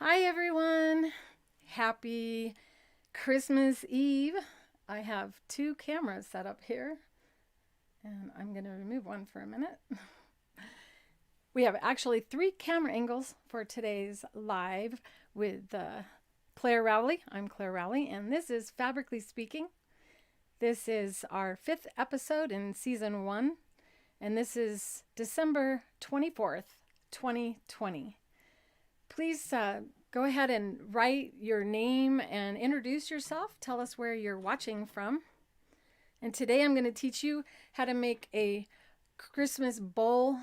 Hi everyone! Happy Christmas Eve. I have two cameras set up here and I'm going to remove one for a minute. We have actually three camera angles for today's live with Clare Rowley. I'm Clare Rowley and this is Fabrically Speaking. This is our 5th episode in season 1 and this is December 24th, 2020. Please go ahead and write your name and introduce yourself. Tell us where you're watching from. And today I'm going to teach you how to make a Christmas bowl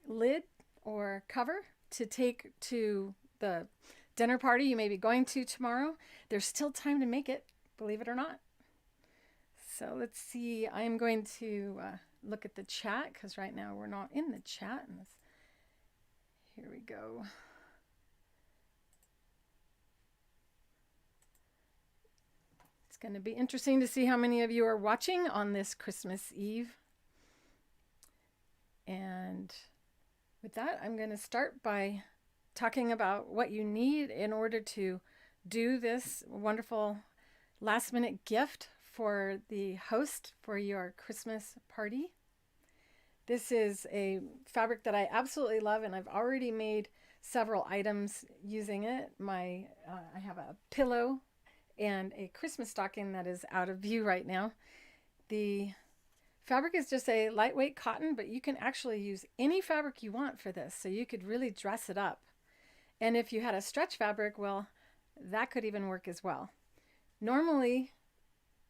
lid or cover to take to the dinner party you may be going to tomorrow. There's still time to make it, believe it or not. So let's see. I'm going to look at the chat because right now we're not in the chat. Here we go. It's going to be interesting to see how many of you are watching on this Christmas Eve. And with that, I'm going to start by talking about what you need in order to do this wonderful last minute gift for the host for your Christmas party. This is a fabric that I absolutely love and I've already made several items using it. I have a pillow and a Christmas stocking that is out of view right now. The fabric is just a lightweight cotton, but you can actually use any fabric you want for this, so you could really dress it up. And if you had a stretch fabric, well, that could even work as well. Normally,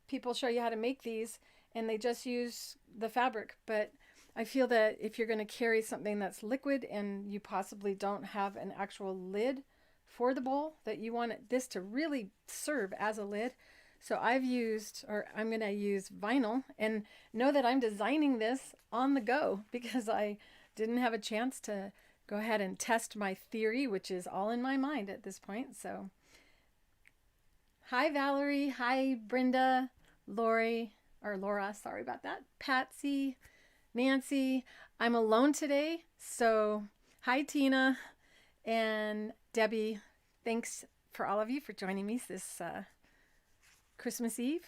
people show you how to make these and they just use the fabric, but I feel that if you're going to carry something that's liquid and you possibly don't have an actual lid for the bowl, that you want this to really serve as a lid. So I'm going to use vinyl, and know that I'm designing this on the go because I didn't have a chance to go ahead and test my theory, which is all in my mind at this point. So hi Valerie, hi Brenda, Laura, sorry about that, Patsy, Nancy. I'm alone today, so hi Tina and Debbie. Thanks for all of you for joining me this Christmas Eve.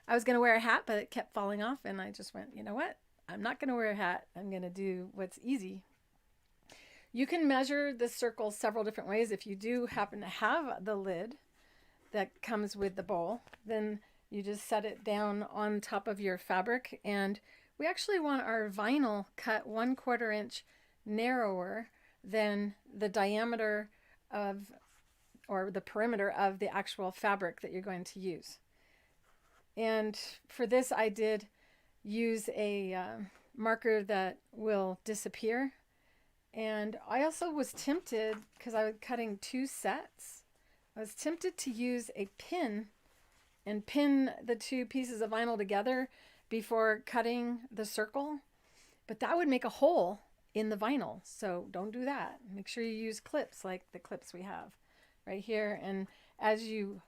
I was going to wear a hat, but it kept falling off, and I just went, you know what? I'm not going to wear a hat. I'm going to do what's easy. You can measure the circle several different ways. If you do happen to have the lid that comes with the bowl, then you just set it down on top of your fabric, and we actually want our vinyl cut 1/4 inch narrower than the diameter of, or the perimeter of the actual fabric that you're going to use. And for this, I did use a marker that will disappear. And I also was tempted, because I was cutting 2 sets, I was tempted to use a pin and pin the 2 pieces of vinyl together before cutting the circle, but that would make a hole in the vinyl, so don't do that. Make sure you use clips like the clips we have right here, and as you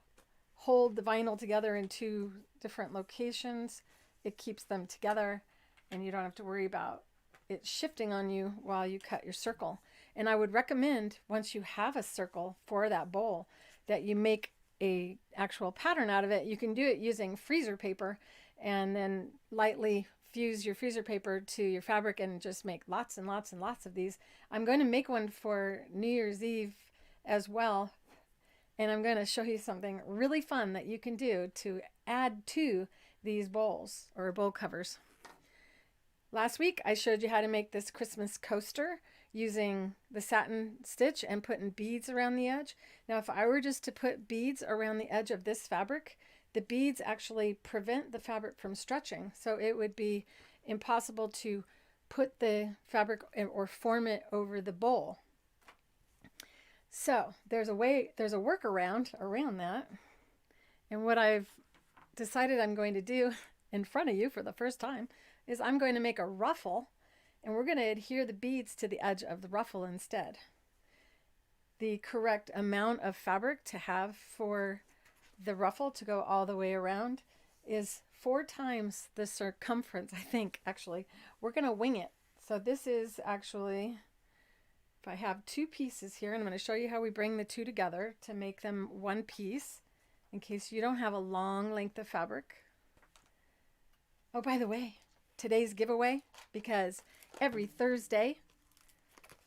hold the vinyl together in 2 different locations, it keeps them together and you don't have to worry about it shifting on you while you cut your circle. And I would recommend, once you have a circle for that bowl, that you make a actual pattern out of it. You can do it using freezer paper and then lightly fuse your freezer paper to your fabric and just make lots and lots and lots of these. I'm going to make one for New Year's Eve as well, and I'm going to show you something really fun that you can do to add to these bowls or bowl covers. Last week I showed you how to make this Christmas coaster using the satin stitch and putting beads around the edge. Now if I were just to put beads around the edge of this fabric, the beads actually prevent the fabric from stretching, so it would be impossible to put the fabric or form it over the bowl. So there's a workaround around that. And what I've decided I'm going to do in front of you for the first time is I'm going to make a ruffle, and we're going to adhere the beads to the edge of the ruffle instead. The correct amount of fabric to have for the ruffle to go all the way around is 4 times the circumference, I think, actually. We're going to wing it. So this is actually if I have two pieces here, and I'm going to show you how we bring the two together to make them one piece in case you don't have a long length of fabric. Oh, by the way, today's giveaway, because every Thursday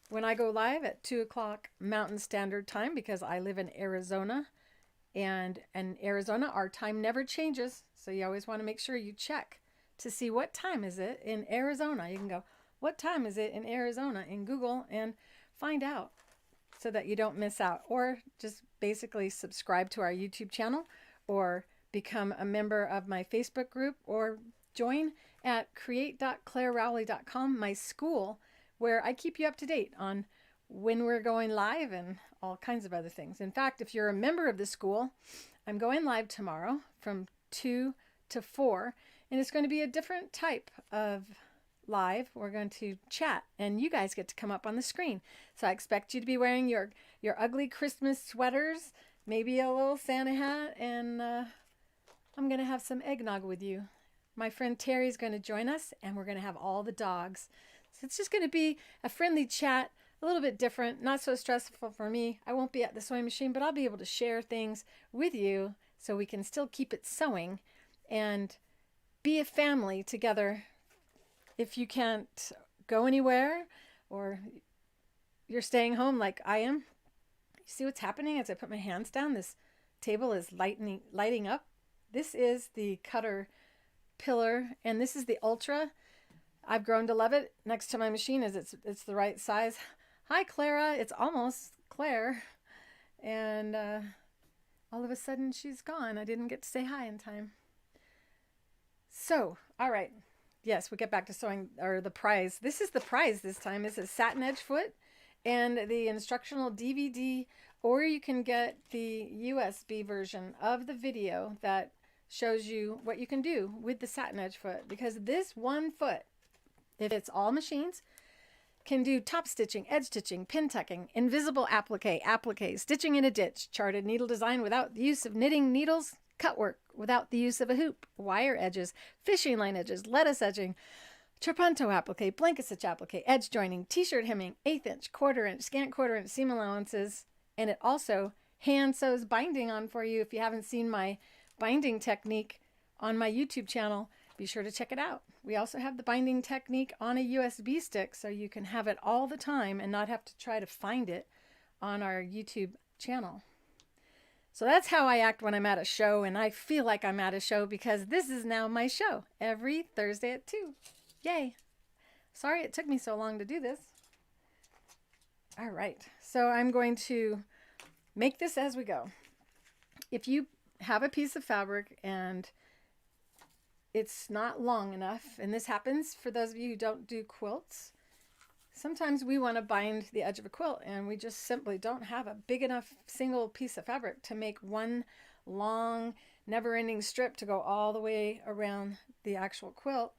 when I go live at 2 o'clock Mountain Standard Time, because I live in Arizona, and in Arizona our time never changes, so you always want to make sure you check to see what time is it in Arizona. You can go, what time is it in Arizona, in Google, and find out so that you don't miss out. Or just basically subscribe to our YouTube channel, or become a member of my Facebook group, or join at create.clarerowley.com, my school, where I keep you up to date on when we're going live and all kinds of other things. In fact, if you're a member of the school, I'm going live tomorrow from 2 to 4, and it's going to be a different type of live. We're going to chat, and you guys get to come up on the screen. So I expect you to be wearing your ugly Christmas sweaters, maybe a little Santa hat, and I'm going to have some eggnog with you. My friend Terry's going to join us, and we're going to have all the dogs. So it's just going to be a friendly chat, a little bit different, not so stressful for me. I won't be at the sewing machine, but I'll be able to share things with you so we can still keep it sewing and be a family together. If you can't go anywhere, or you're staying home like I am, you see what's happening as I put my hands down? This table is lighting up. This is the cutter pillar, and this is the Ultra. I've grown to love it. Next to my machine is it's the right size. Hi, Clara. It's almost Claire. And all of a sudden she's gone. I didn't get to say hi in time. So, all right. Yes, we get back to sewing, or the prize. This is the prize this time. It's a Satinedge Foot and the instructional DVD, or you can get the USB version of the video that shows you what you can do with the Satinedge Foot, because this one foot, if it's all machines, can do top stitching, edge stitching, pin tucking, invisible applique, stitching in a ditch, charted needle design without the use of knitting needles, cut work without the use of a hoop, wire edges, fishing line edges, lettuce edging, trapunto applique, blanket stitch applique, edge joining, t-shirt hemming, 1/8 inch, 1/4 inch, scant 1/4 inch seam allowances, and it also hand sews binding on for you. If you haven't seen my binding technique on my YouTube channel, be sure to check it out. We also have the binding technique on a USB stick, so you can have it all the time and not have to try to find it on our YouTube channel. So that's how I act when I'm at a show, and I feel like I'm at a show because this is now my show every Thursday at 2. Yay. Sorry it took me so long to do this. All right, so I'm going to make this as we go. If you have a piece of fabric and it's not long enough, and this happens for those of you who don't do quilts, sometimes we want to bind the edge of a quilt and we just simply don't have a big enough single piece of fabric to make one long never-ending strip to go all the way around the actual quilt,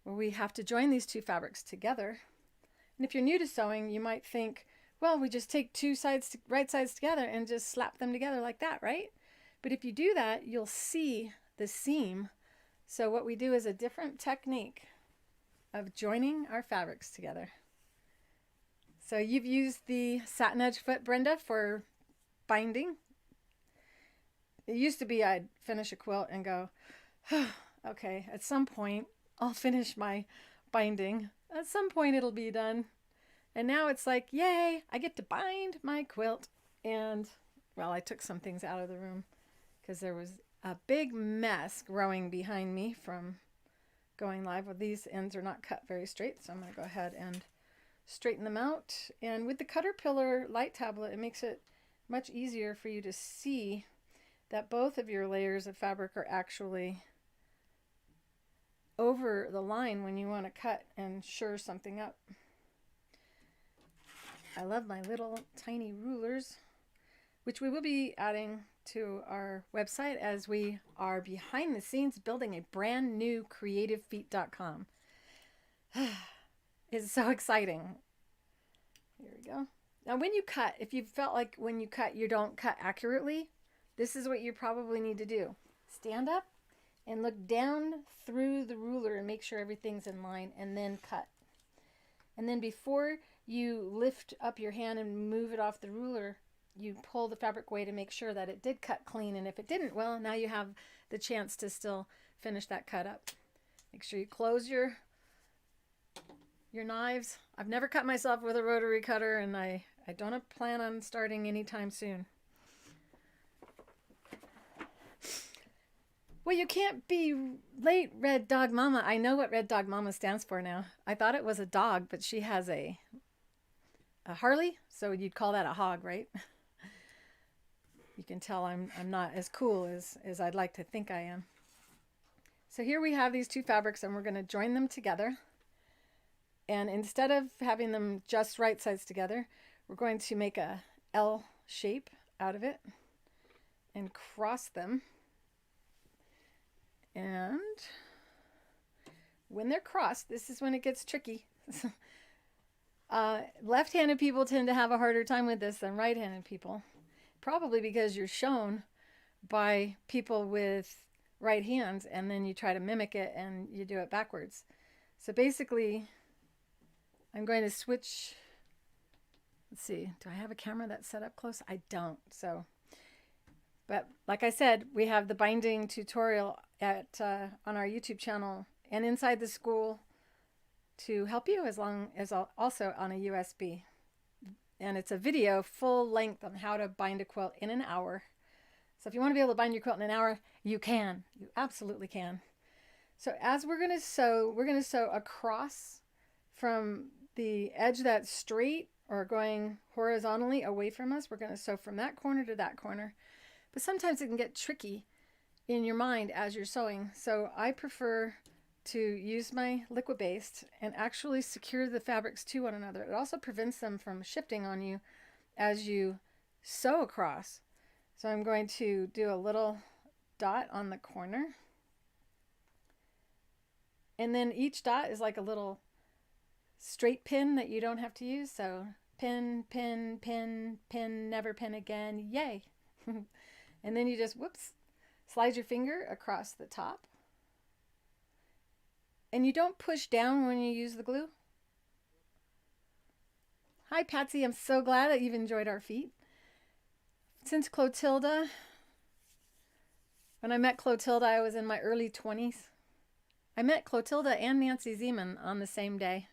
where we have to join these two fabrics together. And if you're new to sewing, you might think, well, we just take two sides, right sides together and just slap them together like that, right? But if you do that, you'll see the seam. So what we do is a different technique of joining our fabrics together. So you've used the Satinedge Foot, Brenda, for binding. It used to be I'd finish a quilt and go, okay, at some point I'll finish my binding. At some point it'll be done. And now it's like, yay, I get to bind my quilt. And, well, I took some things out of the room because there was a big mess growing behind me from going live. Well, these ends are not cut very straight, so I'm going to go ahead and straighten them out. And with the Caterpillar light tablet, it makes it much easier for you to see that both of your layers of fabric are actually over the line when you want to cut and sure something up. I love my little tiny rulers, which we will be adding to our website as we are behind the scenes building a brand new creativefeet.com. It's so exciting. Here we go. Now when you cut, if you felt like when you cut you don't cut accurately, this is what you probably need to do. Stand up and look down through the ruler and make sure everything's in line, and then cut. And then before you lift up your hand and move it off the ruler, you pull the fabric away to make sure that it did cut clean. And if it didn't, well, now you have the chance to still finish that cut up. Make sure you close your knives. I've never cut myself with a rotary cutter, and I don't plan on starting anytime soon. Well, you can't be late, Red Dog Mama. I know what Red Dog Mama stands for now. I thought it was a dog, but she has a Harley, so you'd call that a hog, right? You can tell I'm not as cool as I'd like to think I am. So here we have these two fabrics, and we're going to join them together. And instead of having them just right sides together, we're going to make a L shape out of it and cross them. And when they're crossed, this is when it gets tricky. Left-handed people tend to have a harder time with this than right-handed people, probably because you're shown by people with right hands, and then you try to mimic it and you do it backwards. So basically, I'm going to switch. Let's see, do I have a camera that's set up close? I don't. So, but like I said, we have the binding tutorial at on our YouTube channel and inside the school to help you, as long as also on a USB. And it's a video full length on how to bind a quilt in an hour. So if you want to be able to bind your quilt in an hour, you can. You absolutely can. So as we're going to sew across from the edge that's straight or going horizontally away from us. We're going to sew from that corner to that corner. But sometimes it can get tricky in your mind as you're sewing. So I prefer to use my liquid baste and actually secure the fabrics to one another. It also prevents them from shifting on you as you sew across. So I'm going to do a little dot on the corner. And then each dot is like a little straight pin that you don't have to use. So pin, pin, pin, pin, never pin again, yay. And then you just, whoops, slide your finger across the top. And you don't push down when you use the glue. Hi, Patsy. I'm so glad that you've enjoyed our feet. Since Clotilda, when I met Clotilda, I was in my early 20s. I met Clotilda and Nancy Zeman on the same day.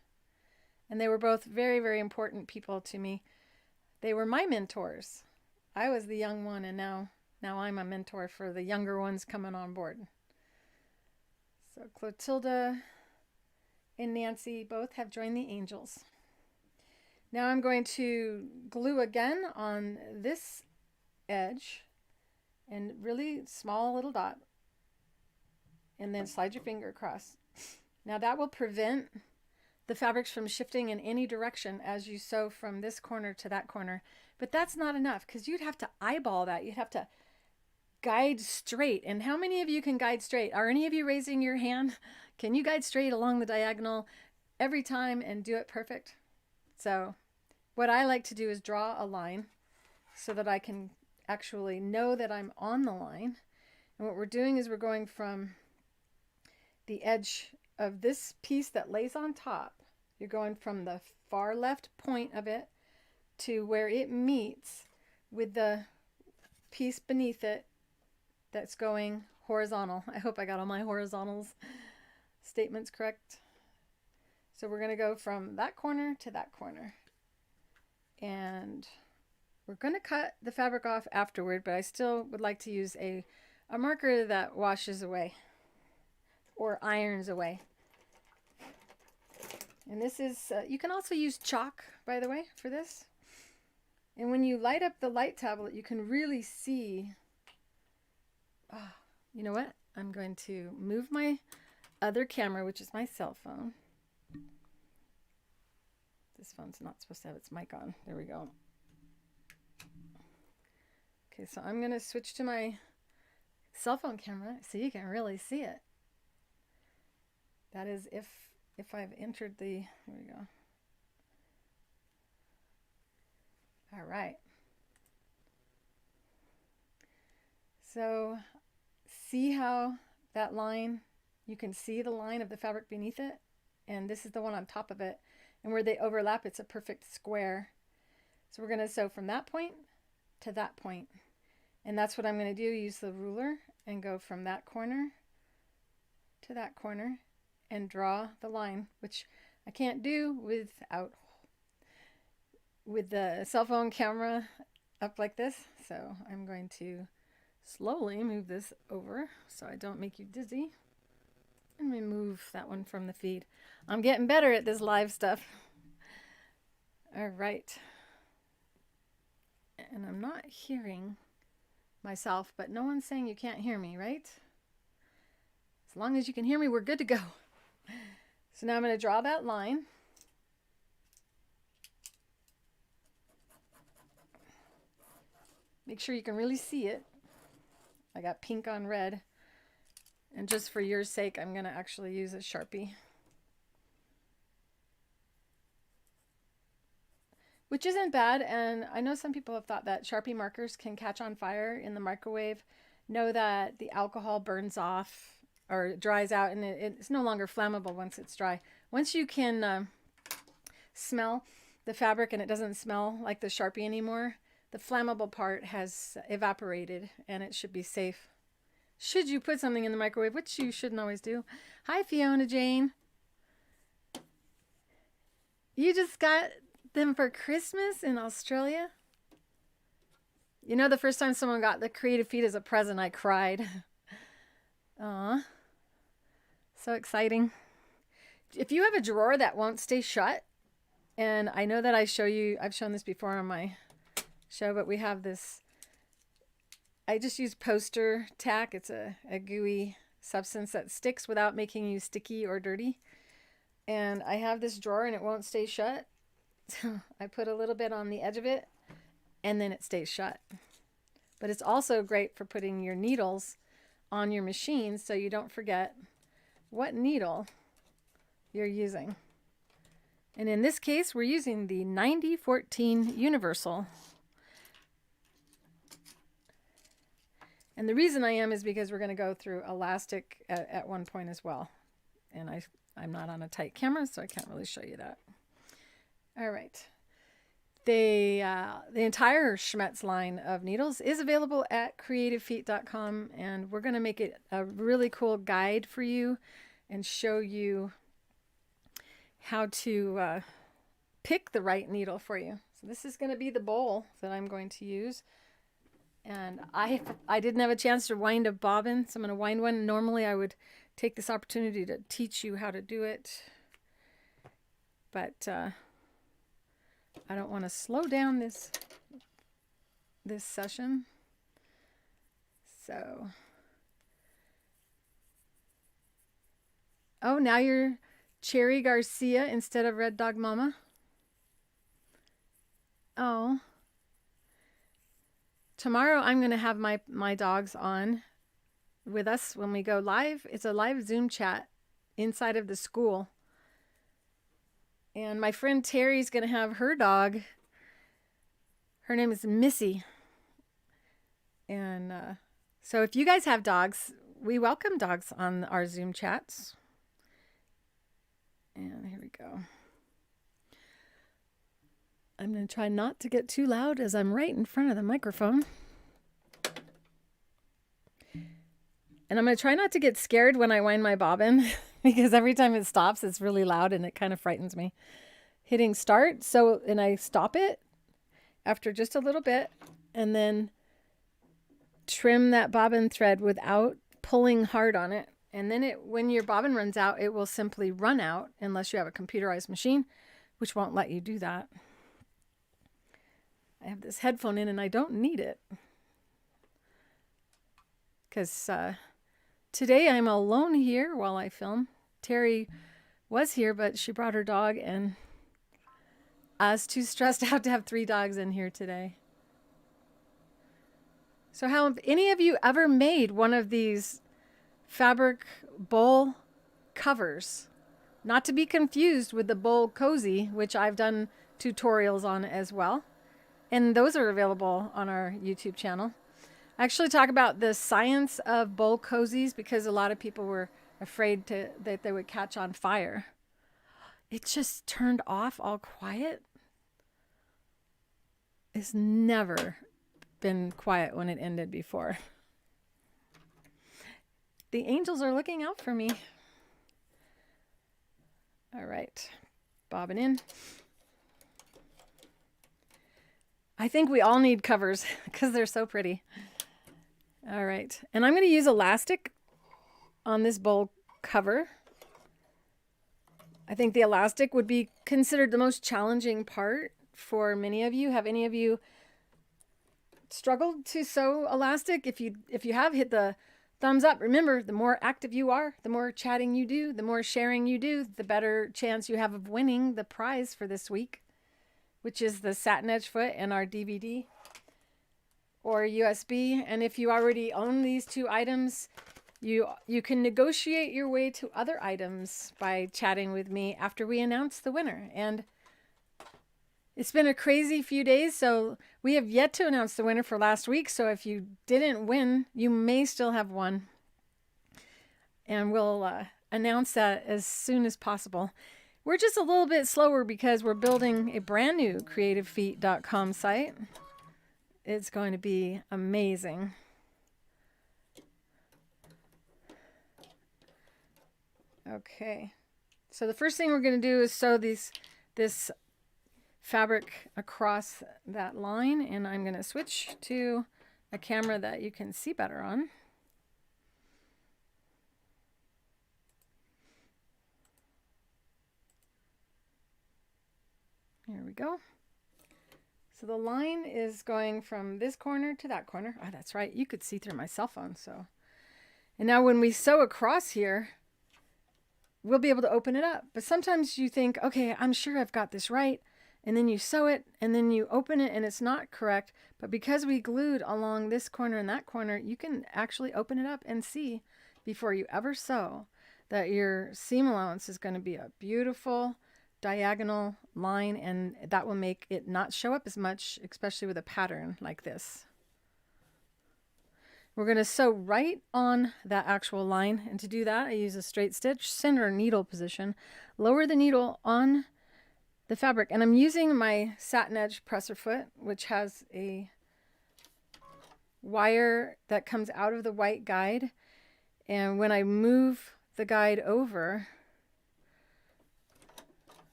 And they were both very, very important people to me. They were my mentors. I was the young one, and now I'm a mentor for the younger ones coming on board. So Clotilda and Nancy both have joined the angels. Now I'm going to glue again on this edge and really small little dot, and then slide your finger across. Now that will prevent the fabrics from shifting in any direction as you sew from this corner to that corner. But that's not enough, because you'd have to eyeball that. You'd have to guide straight. And how many of you can guide straight? Are any of you raising your hand? Can you guide straight along the diagonal every time and do it perfect? So what I like to do is draw a line so that I can actually know that I'm on the line. And what we're doing is we're going from the edge of this piece that lays on top. You're going from the far left point of it to where it meets with the piece beneath it that's going horizontal. I hope I got all my horizontals statements correct. So we're going to go from that corner to that corner. And we're going to cut the fabric off afterward, but I still would like to use a marker that washes away or irons away. And this is, you can also use chalk, by the way, for this. And when you light up the light tablet, you can really see, you know what? I'm going to move my other camera, which is my cell phone. This phone's not supposed to have its mic on. There we go. Okay, so I'm going to switch to my cell phone camera so you can really see it. That is if I've entered the, there we go. All right. So see how that line, you can see the line of the fabric beneath it, and this is the one on top of it. And where they overlap, it's a perfect square. So we're going to sew from that point to that point. And that's what I'm going to do. Use the ruler and go from that corner to that corner and draw the line, which I can't do with the cell phone camera up like this. So I'm going to slowly move this over so I don't make you dizzy. And remove that one from the feed. I'm getting better at this live stuff. All right. And I'm not hearing myself, but no one's saying you can't hear me, right? As long as you can hear me, we're good to go. So now I'm going to draw that line. Make sure you can really see it. I got pink on red. And just for your sake, I'm going to actually use a Sharpie. Which isn't bad, and I know some people have thought that Sharpie markers can catch on fire in the microwave. Know that the alcohol burns off or dries out, and it's no longer flammable once it's dry. Once you can smell the fabric and it doesn't smell like the Sharpie anymore, the flammable part has evaporated and it should be safe. Should you put something in the microwave, which you shouldn't always do. Hi, Fiona Jane. You just got them for Christmas in Australia? You know, the first time someone got the Creative Feet as a present, I cried. Aw. So exciting. If you have a drawer that won't stay shut, and I know that I've shown this before on my show, but we have this, I just use poster tack. It's a gooey substance that sticks without making you sticky or dirty. And I have this drawer and it won't stay shut. So I put a little bit on the edge of it and then it stays shut. But it's also great for putting your needles on your machine so you don't forget what needle you're using. And in this case, we're using the 9014 Universal. And the reason I am is because we're going to go through elastic at one point as well. And I'm not on a tight camera, so I can't really show you that. All right. The entire Schmetz line of needles is available at creativefeet.com, and we're going to make it a really cool guide for you and show you how to pick the right needle for you. So this is going to be the bowl that I'm going to use. And I didn't have a chance to wind a bobbin, so I'm going to wind one. Normally I would take this opportunity to teach you how to do it, but I don't want to slow down this session. So, oh, now you're Cherry Garcia instead of Red Dog Mama. Oh. Tomorrow I'm going to have my dogs on with us when we go live. It's a live Zoom chat inside of the school. And my friend Terry's going to have her dog. Her name is Missy. And so if you guys have dogs, we welcome dogs on our Zoom chats. And here we go. I'm going to try not to get too loud as I'm right in front of the microphone. And I'm going to try not to get scared when I wind my bobbin because every time it stops, it's really loud and it kind of frightens me. Hitting start, and I stop it after just a little bit and then trim that bobbin thread without pulling hard on it. And then when your bobbin runs out, it will simply run out unless you have a computerized machine, which won't let you do that. I have this headphone in and I don't need it because today I'm alone here while I film. Terry was here, but she brought her dog and I was too stressed out to have 3 dogs in here today. So have any of you ever made one of these fabric bowl covers? Not to be confused with the bowl cozy, which I've done tutorials on as well. And those are available on our YouTube channel. I actually talk about the science of bowl cozies because a lot of people were afraid that they would catch on fire. it just turned off all quiet. It's never been quiet when it ended before. The angels are looking out for me. All right, bobbin in. I think we all need covers because they're so pretty. All right, and I'm going to use elastic on this bowl cover. I think the elastic would be considered the most challenging part for many of you. Have any of you struggled to sew elastic? If you have, hit the thumbs up. Remember, the more active you are, the more chatting you do, the more sharing you do, the better chance you have of winning the prize for this week, which is the Satinedge Foot and our DVD or USB. And if you already own these two items, you can negotiate your way to other items by chatting with me after we announce the winner. And it's been a crazy few days, so we have yet to announce the winner for last week. So if you didn't win, you may still have won. And we'll announce that as soon as possible. We're just a little bit slower because we're building a brand new creativefeet.com site. It's going to be amazing. Okay, so the first thing we're going to do is sew this fabric across that line, and I'm going to switch to a camera that you can see better on. Here we go. So the line is going from this corner to that corner. Oh, that's right. You could see through my cell phone. So, and now when we sew across here, we'll be able to open it up. But sometimes you think, okay, I'm sure I've got this right. And then you sew it and then you open it and it's not correct. But because we glued along this corner and that corner, you can actually open it up and see before you ever sew that your seam allowance is going to be a beautiful diagonal line, and that will make it not show up as much, especially with a pattern like this. We're going to sew right on that actual line, and to do that I use a straight stitch, center needle position, lower the needle on the fabric, and I'm using my Satinedge presser foot, which has a wire that comes out of the white guide, and when I move the guide over,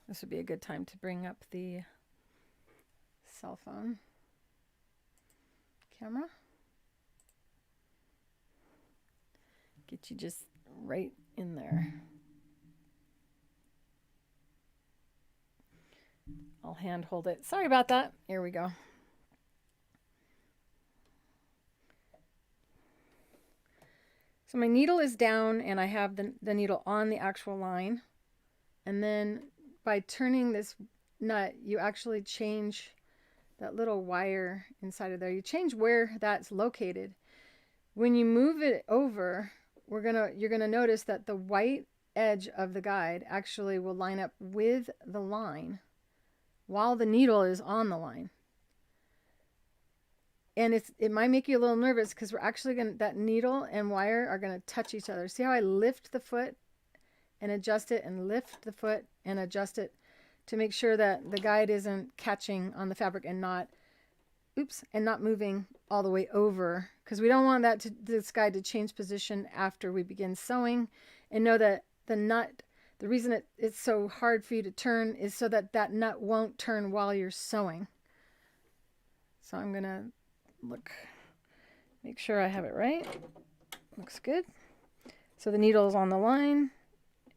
this would be a good time to bring up the cell phone camera. Get you just right in there. I'll hand hold it. Sorry about that. Here we go. So my needle is down and I have the needle on the actual line. And then by turning this nut, you actually change that little wire inside of there. You change where that's located. When you move it over, you're gonna notice that the white edge of the guide actually will line up with the line while the needle is on the line. And it might make you a little nervous because we're actually that needle and wire are gonna touch each other. See how I lift the foot and adjust it and lift the foot and adjust it to make sure that the guide isn't catching on the fabric and not moving all the way over, because we don't want this guide to change position after we begin sewing. And know that the reason it's so hard for you to turn is so that that nut won't turn while you're sewing. So I'm gonna make sure I have it right. Looks good. So the needle is on the line,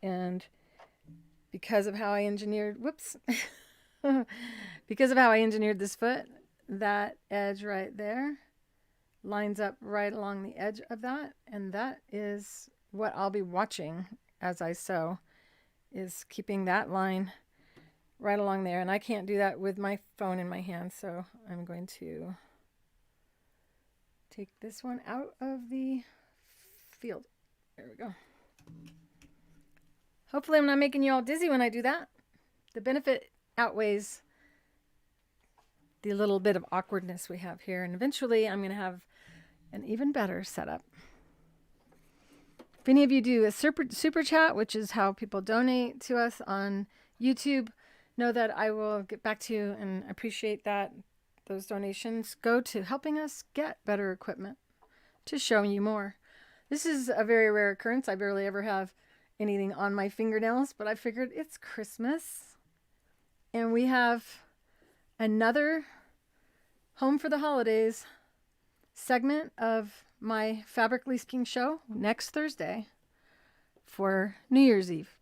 and because of how I engineered, because of how I engineered this foot, that edge right there lines up right along the edge of that, and that is what I'll be watching as I sew, is keeping that line right along there. And I can't do that with my phone in my hand, so I'm going to take this one out of the field. There we go. Hopefully I'm not making you all dizzy when I do that. The benefit outweighs the little bit of awkwardness we have here, and eventually I'm going to have an even better setup. If any of you do a super chat, which is how people donate to us on YouTube, know that I will get back to you and appreciate that. Those donations go to helping us get better equipment to show you more. This is a very rare occurrence. I barely ever have anything on my fingernails, but I figured it's Christmas and we have another Home for the Holidays segment of my fabric leasing show next Thursday for New Year's Eve.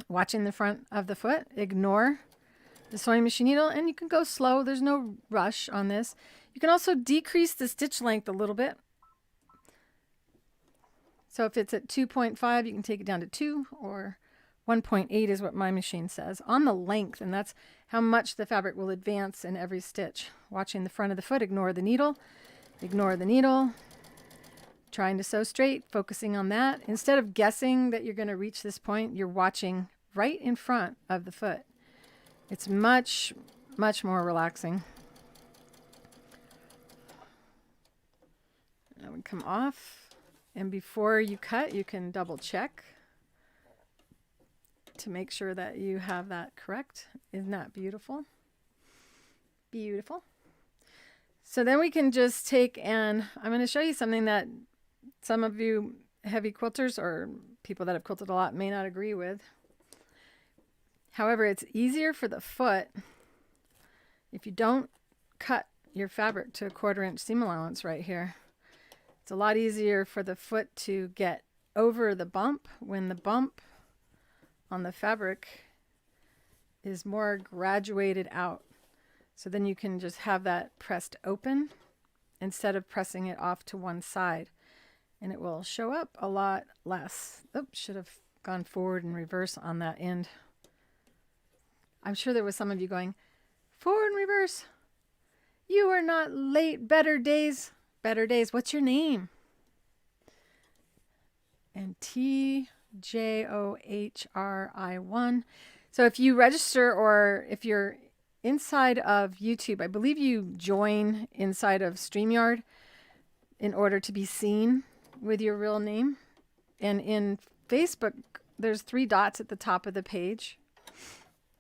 Watching the front of the foot, ignore the sewing machine needle, and you can go slow. There's no rush on this. You can also decrease the stitch length a little bit. So if it's at 2.5, you can take it down to 2, or 1.8 is what my machine says on the length, and that's how much the fabric will advance in every stitch. Watching the front of the foot, ignore the needle, trying to sew straight, focusing on that. Instead of guessing that you're going to reach this point, you're watching right in front of the foot. It's much, much more relaxing. Now we come off, and before you cut, you can double check to make sure that you have that correct. Isn't that beautiful? Beautiful. So then we can just take, and I'm going to show you something that some of you heavy quilters or people that have quilted a lot may not agree with. However, it's easier for the foot if you don't cut your fabric to a 1/4 inch seam allowance right here. It's a lot easier for the foot to get over the bump when the bump on the fabric is more graduated out. So then you can just have that pressed open instead of pressing it off to one side. And it will show up a lot less. Oops, should have gone forward and reverse on that end. I'm sure there was some of you going, forward and reverse. You are not late. Better days. Better days. What's your name? And TJOHRI1. So if you register, or if you're inside of YouTube, I believe you join inside of StreamYard in order to be seen with your real name. And in Facebook, there's 3 dots at the top of the page.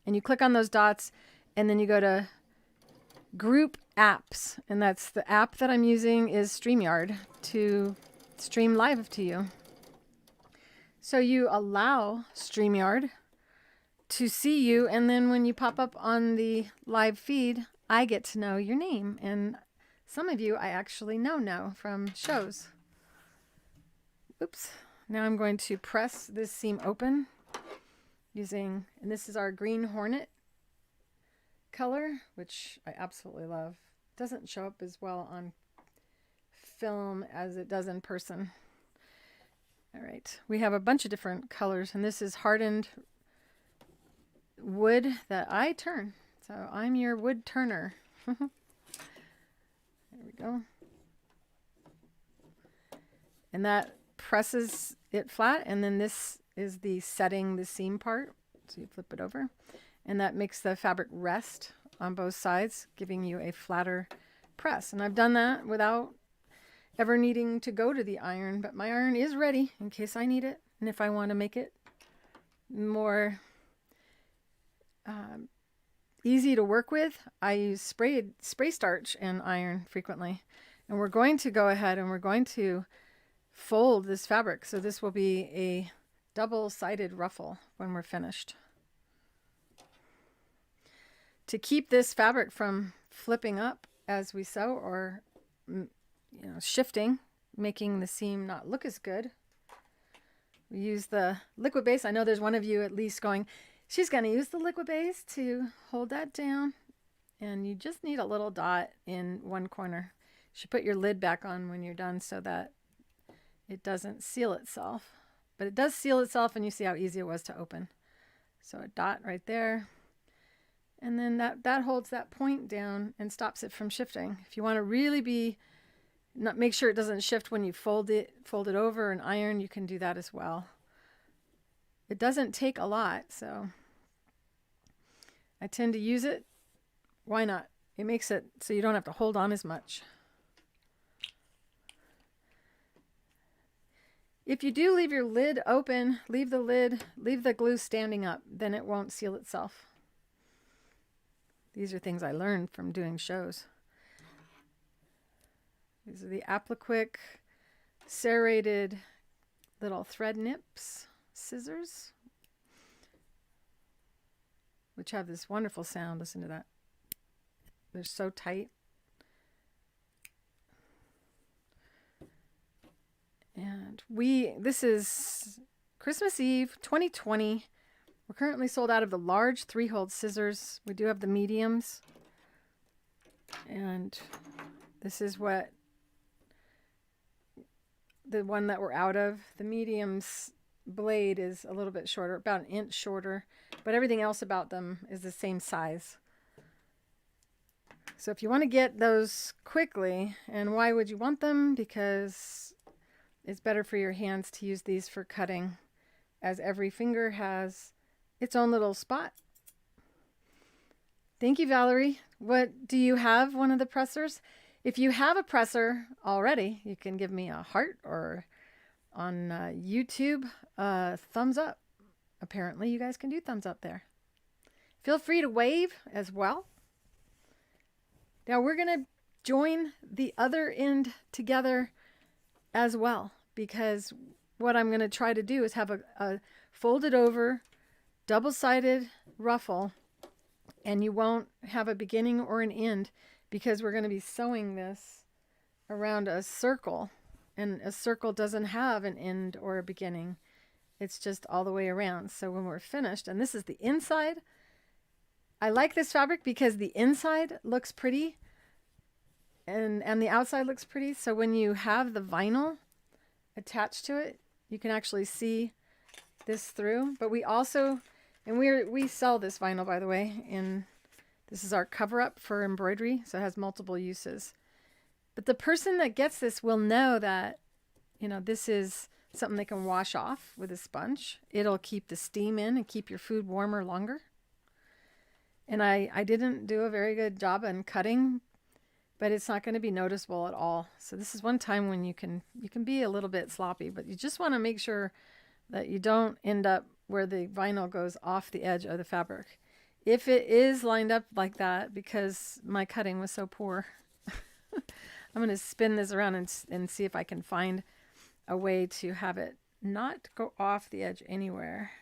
And you click on those dots, and then you go to Group Apps. And that's the app that I'm using is StreamYard to stream live to you. So you allow StreamYard to see you, and then when you pop up on the live feed, I get to know your name. And some of you I actually know now from shows. Oops. Now I'm going to press this seam open using, and this is our green hornet color, which I absolutely love. It doesn't show up as well on film as it does in person. All right, we have a bunch of different colors, and this is hardened wood that I turn. So I'm your wood turner. There we go. And that presses it flat, and then this is the setting the seam part. So you flip it over, and that makes the fabric rest on both sides, giving you a flatter press. And I've done that without ever needing to go to the iron, but my iron is ready in case I need it. And if I want to make it more easy to work with, I use spray starch and iron frequently. And we're going to go ahead and we're going to fold this fabric. So this will be a double-sided ruffle when we're finished. To keep this fabric from flipping up as we sew, or shifting, making the seam not look as good, we use the liquid base. I know there's one of you at least going, she's going to use the liquid base to hold that down. And you just need a little dot in one corner. You should put your lid back on when you're done so that it doesn't seal itself. But it does seal itself, and you see how easy it was to open. So a dot right there. And then that holds that point down and stops it from shifting. If you want to really make sure it doesn't shift when you fold it over and iron, you can do that as well. It doesn't take a lot, so I tend to use it. Why not? It makes it so you don't have to hold on as much. If you do leave your lid open, leave the glue standing up, then it won't seal itself. These are things I learned from doing shows. These are the Appliquick serrated little thread nips scissors, which have this wonderful sound. Listen to that. They're so tight. And this is Christmas Eve 2020. We're currently sold out of the large 3-hole scissors. We do have the mediums. And this is what the one that we're out of. The medium's blade is a little bit shorter, about an inch shorter, but everything else about them is the same size. So if you want to get those quickly, and why would you want them? Because it's better for your hands to use these for cutting, as every finger has its own little spot. Thank you, Valerie. What do you have? One of the pressers? If you have a presser already, you can give me a heart, or on YouTube, thumbs up. Apparently, you guys can do thumbs up there. Feel free to wave as well. Now we're going to join the other end together as well, because what I'm going to try to do is have a folded over double-sided ruffle, and you won't have a beginning or an end, because we're going to be sewing this around a circle, and a circle doesn't have an end or a beginning. It's just all the way around. So when we're finished, and this is the inside, I like this fabric because the inside looks pretty and the outside looks pretty. So when you have the vinyl attached to it, you can actually see this through. But we also, and we sell this vinyl, by the way, and this is our cover up for embroidery, so it has multiple uses. But the person that gets this will know that, you know, this is something they can wash off with a sponge. It'll keep the steam in and keep your food warmer longer. And I didn't do a very good job on cutting, but it's not going to be noticeable at all. So this is one time when you can be a little bit sloppy, but you just want to make sure that you don't end up where the vinyl goes off the edge of the fabric. If it is lined up like that, because my cutting was so poor, I'm going to spin this around and see if I can find a way to have it not go off the edge anywhere.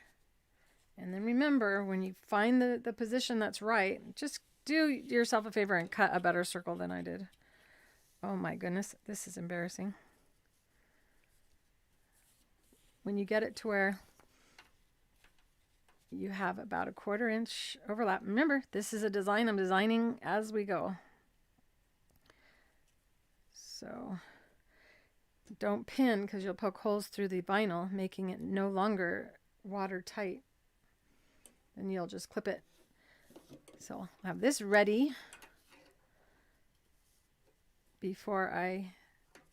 And then remember, when you find the position that's right, just do yourself a favor and cut a better circle than I did. Oh my goodness, this is embarrassing. When you get it to where you have about a 1/4 inch overlap. Remember, this is a design I'm designing as we go. So don't pin, because you'll poke holes through the vinyl, making it no longer watertight. And you'll just clip it. So I'll have this ready before I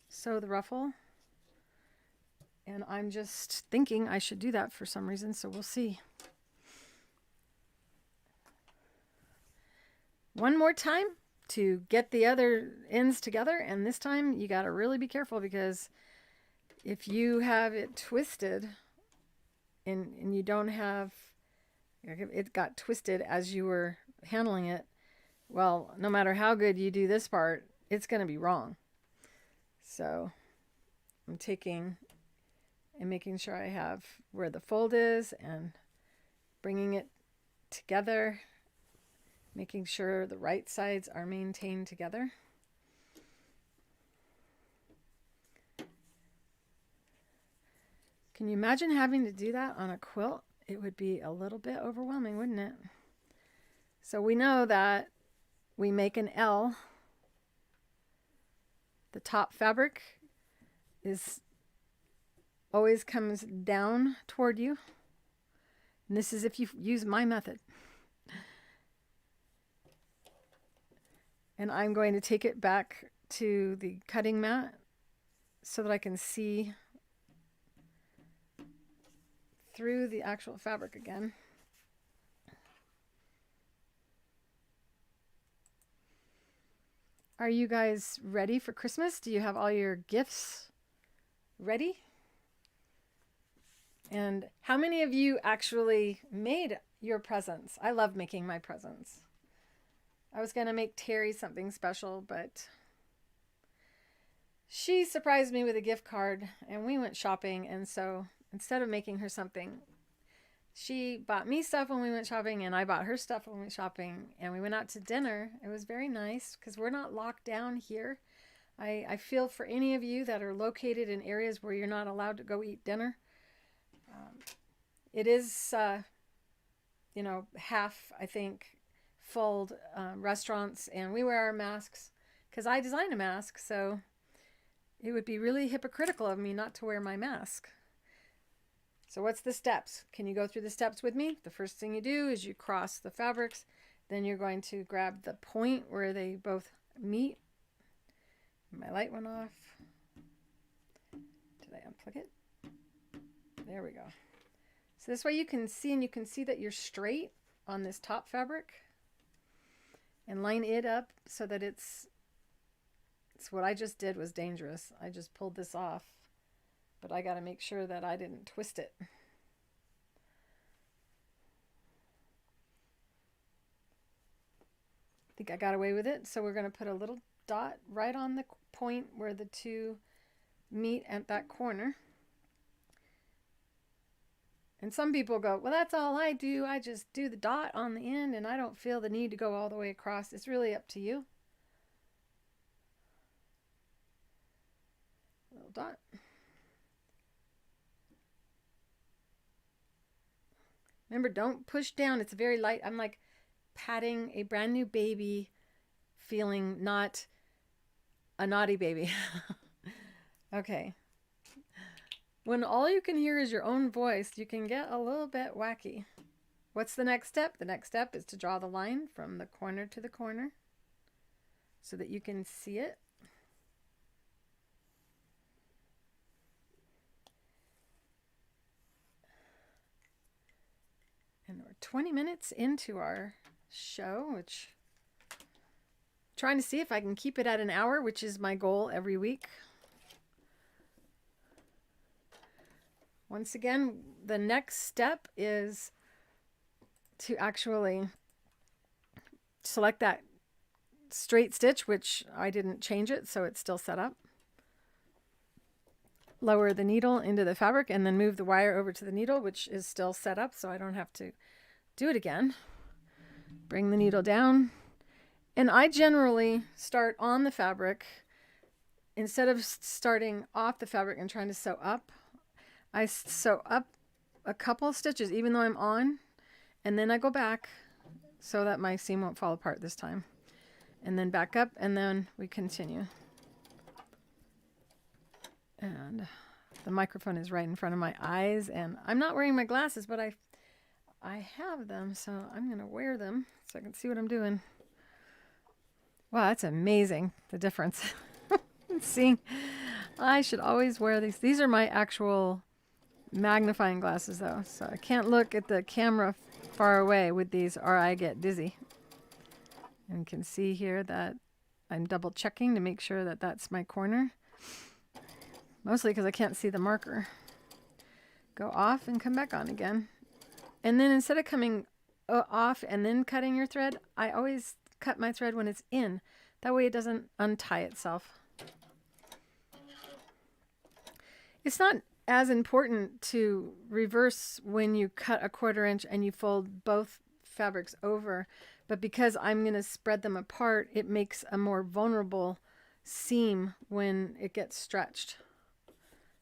sew the ruffle. And I'm just thinking I should do that for some reason, so we'll see. One more time to get the other ends together, and this time you got to really be careful, because if you have it twisted and you don't have, it got twisted as you were handling it, well, no matter how good you do this part, it's going to be wrong. So I'm taking and making sure I have where the fold is and bringing it together, making sure the right sides are maintained together. Can you imagine having to do that on a quilt? It would be a little bit overwhelming, wouldn't it? So we know that we make an L. The top fabric always comes down toward you. And this is if you use my method. And I'm going to take it back to the cutting mat so that I can see through the actual fabric again. Are you guys ready for Christmas? Do you have all your gifts ready? And how many of you actually made your presents? I love making my presents. I was going to make Terry something special, but she surprised me with a gift card and we went shopping. And so instead of making her something, she bought me stuff when we went shopping and I bought her stuff when we went shopping, and we went out to dinner. It was very nice because we're not locked down here. I feel for any of you that are located in areas where you're not allowed to go eat dinner. It is, half, I think, full restaurants, and we wear our masks because I designed a mask, so it would be really hypocritical of me not to wear my mask. So what's the steps? Can you go through the steps with me? The first thing you do is you cross the fabrics. Then you're going to grab the point where they both meet. My light went off. Did I unplug it? There we go. So this way you can see, and you can see that you're straight on this top fabric. And line it up so that it's what I just did was dangerous. I just pulled this off. But I got to make sure that I didn't twist it. I think I got away with it. So we're going to put a little dot right on the point where the two meet at that corner. And some people go, well, that's all I do. I just do the dot on the end and I don't feel the need to go all the way across. It's really up to you. Little dot. Remember, don't push down. It's very light. I'm like patting a brand new baby, feeling not a naughty baby. Okay. When all you can hear is your own voice, you can get a little bit wacky. What's the next step? The next step is to draw the line from the corner to the corner so that you can see it. And we're 20 minutes into our show, which I'm trying to see if I can keep it at an hour, which is my goal every week. Once again, the next step is to actually select that straight stitch, which I didn't change it, so it's still set up. Lower the needle into the fabric and then move the wire over to the needle, which is still set up, so I don't have to do it again. Bring the needle down. And I generally start on the fabric instead of starting off the fabric and trying to sew up. I sew up a couple stitches even though I'm on, and then I go back so that my seam won't fall apart this time. And then back up, and then we continue. And the microphone is right in front of my eyes, and I'm not wearing my glasses, but I have them, so I'm going to wear them so I can see what I'm doing. Wow, that's amazing, the difference. Seeing, I should always wear these. These are my actual magnifying glasses, though, so I can't look at the camera far away with these or I get dizzy. And you can see here that I'm double checking to make sure that that's my corner. Mostly because I can't see the marker. Go off and come back on again. And then instead of coming off and then cutting your thread, I always cut my thread when it's in. That way it doesn't untie itself. It's not as important to reverse when you cut a 1/4 inch and you fold both fabrics over, but because I'm going to spread them apart, it makes a more vulnerable seam when it gets stretched.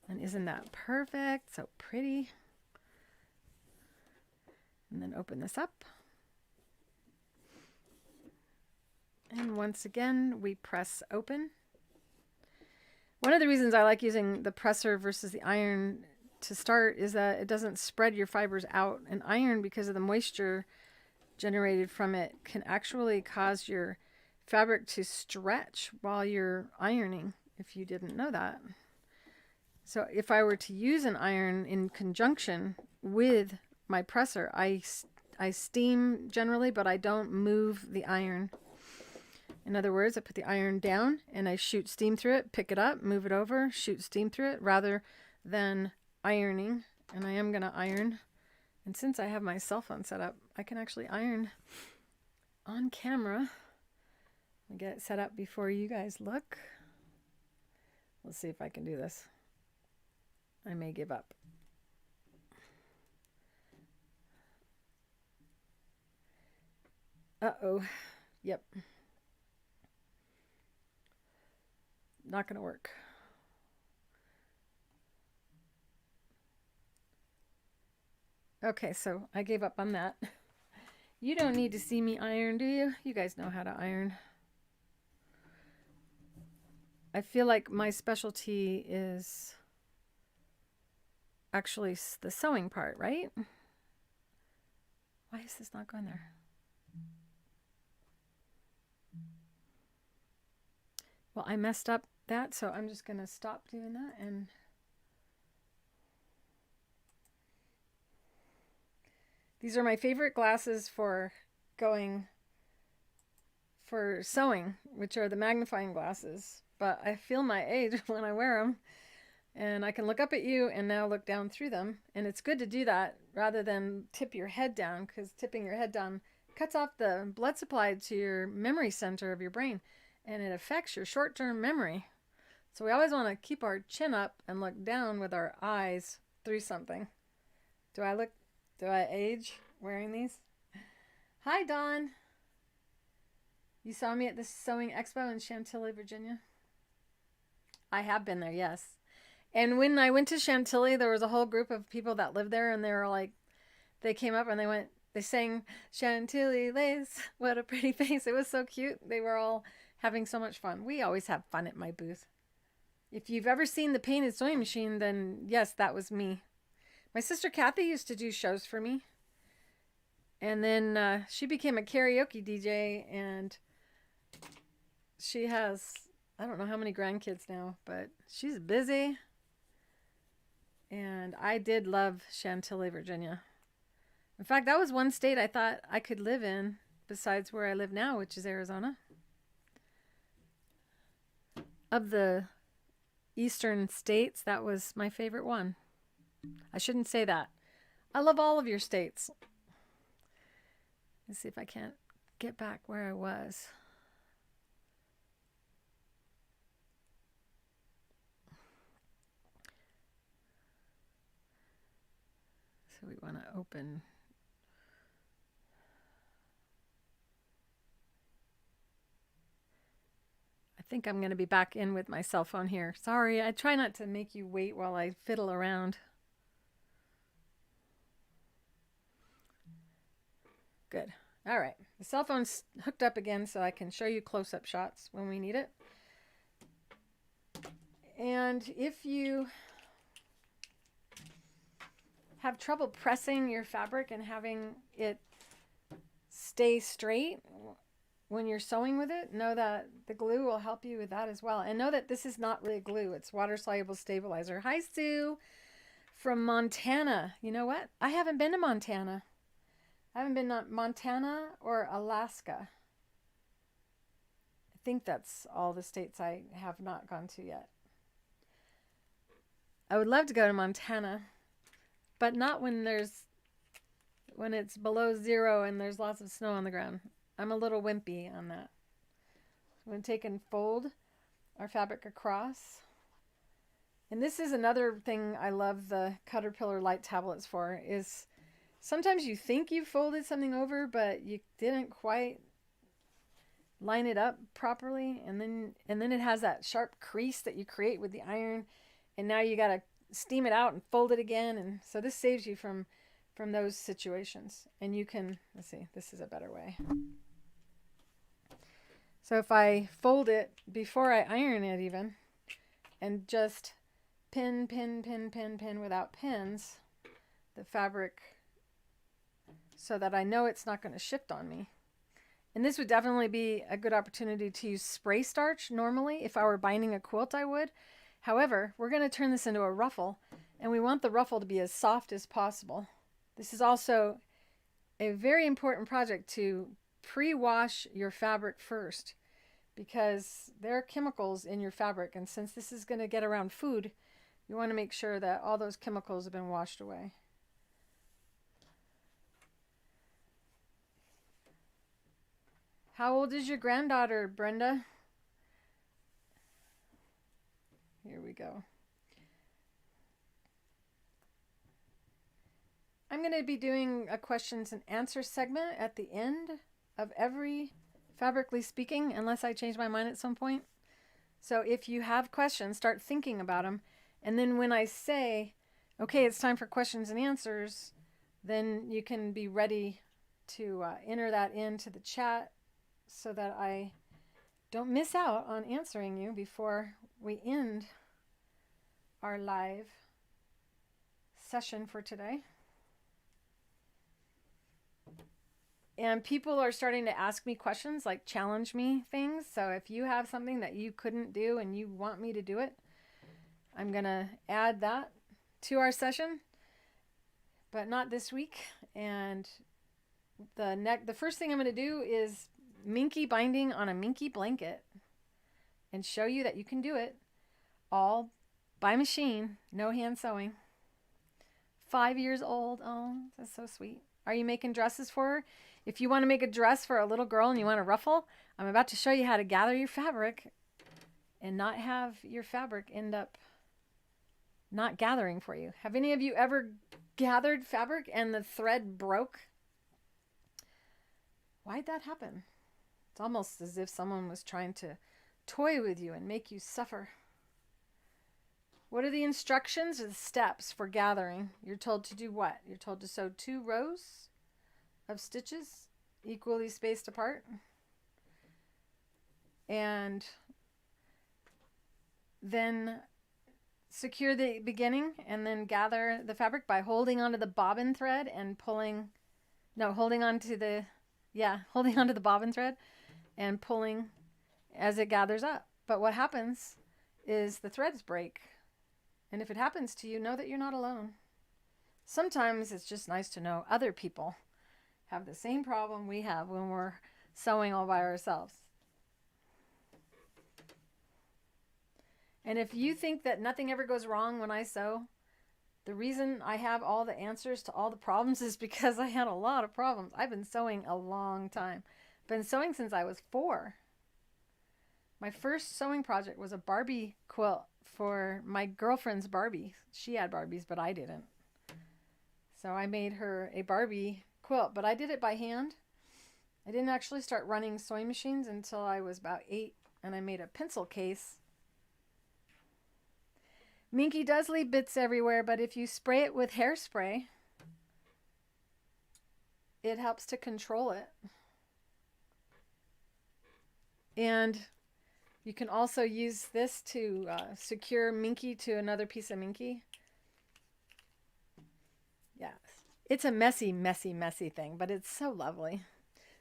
And isn't that perfect? So pretty. And then open this up. And once again, we press open. One of the reasons I like using the presser versus the iron to start is that it doesn't spread your fibers out. And iron, because of the moisture generated from it, can actually cause your fabric to stretch while you're ironing, if you didn't know that. So if I were to use an iron in conjunction with my presser, I steam generally, but I don't move the iron. In other words, I put the iron down and I shoot steam through it, pick it up, move it over, shoot steam through it, rather than ironing and I am going to iron. And since I have my cell phone set up, I can actually iron on camera. I'll get it set up before you guys look. Let's see if I can do this. I may give up. Uh-oh. Yep. Not going to work. Okay, so I gave up on that. You don't need to see me iron, do you? You guys know how to iron. I feel like my specialty is actually the sewing part, right? Why is this not going there? Well, I messed up that, so I'm just going to stop doing that. And these are my favorite glasses for sewing, which are the magnifying glasses. But I feel my age when I wear them, and I can look up at you and now look down through them. And it's good to do that rather than tip your head down, because tipping your head down cuts off the blood supply to your memory center of your brain, and it affects your short-term memory. So we always want to keep our chin up and look down with our eyes through something. Do I age wearing these? Hi, Dawn. You saw me at the Sewing Expo in Chantilly, Virginia? I have been there, yes. And when I went to Chantilly, there was a whole group of people that lived there, and they were like, they came up and they sang Chantilly lace, what a pretty face. It was so cute. They were all having so much fun. We always have fun at my booth. If you've ever seen the painted sewing machine, then yes, that was me. My sister Kathy used to do shows for me. And then she became a karaoke DJ, and she has, I don't know how many grandkids now, but she's busy. And I did love Chantilly, Virginia. In fact, that was one state I thought I could live in besides where I live now, which is Arizona. Of the eastern states, that was my favorite one. I shouldn't say that. I love all of your states. Let's see if I can't get back where I was. So we want to open. I think I'm going to be back in with my cell phone here. Sorry, I try not to make you wait while I fiddle around. Good. All right. The cell phone's hooked up again so I can show you close-up shots when we need it. And if you have trouble pressing your fabric and having it stay straight when you're sewing with it, know that the glue will help you with that as well. And know that this is not really glue. It's water-soluble stabilizer. Hi, Sue from Montana. You know what? I haven't been to Montana. I haven't been to Montana or Alaska. I think that's all the states I have not gone to yet. I would love to go to Montana, but not when it's below 0 and there's lots of snow on the ground. I'm a little wimpy on that. I'm going to take and fold our fabric across. And this is another thing I love the Caterpillar light tablets for, is sometimes you think you folded something over, but you didn't quite line it up properly, and then it has that sharp crease that you create with the iron, and now you got to steam it out and fold it again, and so this saves you from those situations. And you can, let's see, this is a better way. So if I fold it before I iron it even, and just pin without pins the fabric, so that I know it's not going to shift on me. And this would definitely be a good opportunity to use spray starch. Normally, if I were binding a quilt, I would. However, we're going to turn this into a ruffle, and we want the ruffle to be as soft as possible. This is also a very important project to pre-wash your fabric first, because there are chemicals in your fabric, and since this is going to get around food, You want to make sure that all those chemicals have been washed away. How old is your granddaughter, Brenda? Here we go. I'm going to be doing a questions and answers segment at the end of every Fabrically Speaking, unless I change my mind at some point. So if you have questions, start thinking about them. And then when I say, okay, it's time for questions and answers, then you can be ready to enter that into the chat so that I don't miss out on answering you before we end our live session for today. And people are starting to ask me questions, like challenge me things. So if you have something that you couldn't do and you want me to do it, I'm going to add that to our session, but not this week. And the first thing I'm going to do is minky binding on a minky blanket and show you that you can do it all by machine, no hand sewing. 5 years old. Oh, that's so sweet. Are you making dresses for her? If you want to make a dress for a little girl and you want a ruffle, I'm about to show you how to gather your fabric and not have your fabric end up not gathering for you. Have any of you ever gathered fabric and the thread broke? Why'd that happen? It's almost as if someone was trying to toy with you and make you suffer. What are the instructions or the steps for gathering? You're told to do what? You're told to sew 2 rows of stitches equally spaced apart. And then secure the beginning and then gather the fabric by holding onto the bobbin thread and pulling, holding onto the bobbin thread and pulling as it gathers up. But what happens is the threads break. And if it happens to you, know that you're not alone. Sometimes it's just nice to know other people have the same problem we have when we're sewing all by ourselves. And if you think that nothing ever goes wrong when I sew, the reason I have all the answers to all the problems is because I had a lot of problems. I've been sewing a long time. Been sewing since I was 4. My first sewing project was a Barbie quilt for my girlfriend's Barbie. She had Barbies, but I didn't. So I made her a Barbie quilt, but I did it by hand. I didn't actually start running sewing machines until I was about 8, and I made a pencil case. Minky does leave bits everywhere, but if you spray it with hairspray, it helps to control it. And you can also use this to secure Minky to another piece of Minky. Yeah, it's a messy, messy, messy thing, but it's so lovely.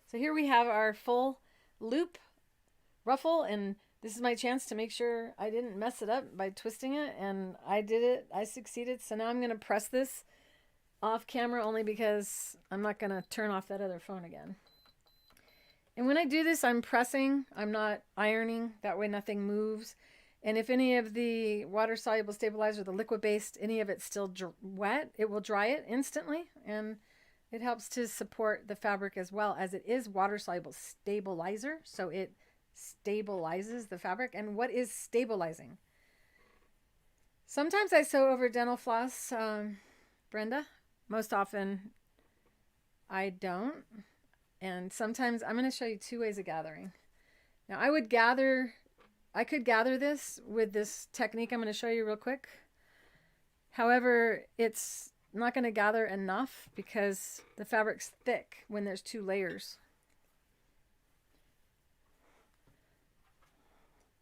So here we have our full loop ruffle, and this is my chance to make sure I didn't mess it up by twisting it, and I did it. I succeeded. So now I'm going to press this off camera only because I'm not going to turn off that other phone again. And when I do this, I'm pressing. I'm not ironing. That way nothing moves. And if any of the water-soluble stabilizer, the liquid-based, any of it's still wet, it will dry it instantly. And it helps to support the fabric as well, as it is water-soluble stabilizer. So it stabilizes the fabric. And what is stabilizing? Sometimes I sew over dental floss, Brenda. Most often I don't. And sometimes I'm going to show you 2 ways of gathering. Now I could gather this with this technique I'm going to show you real quick. However, it's not going to gather enough because the fabric's thick when there's 2 layers.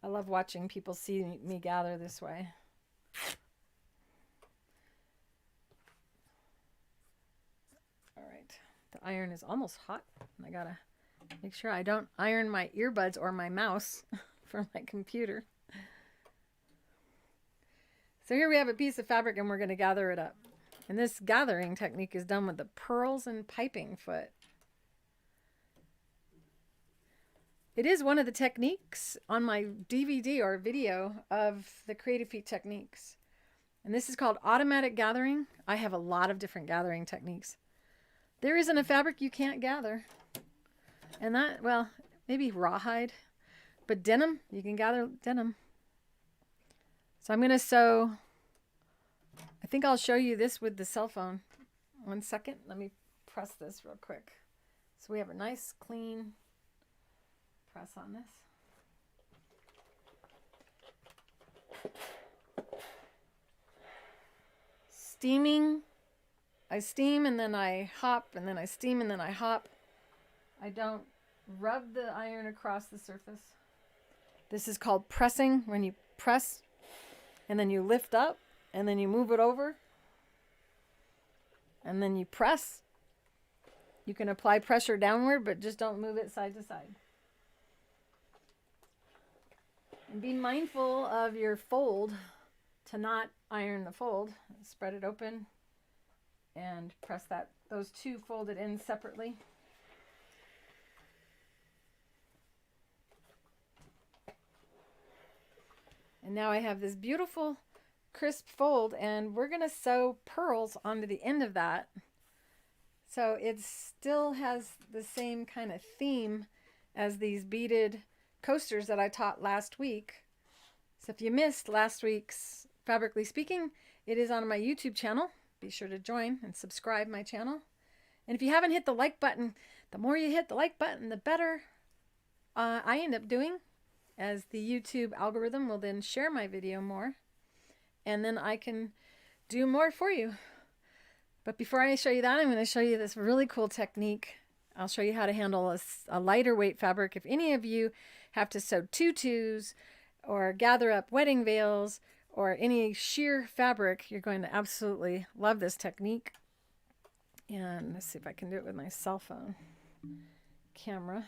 I love watching people see me gather this way. All right, the iron is almost hot. I gotta make sure I don't iron my earbuds or my mouse for my computer. So here we have a piece of fabric and we're going to gather it up. And this gathering technique is done with the pearls and piping foot. It is one of the techniques on my DVD or video of the Creative Feet techniques. And this is called automatic gathering. I have a lot of different gathering techniques. There isn't a fabric you can't gather. And that, well, maybe rawhide, but denim, you can gather denim. So I'm going to sew, I think I'll show you this with the cell phone. 1 second, let me press this real quick. So we have a nice clean press on this. Steaming, I steam and then I hop, and then I steam and then I hop. I don't rub the iron across the surface. This is called pressing, when you press and then you lift up and then you move it over and then you press. You can apply pressure downward, but just don't move it side to side. And be mindful of your fold to not iron the fold. Spread it open and press those two folded ends separately. And now I have this beautiful crisp fold, and we're going to sew pearls onto the end of that. So it still has the same kind of theme as these beaded coasters that I taught last week. So if you missed last week's Fabrically Speaking, it is on my YouTube channel. Be sure to join and subscribe my channel. And if you haven't hit the like button, the more you hit the like button, the better I end up doing, as the YouTube algorithm will then share my video more, and then I can do more for you. But before I show you that, I'm going to show you this really cool technique. I'll show you how to handle a lighter weight fabric. If any of you have to sew tutus or gather up wedding veils or any sheer fabric, you're going to absolutely love this technique. And let's see if I can do it with my cell phone camera.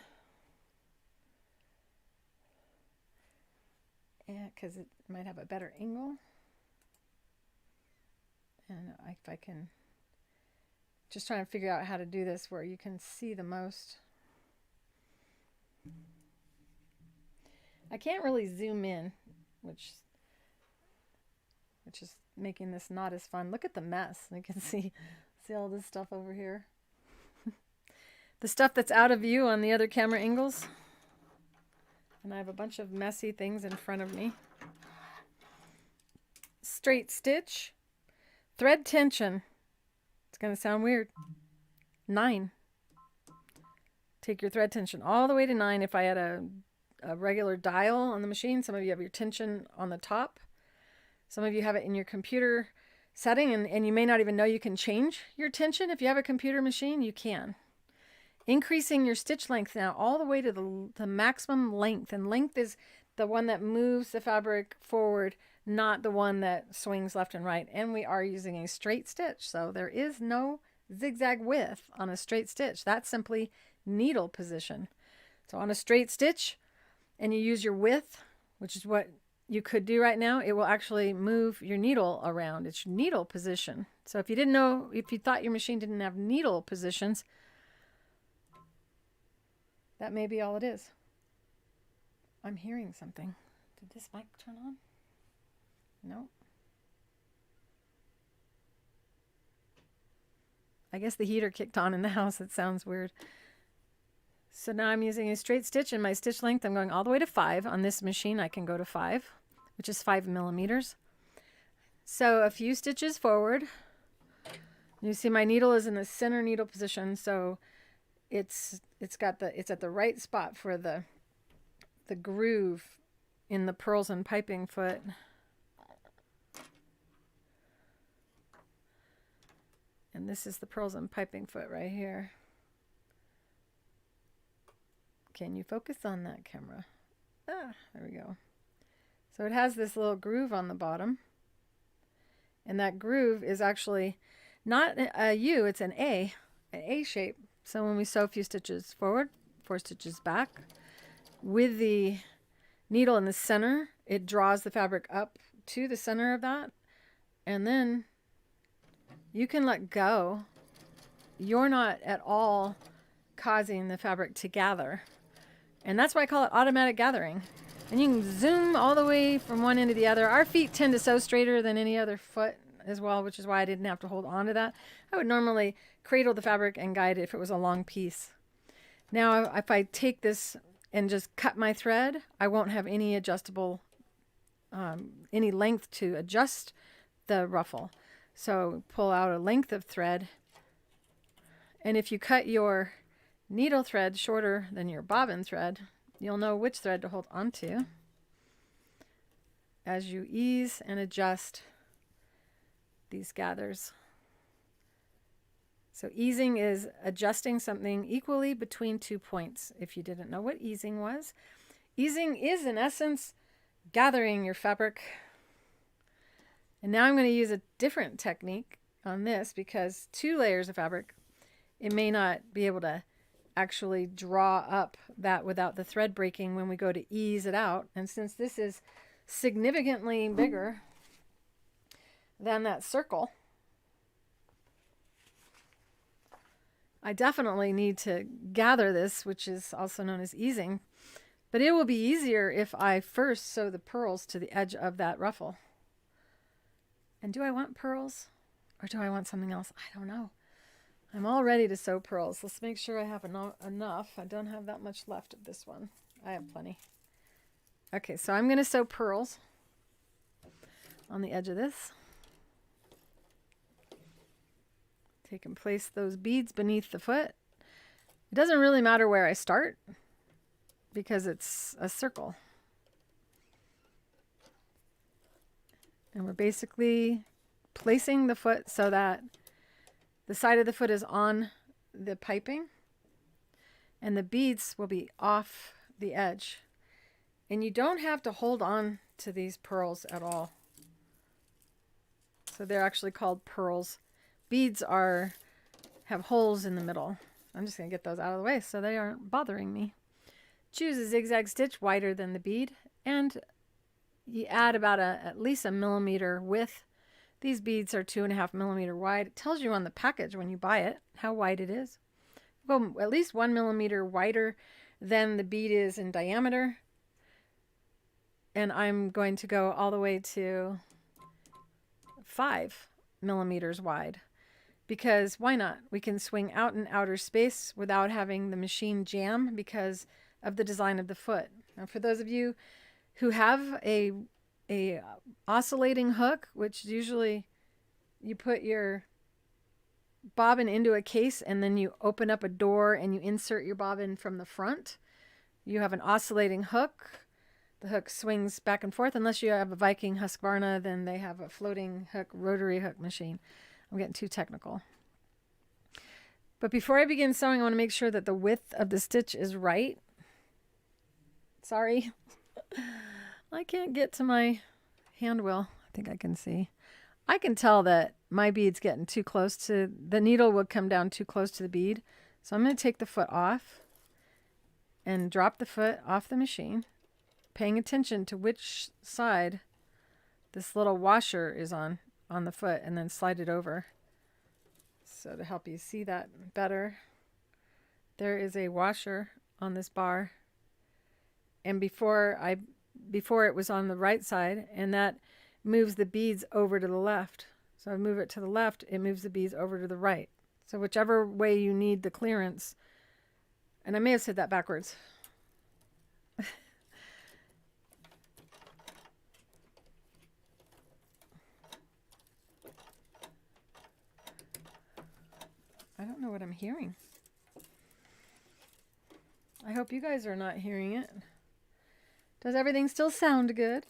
Yeah, because it might have a better angle. And if I can, just trying to figure out how to do this where you can see the most. I can't really zoom in, which is making this not as fun. Look at the mess. You can see all this stuff over here. The stuff that's out of view on the other camera angles. And I have a bunch of messy things in front of me. Straight stitch. Thread tension. It's going to sound weird. 9. Take your thread tension all the way to 9. If I had a regular dial on the machine, some of you have your tension on the top. Some of you have it in your computer setting, and you may not even know you can change your tension. If you have a computer machine, you can. Increasing your stitch length now all the way to the maximum length. And length is the one that moves the fabric forward, not the one that swings left and right. And we are using a straight stitch. So there is no zigzag width on a straight stitch. That's simply needle position. So on a straight stitch, and you use your width, which is what you could do right now, it will actually move your needle around. It's needle position. So if you didn't know, if you thought your machine didn't have needle positions, that may be all it is. I'm hearing something. Did this mic turn on? No. I guess the heater kicked on in the house. It sounds weird. So now I'm using a straight stitch, and my stitch length, I'm going all the way to 5. On this machine, I can go to 5, which is 5 millimeters. So a few stitches forward. You see my needle is in the center needle position, so it's at the right spot for the groove in the pearls and piping foot. And this is the pearls and piping foot right here. Can you focus on that camera? Ah, there we go. So it has this little groove on the bottom. And that groove is actually not a U, it's an A shape. So when we sew a few stitches forward, 4 stitches back, with the needle in the center, it draws the fabric up to the center of that. And then you can let go. You're not at all causing the fabric to gather. And that's why I call it automatic gathering. And you can zoom all the way from one end to the other. Our feet tend to sew straighter than any other foot as well, which is why I didn't have to hold on to that. I would normally cradle the fabric and guide it if it was a long piece. Now, if I take this and just cut my thread, I won't have any adjustable, any length to adjust the ruffle. So pull out a length of thread. And if you cut your needle thread shorter than your bobbin thread, you'll know which thread to hold onto as you ease and adjust these gathers. So easing is adjusting something equally between 2 points. If you didn't know what easing was, easing is in essence gathering your fabric. And now I'm going to use a different technique on this because 2 layers of fabric, it may not be able to actually draw up that without the thread breaking when we go to ease it out. And since this is significantly bigger than that circle, I definitely need to gather this, which is also known as easing. But it will be easier if I first sew the purls to the edge of that ruffle. And do I want purls or do I want something else? I don't know. I'm all ready to sew purls. Let's make sure I have enough. I don't have that much left of this one. I have plenty. Okay, so I'm going to sew purls on the edge of this. Take and place those beads beneath the foot. It doesn't really matter where I start because it's a circle. And we're basically placing the foot so that the side of the foot is on the piping and the beads will be off the edge. And you don't have to hold on to these purls at all. So they're actually called purls. Beads have holes in the middle. I'm just going to get those out of the way so they aren't bothering me. Choose a zigzag stitch wider than the bead, and you add about at least a millimeter width. These beads are 2.5 millimeter wide. It tells you on the package when you buy it how wide it is. Go at least 1 millimeter wider than the bead is in diameter. And I'm going to go all the way to 5 millimeters wide. Because why not? We can swing out in outer space without having the machine jam because of the design of the foot. Now, for those of you who have a oscillating hook, which usually you put your bobbin into a case and then you open up a door and you insert your bobbin from the front, you have an oscillating hook. The hook swings back and forth. Unless you have a Viking Husqvarna, then they have a floating hook, rotary hook machine. I'm getting too technical. But before I begin sewing, I want to make sure that the width of the stitch is right. Sorry. I can't get to my hand wheel. I think I can see. I can tell that my bead's getting too close to, the needle will come down too close to the bead. So I'm going to take the foot off and drop the foot off the machine, paying attention to which side this little washer is on the foot, and then slide it over. So to help you see that better, there is a washer on this bar. And before it was on the right side, and that moves the beads over to the left. So I move it to the left, it moves the beads over to the right. So whichever way you need the clearance, and I may have said that backwards. I don't know what I'm hearing. I hope you guys are not hearing it. Does everything still sound good?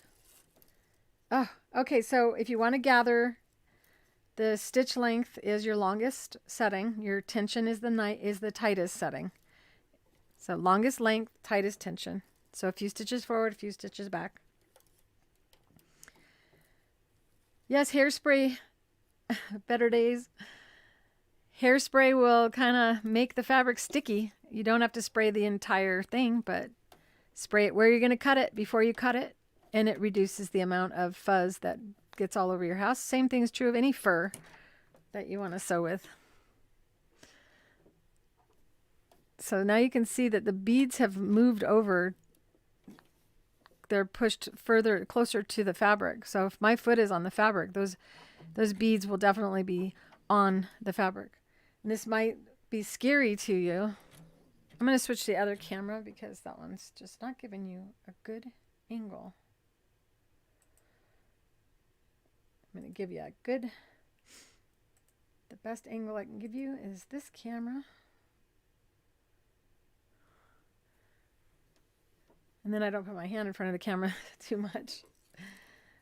Oh, okay, so if you want to gather, the stitch length is your longest setting. Your tension is the tightest setting. So longest length, tightest tension. So a few stitches forward, a few stitches back. Yes, hairspray, better days. Hairspray will kind of make the fabric sticky. You don't have to spray the entire thing, but spray it where you're going to cut it before you cut it, and it reduces the amount of fuzz that gets all over your house. Same thing is true of any fur that you want to sew with. So now you can see that the beads have moved over they're pushed further, closer to the fabric. So if my foot is on the fabric, those beads will definitely be on the fabric. And this might be scary to you. I'm going to switch to the other camera because that one's just not giving you a good angle. I'm going to give you a good, the best angle I can give you is this camera. And then I don't put my hand in front of the camera too much.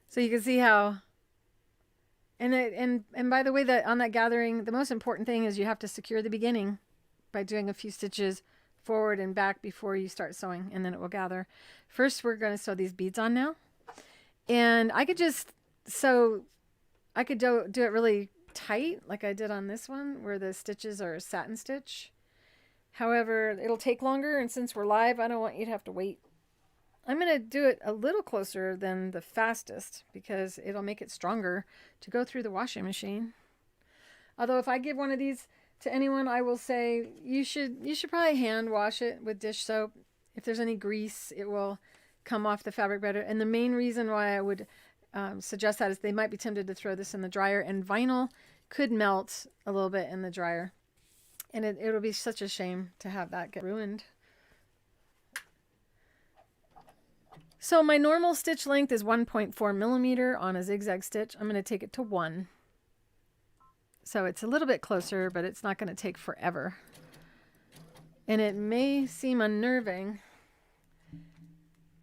So you can see how, and by the way, that on that gathering, the most important thing is you have to secure the beginning by doing a few stitches forward and back before you start sewing, and then it will gather. First, we're going to sew these beads on now. And I could just sew, I could do it really tight like I did on this one where the stitches are a satin stitch. However, it'll take longer, and since we're live, I don't want you to have to wait. I'm going to do it a little closer than the fastest because it'll make it stronger to go through the washing machine. Although if I give one of these to anyone, I will say you should probably hand wash it with dish soap. If there's any grease, it will come off the fabric better. And the main reason why I would suggest that is they might be tempted to throw this in the dryer, and vinyl could melt a little bit in the dryer. And it'll be such a shame to have that get ruined. So my normal stitch length is 1.4 millimeter on a zigzag stitch. I'm going to take it to 1. So it's a little bit closer, but it's not going to take forever. And it may seem unnerving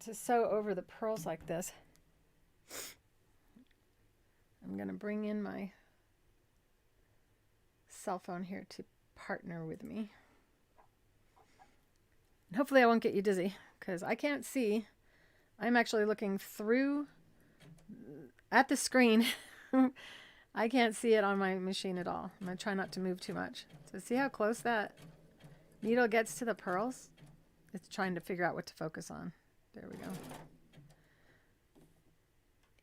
to sew over the pearls like this. I'm going to bring in my cell phone here to partner with me. And hopefully I won't get you dizzy because I can't see. I'm actually looking through at the screen. I can't see it on my machine at all. I'm going to try not to move too much. So see how close that needle gets to the pearls? It's trying to figure out what to focus on. There we go.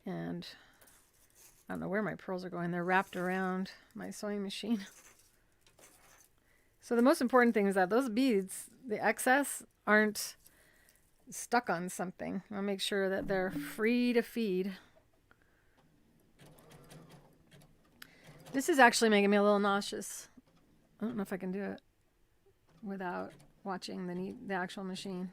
And I don't know where my pearls are going. They're wrapped around my sewing machine. So the most important thing is that those beads, the excess, aren't stuck on something. I'll make sure that they're free to feed. This is actually making me a little nauseous. I don't know if I can do it without watching the actual machine.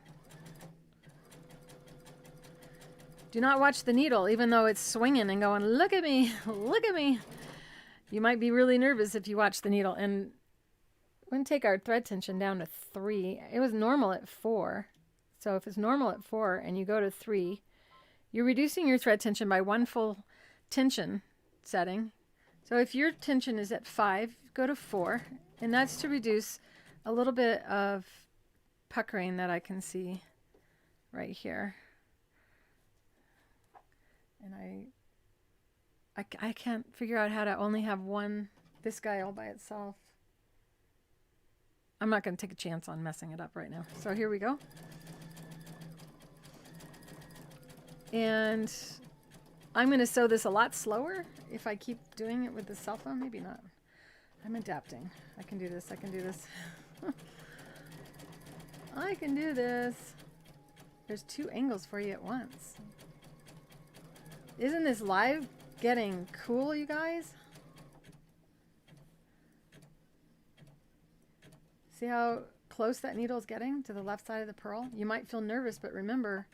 Do not watch the needle, even though it's swinging and going, look at me, look at me. You might be really nervous if you watch the needle. And we're going to take our thread tension down to 3. It was normal at 4. So if it's normal at 4 and you go to 3, you're reducing your thread tension by 1 full tension setting. So if your tension is at 5, go to 4, and that's to reduce a little bit of puckering that I can see right here. And I can't figure out how to only have this guy all by itself. I'm not going to take a chance on messing it up right now. So here we go. And I'm going to sew this a lot slower if I keep doing it with the cell phone. Maybe not. I'm adapting. I can do this. I can do this. I can do this. There's 2 angles for you at once. Isn't this live getting cool, you guys? See how close that needle is getting to the left side of the pearl? You might feel nervous, but remember,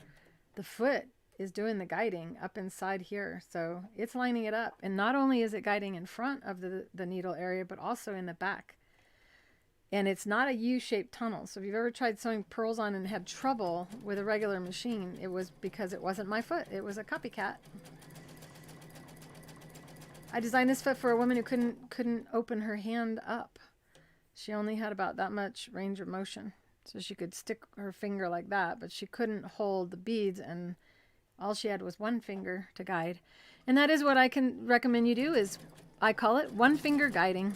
the foot is doing the guiding up inside here. So it's lining it up. And not only is it guiding in front of the needle area, but also in the back. And it's not a U-shaped tunnel. So if you've ever tried sewing pearls on and had trouble with a regular machine, it was because it wasn't my foot. It was a copycat. I designed this foot for a woman who couldn't open her hand up. She only had about that much range of motion. So she could stick her finger like that, but she couldn't hold the beads, and all she had was 1 finger to guide. And that is what I can recommend you do, is I call it 1 finger guiding.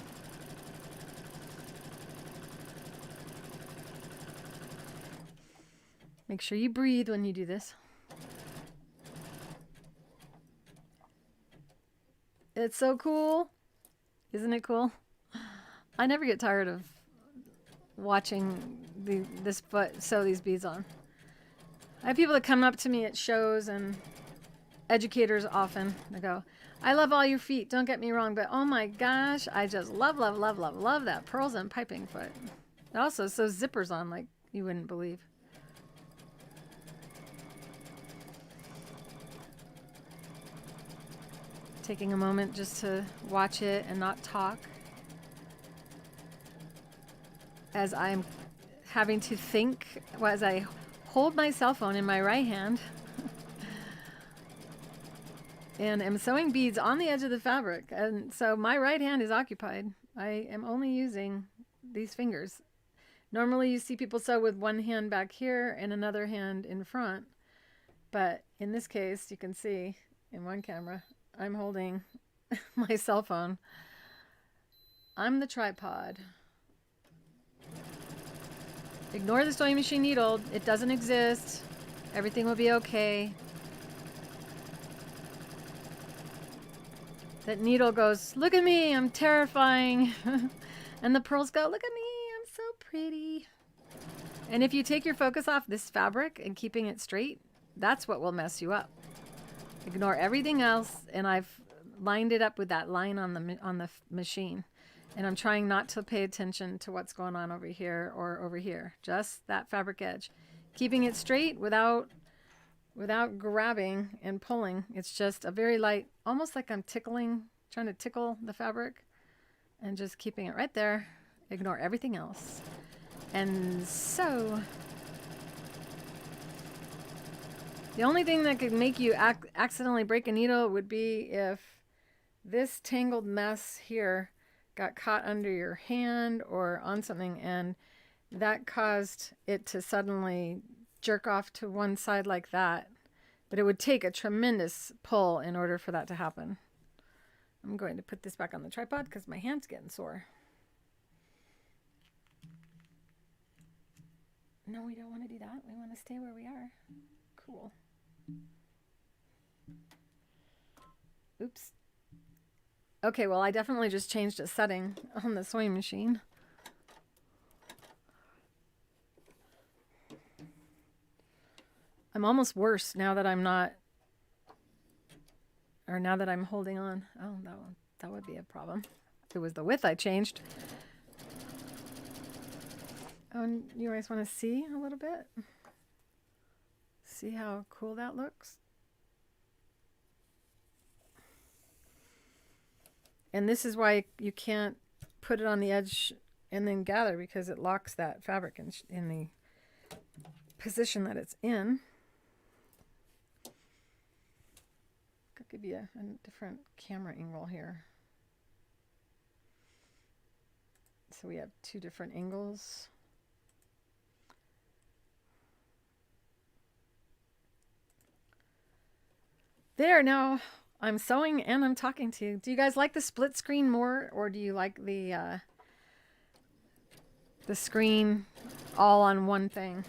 Make sure you breathe when you do this. It's so cool. Isn't it cool? I never get tired of watching this foot sew these beads on. I have people that come up to me at shows and educators often. They go, I love all your feet, don't get me wrong, but oh my gosh, I just love, love, love, love, love that pearls and piping foot. It also sews zippers on like you wouldn't believe. Taking a moment just to watch it and not talk, as I'm having to think, as I hold my cell phone in my right hand and am sewing beads on the edge of the fabric. And so my right hand is occupied. I am only using these fingers. Normally you see people sew with one hand back here and another hand in front. But in this case, you can see in one camera, I'm holding my cell phone. I'm the tripod. Ignore the sewing machine needle. It doesn't exist. Everything will be okay. That needle goes, look at me, I'm terrifying. And the pearls go, look at me, I'm so pretty. And if you take your focus off this fabric and keeping it straight, that's what will mess you up. Ignore everything else, and I've lined it up with that line on the machine. And I'm trying not to pay attention to what's going on over here or over here. Just that fabric edge. Keeping it straight without grabbing and pulling. It's just a very light, almost like I'm trying to tickle the fabric, and just keeping it right there. Ignore everything else. And so the only thing that could make you accidentally break a needle would be if this tangled mess here got caught under your hand or on something, and that caused it to suddenly jerk off to one side like that. But it would take a tremendous pull in order for that to happen. I'm going to put this back on the tripod because my hand's getting sore. No, we don't want to do that. We want to stay where we are. Cool. Oops. Okay, well, I definitely just changed a setting on the sewing machine. I'm almost worse now that I'm not, or now that I'm holding on. Oh, that would be a problem. It was the width I changed. Oh, and you guys want to see a little bit? See how cool that looks? And this is why you can't put it on the edge and then gather, because it locks that fabric in the position that it's in. Could give you a different camera angle here. So we have two different angles. There, now I'm sewing and I'm talking to you. Do you guys like the split screen more, or do you like the screen all on one thing?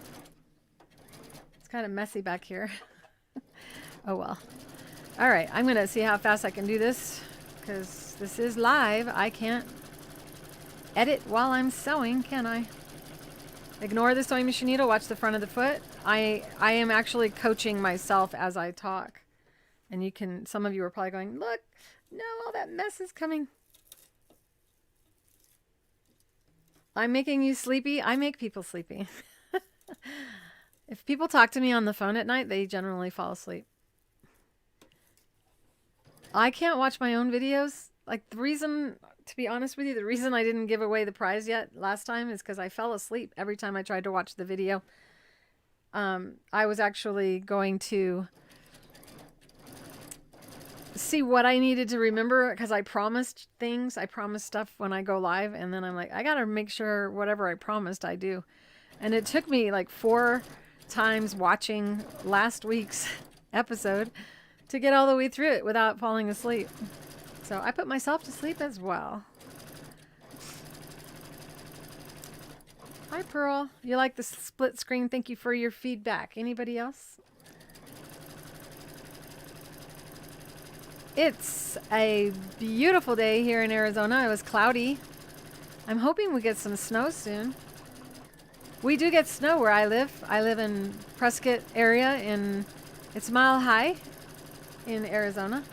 It's kind of messy back here. Oh well. All right, I'm going to see how fast I can do this, because this is live. I can't edit while I'm sewing, can I? Ignore the sewing machine needle. Watch the front of the foot. I am actually coaching myself as I talk. And you can, some of you are probably going, look, no, all that mess is coming. I'm making you sleepy. I make people sleepy. If people talk to me on the phone at night, they generally fall asleep. I can't watch my own videos. Like, the reason, to be honest with you, the reason I didn't give away the prize yet last time is because I fell asleep every time I tried to watch the video. I was actually going to see what I needed to remember, because I promised things. I promised stuff when I go live, and then I'm like, I gotta make sure whatever I promised I do. And it took me like 4 times watching last week's episode to get all the way through it without falling asleep. So I put myself to sleep as well. Hi Pearl, you like the split screen? Thank you for your feedback. Anybody else? It's a beautiful day here in Arizona. It was cloudy. I'm hoping we get some snow soon. We do get snow where I live. I live in Prescott area and it's mile high in Arizona.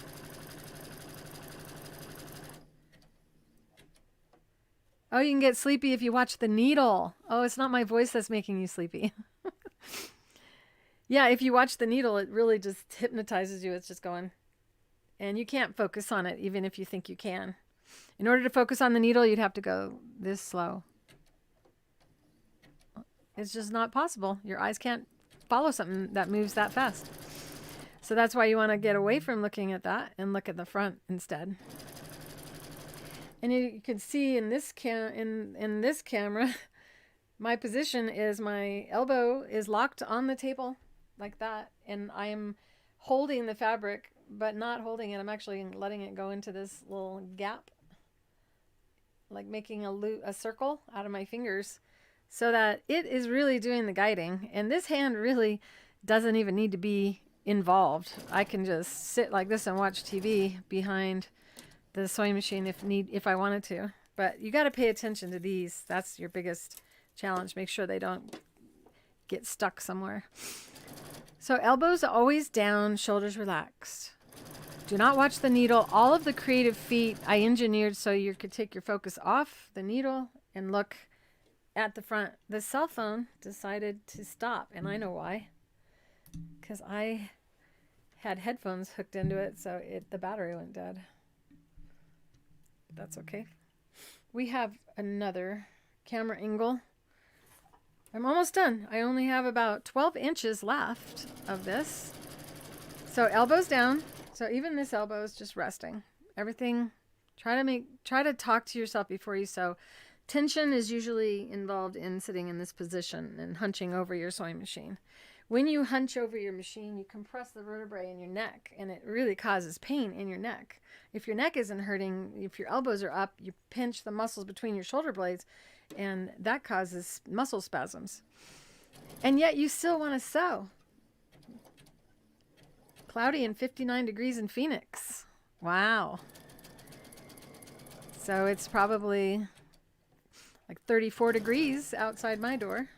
Oh, you can get sleepy if you watch the needle. Oh, it's not my voice that's making you sleepy. Yeah, if you watch the needle, it really just hypnotizes you. It's just going. And you can't focus on it even if you think you can. In order to focus on the needle, you'd have to go this slow. It's just not possible. Your eyes can't follow something that moves that fast. So that's why you want to get away from looking at that and look at the front instead. And you can see in this in this camera, my position is my elbow is locked on the table like that, and I am holding the fabric, but not holding it. I'm actually letting it go into this little gap, like making a circle out of my fingers, so that it is really doing the guiding. And this hand really doesn't even need to be involved. I can just sit like this and watch TV behind the sewing machine if I wanted to. But you got to pay attention to these. That's your biggest challenge. Make sure they don't get stuck somewhere. So elbows always down, shoulders relaxed. Do not watch the needle. All of the creative feet I engineered so you could take your focus off the needle and look at the front. The cell phone decided to stop, and I know why. Because I had headphones hooked into it, so the battery went dead. That's okay. We have another camera angle. I'm almost done. I only have about 12 inches left of this. So elbows down. So even this elbow is just resting. Everything, try to talk to yourself before you sew. Tension is usually involved in sitting in this position and hunching over your sewing machine. When you hunch over your machine, you compress the vertebrae in your neck, and it really causes pain in your neck. If your neck isn't hurting, if your elbows are up, you pinch the muscles between your shoulder blades, and that causes muscle spasms. And yet you still want to sew. Cloudy and 59 degrees in Phoenix. Wow. So it's probably like 34 degrees outside my door.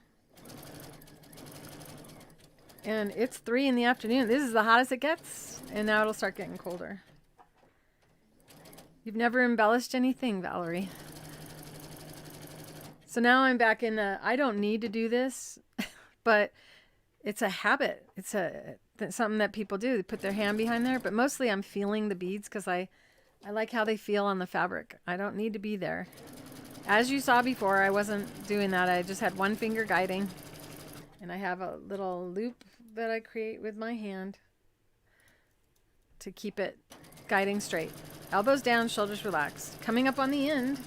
And it's 3 in the afternoon. This is the hottest it gets, and now it'll start getting colder. You've never embellished anything, Valerie. So now I'm back in I don't need to do this, but it's a habit. It's something that people do. They put their hand behind there, but mostly I'm feeling the beads because I like how they feel on the fabric. I don't need to be there. As you saw before, I wasn't doing that. I just had one finger guiding, and I have a little loop that I create with my hand to keep it guiding straight. Elbows down, shoulders relaxed. Coming up on the end,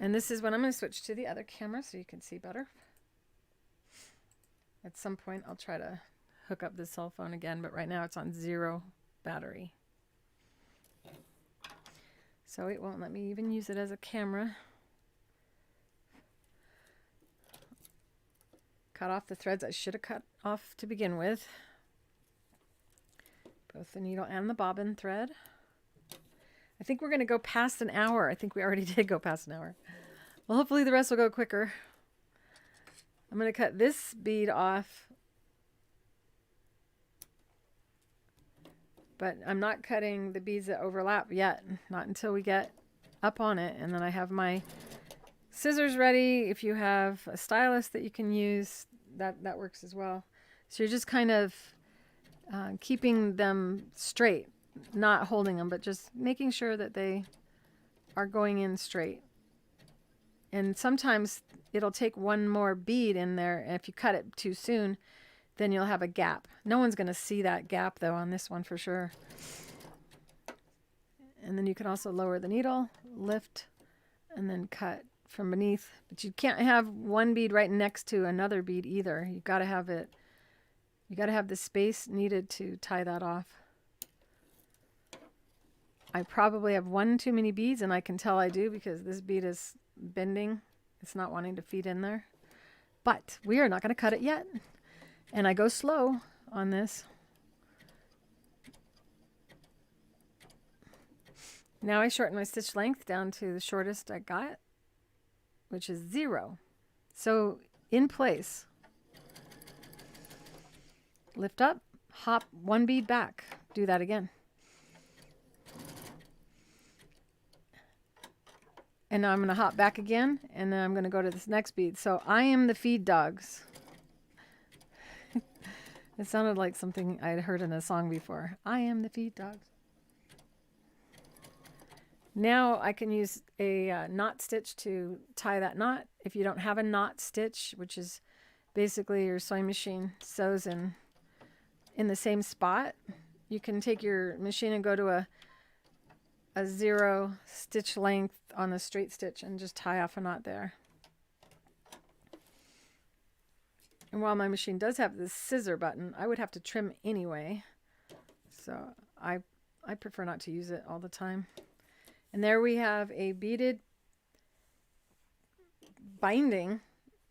and this is when I'm going to switch to the other camera so you can see better. At some point, I'll try to hook up the cell phone again, but right now it's on 0 battery. So it won't let me even use it as a camera. Cut off the threads I should have cut off to begin with. Both the needle and the bobbin thread. I think we're going to go past an hour. I think we already did go past an hour. Well, hopefully the rest will go quicker. I'm going to cut this bead off. But I'm not cutting the beads that overlap yet. Not until we get up on it. And then I have my scissors ready. If you have a stylus that you can use, that works as well. So you're just kind of keeping them straight, not holding them, but just making sure that they are going in straight. And sometimes it'll take one more bead in there, and if you cut it too soon, then you'll have a gap. No one's going to see that gap though on this one for sure. And then you can also lower the needle, lift, and then cut from beneath. But you can't have one bead right next to another bead either. You've got to have it, you got to have the space needed to tie that off. I probably have one too many beads, and I can tell I do because this bead is bending. It's not wanting to feed in there. But we are not going to cut it yet. And I go slow on this. Now I shorten my stitch length down to the shortest I got, which is 0. So in place. Lift up, hop one bead back. Do that again. And now I'm going to hop back again, and then I'm going to go to this next bead. So I am the feed dogs. It sounded like something I had heard in a song before. I am the feed dogs. Now I can use a knot stitch to tie that knot. If you don't have a knot stitch, which is basically your sewing machine sews in the same spot, you can take your machine and go to a 0 stitch length on the straight stitch and just tie off a knot there. And while my machine does have this scissor button, I would have to trim anyway. So I prefer not to use it all the time. And there we have a beaded binding,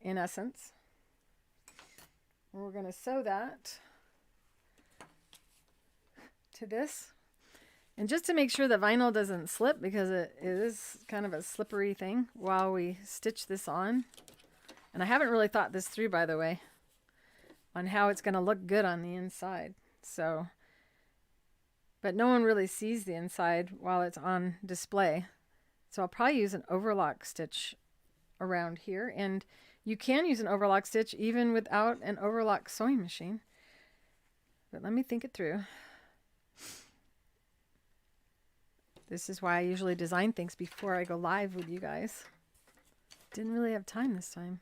in essence. And we're going to sew that to this. And just to make sure the vinyl doesn't slip, because it is kind of a slippery thing while we stitch this on. And I haven't really thought this through, by the way, on how it's going to look good on the inside. So, but no one really sees the inside while it's on display. So I'll probably use an overlock stitch around here. And you can use an overlock stitch even without an overlock sewing machine. But let me think it through. This is why I usually design things before I go live with you guys. Didn't really have time this time.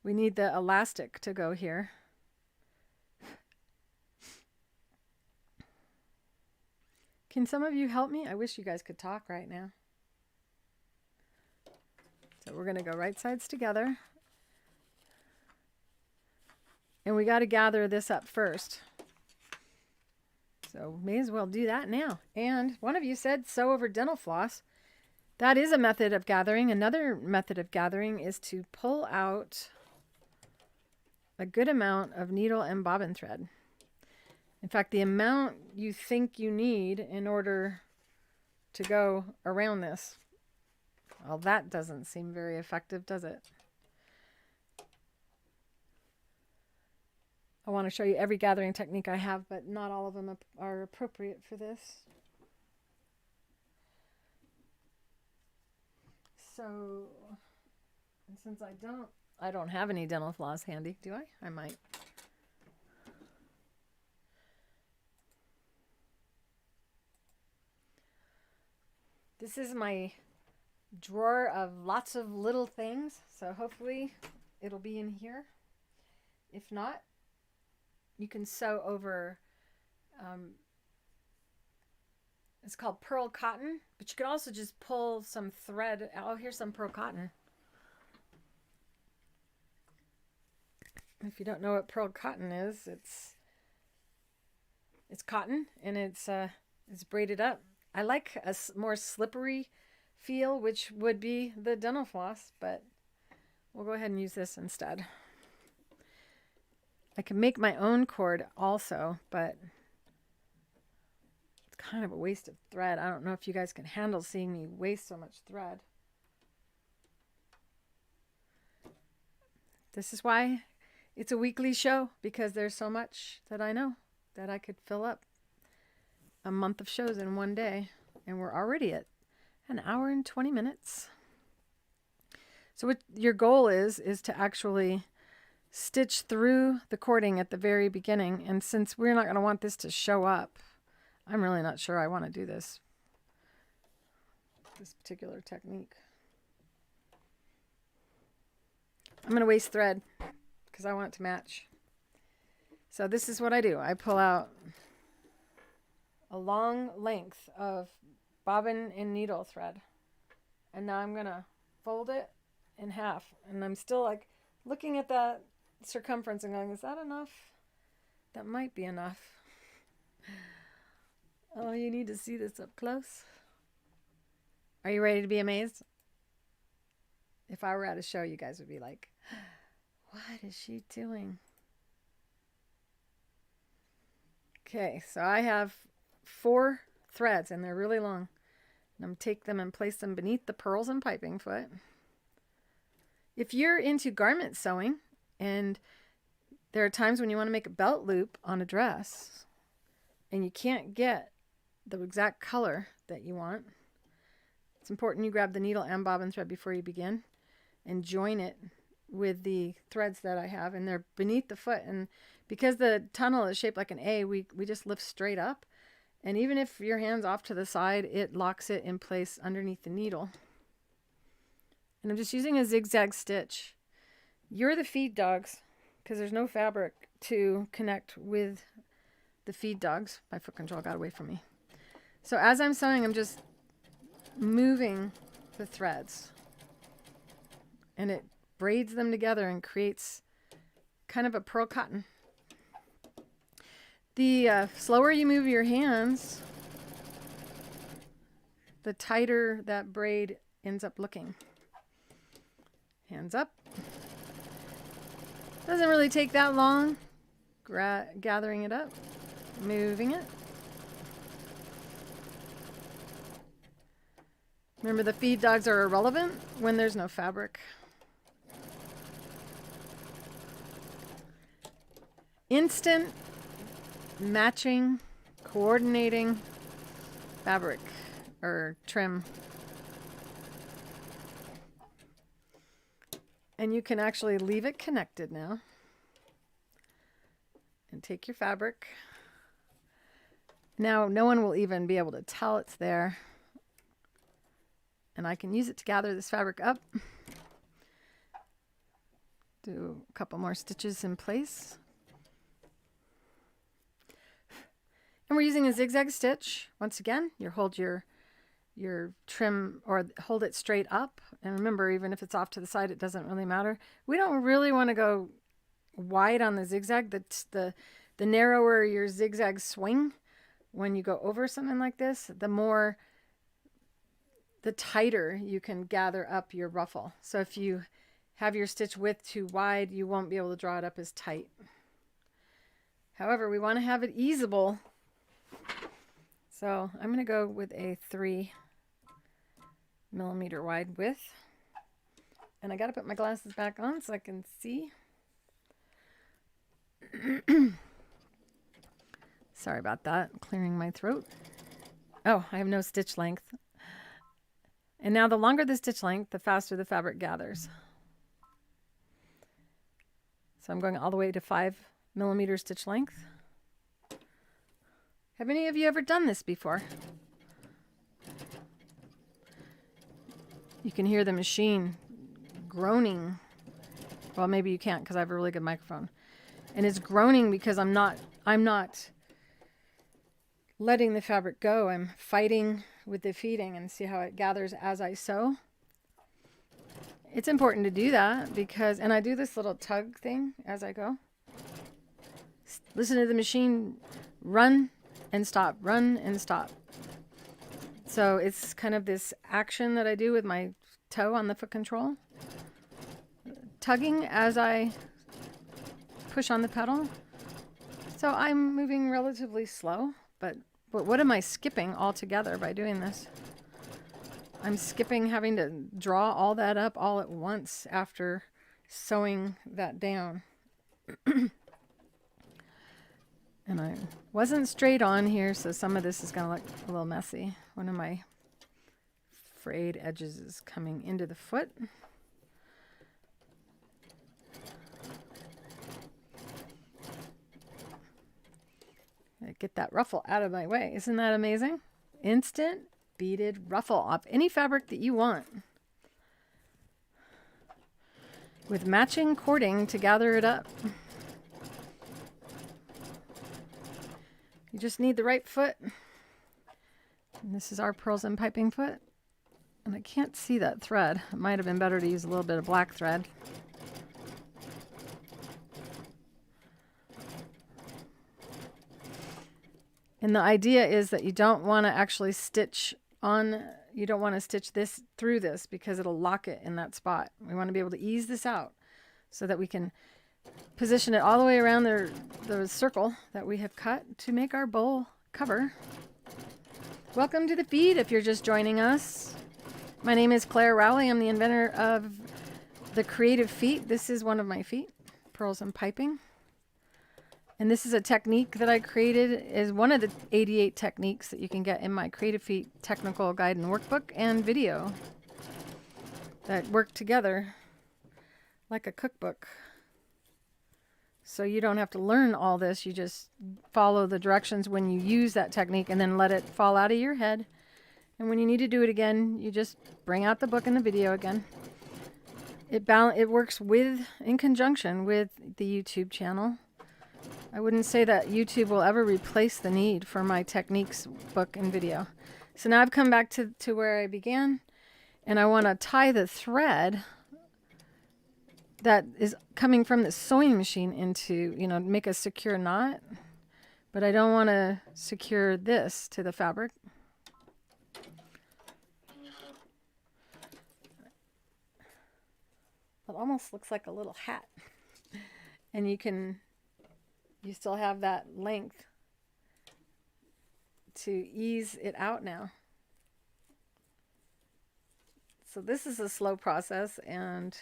We need the elastic to go here. Can some of you help me? I wish you guys could talk right now. So we're going to go right sides together. And we got to gather this up first. So may as well do that now. And one of you said sew over dental floss. That is a method of gathering. Another method of gathering is to pull out a good amount of needle and bobbin thread. In fact, the amount you think you need in order to go around this. Well, that doesn't seem very effective, does it? I want to show you every gathering technique I have, but not all of them are appropriate for this. So, and since I don't have any dental floss handy, do I? I might. This is my drawer of lots of little things, so hopefully it'll be in here. If not, you can sew over, it's called pearl cotton, but you could also just pull some thread. Oh, here's some pearl cotton. If you don't know what pearl cotton is, it's cotton, and it's braided up. I like a more slippery feel, which would be the dental floss, but we'll go ahead and use this instead. I can make my own cord also, but it's kind of a waste of thread. I don't know if you guys can handle seeing me waste so much thread. This is why it's a weekly show, because there's so much that I know that I could fill up a month of shows in one day, and we're already at an hour and 20 minutes. So what your goal is to actually stitch through the cording at the very beginning. And since we're not going to want this to show up, I'm really not sure I want to do this particular technique. I'm going to waste thread because I want it to match. So this is what I do. I pull out a long length of bobbin and needle thread, and now I'm going to fold it in half. And I'm still like looking at that circumference and going, is that enough? That might be enough. Oh, you need to see this up close. Are you ready to be amazed? If I were at a show, you guys would be like, what is she doing? Okay, so I have 4 threads, and they're really long. And I'm going to take them and place them beneath the pearls and piping foot. If you're into garment sewing and there are times when you want to make a belt loop on a dress and you can't get the exact color that you want, it's important you grab the needle and bobbin thread before you begin and join it with the threads that I have, and they're beneath the foot. And because the tunnel is shaped like an A, we just lift straight up. And even if your hand's off to the side, it locks it in place underneath the needle. And I'm just using a zigzag stitch. You're the feed dogs, because there's no fabric to connect with the feed dogs. My foot control got away from me. So as I'm sewing, I'm just moving the threads. And it braids them together and creates kind of a pearl cotton. The slower you move your hands, the tighter that braid ends up looking. Hands up. Doesn't really take that long. Gathering it up, moving it. Remember, the feed dogs are irrelevant when there's no fabric. Instant matching, coordinating fabric or trim. And you can actually leave it connected now. And take your fabric. Now no one will even be able to tell it's there. And I can use it to gather this fabric up. Do a couple more stitches in place. And we're using a zigzag stitch. Once again, you hold your trim, or hold it straight up. And remember, even if it's off to the side, it doesn't really matter. We don't really want to go wide on the zigzag. The narrower your zigzag swing when you go over something like this, the tighter you can gather up your ruffle. So if you have your stitch width too wide, you won't be able to draw it up as tight. However, we want to have it easeable. So I'm going to go with a 3 millimeter wide width. And I got to put my glasses back on so I can see. Sorry about that. I'm clearing my throat. Oh, I have no stitch length. And now the longer the stitch length, the faster the fabric gathers. So I'm going all the way to 5 millimeter stitch length. Have any of you ever done this before? You can hear the machine groaning. Well, maybe you can't because I have a really good microphone. And it's groaning because I'm not letting the fabric go. I'm fighting with the feeding, and see how it gathers as I sew. It's important to do that because, and I do this little tug thing as I go. Listen to the machine run and stop, run and stop. So it's kind of this action that I do with my toe on the foot control. Tugging as I push on the pedal. So I'm moving relatively slow, but what am I skipping altogether by doing this? I'm skipping having to draw all that up all at once after sewing that down. And I wasn't straight on here, so some of this is going to look a little messy. One of my frayed edges is coming into the foot. Get that ruffle out of my way. Isn't that amazing? Instant beaded ruffle off any fabric that you want, with matching cording to gather it up. You just need the right foot. And this is our pearls and piping foot. And I can't see that thread. It might have been better to use a little bit of black thread. And the idea is that you don't want to actually stitch on, you don't want to stitch this through this because it'll lock it in that spot. We want to be able to ease this out so that we can position it all the way around the circle that we have cut to make our bowl cover. Welcome to the feed if you're just joining us. My name is Clare Rowley. I'm the inventor of the Creative Feet. This is one of my feet, Pearls and Piping. And this is a technique that I created, is one of the 88 techniques that you can get in my Creative Feet technical guide and workbook and video that work together like a cookbook. So you don't have to learn all this. You just follow the directions when you use that technique and then let it fall out of your head. And when you need to do it again, you just bring out the book and the video again. It works in conjunction with the YouTube channel. I wouldn't say that YouTube will ever replace the need for my techniques book and video. So now I've come back to where I began, and I want to tie the thread that is coming from the sewing machine into, make a secure knot. But I don't want to secure this to the fabric. It almost looks like a little hat. And you still have that length to ease it out now. So this is a slow process and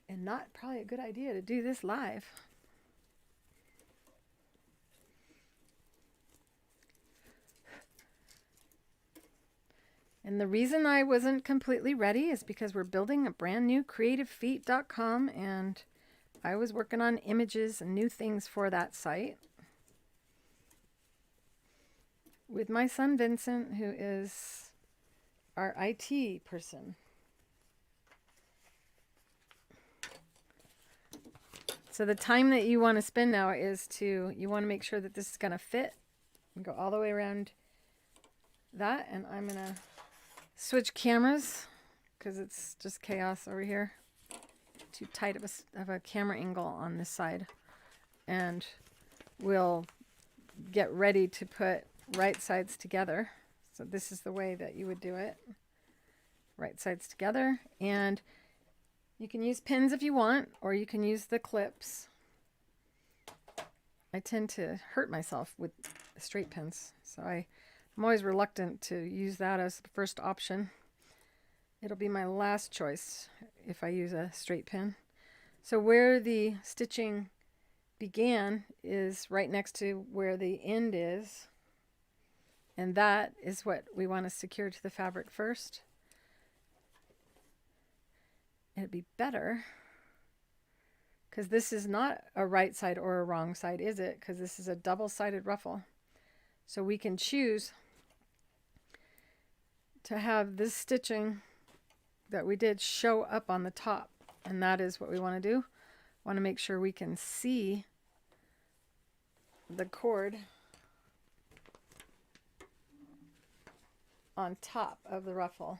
not probably a good idea to do this live. And the reason I wasn't completely ready is because we're building a brand new creativefeet.com, and I was working on images and new things for that site with my son Vincent, who is our IT person. So the time that you want to spend now is you want to make sure that this is going to fit and go all the way around that. And I'm going to switch cameras because it's just chaos over here. Too tight of a camera angle on this side. And we'll get ready to put right sides together. So this is the way that you would do it. Right sides together. And you can use pins if you want, or you can use the clips. I tend to hurt myself with straight pins, so I'm always reluctant to use that as the first option. It'll be my last choice if I use a straight pin. So where the stitching began is right next to where the end is, and that is what we want to secure to the fabric first. It'd be better, because this is not a right side or a wrong side, is it? Because this is a double-sided ruffle. So we can choose to have this stitching that we did show up on the top, and that is what we want to do. Want to make sure we can see the cord on top of the ruffle.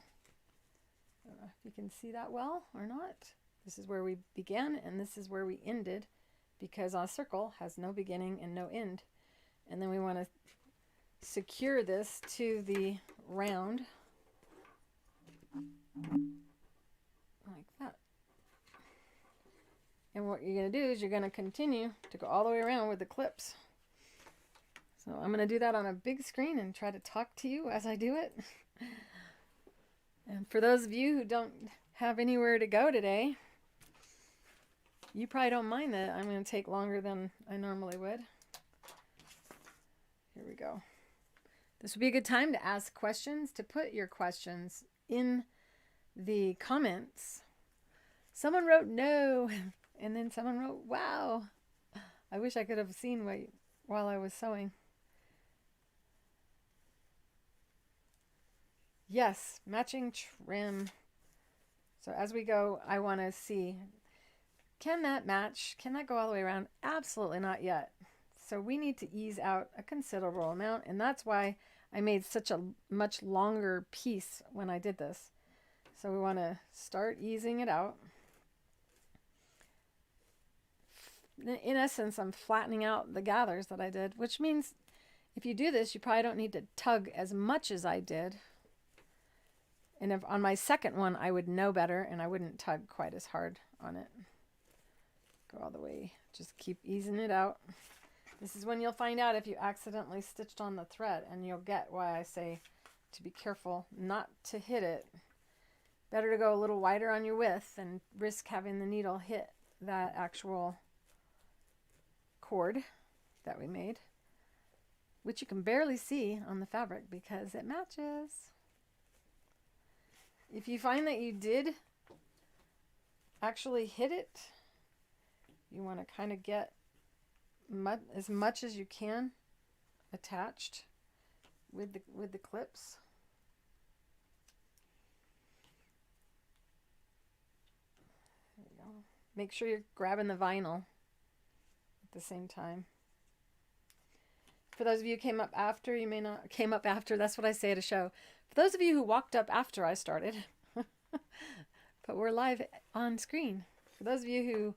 I don't know if you can see that well or not. This is where we began and this is where we ended, because a circle has no beginning and no end. And then we want to secure this to the round like that. And what you're going to do is you're going to continue to go all the way around with the clips. So I'm going to do that on a big screen and try to talk to you as I do it. And for those of you who don't have anywhere to go today, you probably don't mind that I'm going to take longer than I normally would. Here we go. This would be a good time to ask questions, to put your questions in the comments. Someone wrote no, and then someone wrote wow. I wish I could have seen while I was sewing. Yes, matching trim. So as we go, I want to see, can that match? Can that go all the way around? Absolutely not yet. So we need to ease out a considerable amount, and that's why I made such a much longer piece when I did this. So we want to start easing it out. In essence, I'm flattening out the gathers that I did, which means if you do this, you probably don't need to tug as much as I did. And if on my second one, I would know better and I wouldn't tug quite as hard on it. Go all the way. Just keep easing it out. This is when you'll find out if you accidentally stitched on the thread, and you'll get why I say to be careful not to hit it Better to go a little wider on your width and risk having the needle hit that actual cord that we made, which you can barely see on the fabric because it matches. If you find that you did actually hit it, you want to kind of get as much as you can attached with the clips. There you go. Make sure you're grabbing the vinyl at the same time. For those of you who came up after, you may not came up after. That's what I say at a show. For those of you who walked up after I started, but we're live on screen. For those of you who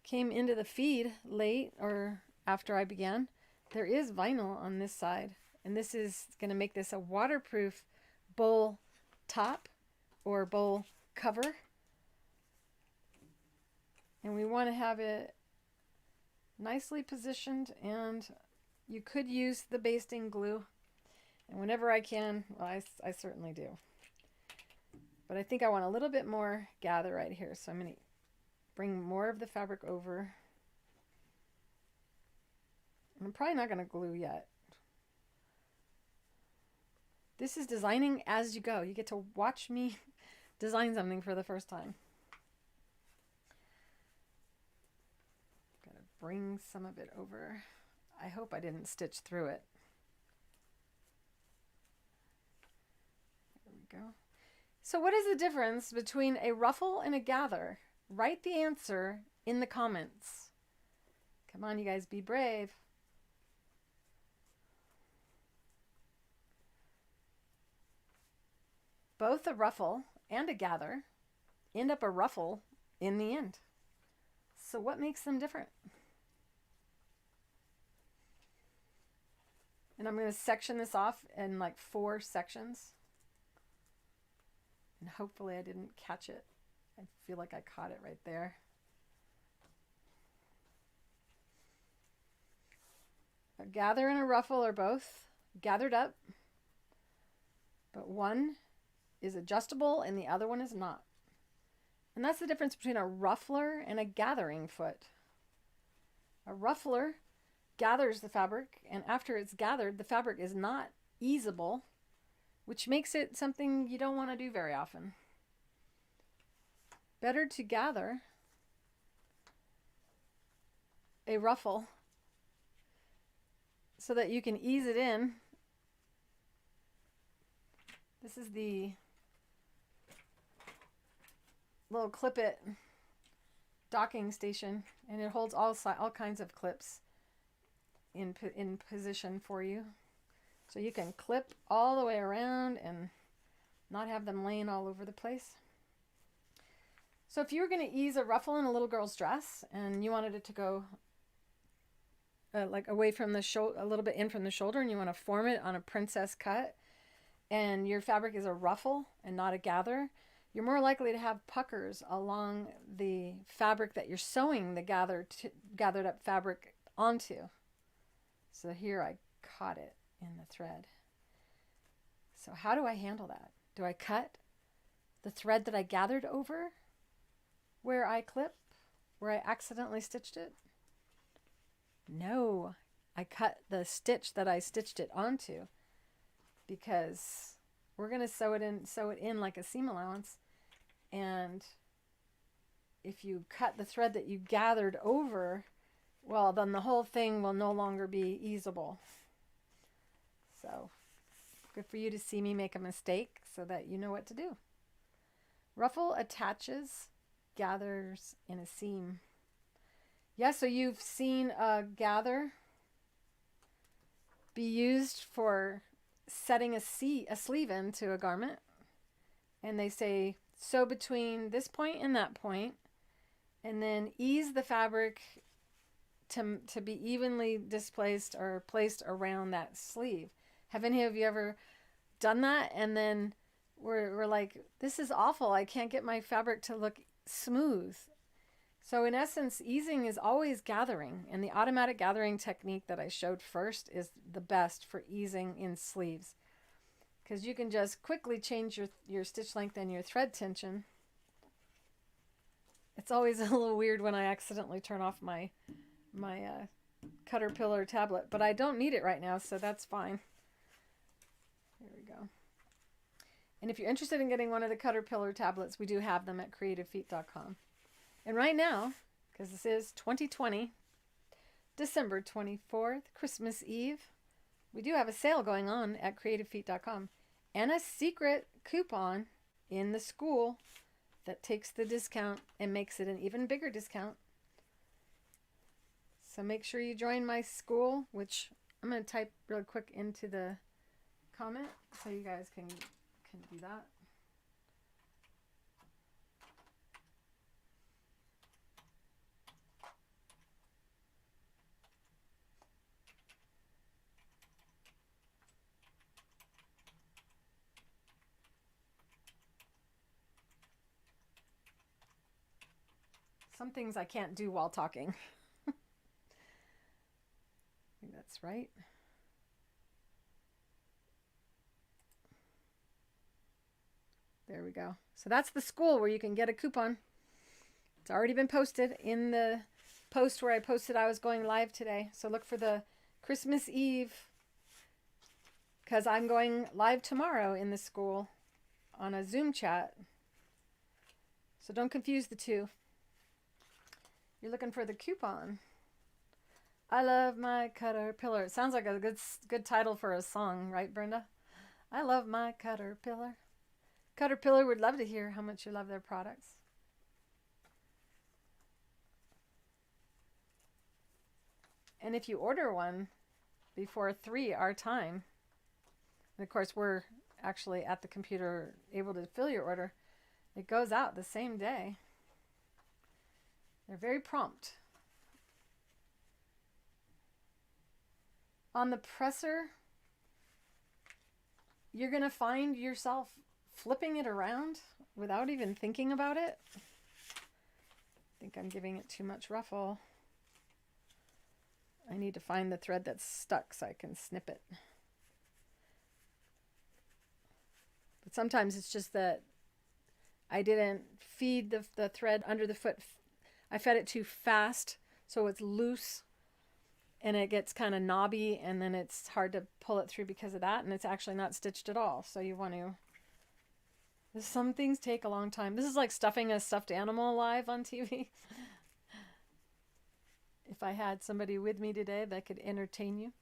came into the feed late or after I began, there is vinyl on this side, and this is going to make this a waterproof bowl top or bowl cover. And we want to have it nicely positioned, and you could use the basting glue, and whenever I can, well, I certainly do. But I think I want a little bit more gather right here, so I'm going to bring more of the fabric over. I'm probably not going to glue yet. This is designing as you go. You get to watch me design something for the first time. Gotta bring some of it over. I hope I didn't stitch through it. There we go. So what is the difference between a ruffle and a gather? Write the answer in the comments. Come on, you guys, be brave. Both a ruffle and a gather end up a ruffle in the end. So what makes them different? And I'm going to section this off in like 4 sections. And hopefully I didn't catch it. I feel like I caught it right there. A gather and a ruffle are both gathered up, but one is adjustable and the other one is not. And that's the difference between a ruffler and a gathering foot. A ruffler gathers the fabric, and after it's gathered, the fabric is not easeable, which makes it something you don't want to do very often. Better to gather a ruffle so that you can ease it in. This is the little Klip-it docking station, and it holds all kinds of clips in position for you. So you can clip all the way around and not have them laying all over the place. So if you were going to ease a ruffle in a little girl's dress and you wanted it to go like away from the shoulder, a little bit in from the shoulder, and you want to form it on a princess cut, and your fabric is a ruffle and not a gather, you're more likely to have puckers along the fabric that you're sewing the gathered up fabric onto. So here I caught it in the thread. So how do I handle that? Do I cut the thread that I gathered over where I where I accidentally stitched it? No, I cut the stitch that I stitched it onto, because we're going to sew it in like a seam allowance. And if you cut the thread that you gathered over, well, then the whole thing will no longer be easeable. So good for you to see me make a mistake so that you know what to do. Ruffle attaches, gathers in a seam. Yeah, so you've seen a gather be used for setting a sleeve into a garment. And they say, sew between this point and that point, and then ease the fabric to be evenly displaced or placed around that sleeve. Have any of you ever done that? And then we're like, this is awful. I can't get my fabric to look smooth. So in essence, easing is always gathering, and the automatic gathering technique that I showed first is the best for easing in sleeves. because you can just quickly change your stitch length and your thread tension. It's always a little weird when I accidentally turn off my Caterpillar tablet, but I don't need it right now, so that's fine. Here we go. And if you're interested in getting one of the Caterpillar tablets, we do have them at creativefeet.com. And right now, because this is 2020, December 24th, Christmas Eve, we do have a sale going on at creativefeet.com and a secret coupon in the school that takes the discount and makes it an even bigger discount. So make sure you join my school, which I'm going to type real quick into the comment so you guys can do that. Some things I can't do while talking. I think that's right. There we go. So that's the school where you can get a coupon. It's already been posted in the post where I posted I was going live today. So look for the Christmas Eve, because I'm going live tomorrow in the school on a Zoom chat. So don't confuse the two. You're looking for the coupon. I love my Caterpillar. It sounds like a good title for a song, right, Brenda? I love my Caterpillar. Caterpillar would love to hear how much you love their products. And if you order one before 3 our time, and of course we're actually at the computer able to fill your order, it goes out the same day. They're very prompt. On the presser, you're going to find yourself flipping it around without even thinking about it. I think I'm giving it too much ruffle. I need to find the thread that's stuck so I can snip it. But sometimes it's just that I didn't feed the thread under the foot. I fed it too fast, so it's loose and it gets kind of knobby, and then it's hard to pull it through because of that, and it's actually not stitched at all. So you want to... Some things take a long time. This is like stuffing a stuffed animal live on TV. If I had somebody with me today that could entertain you.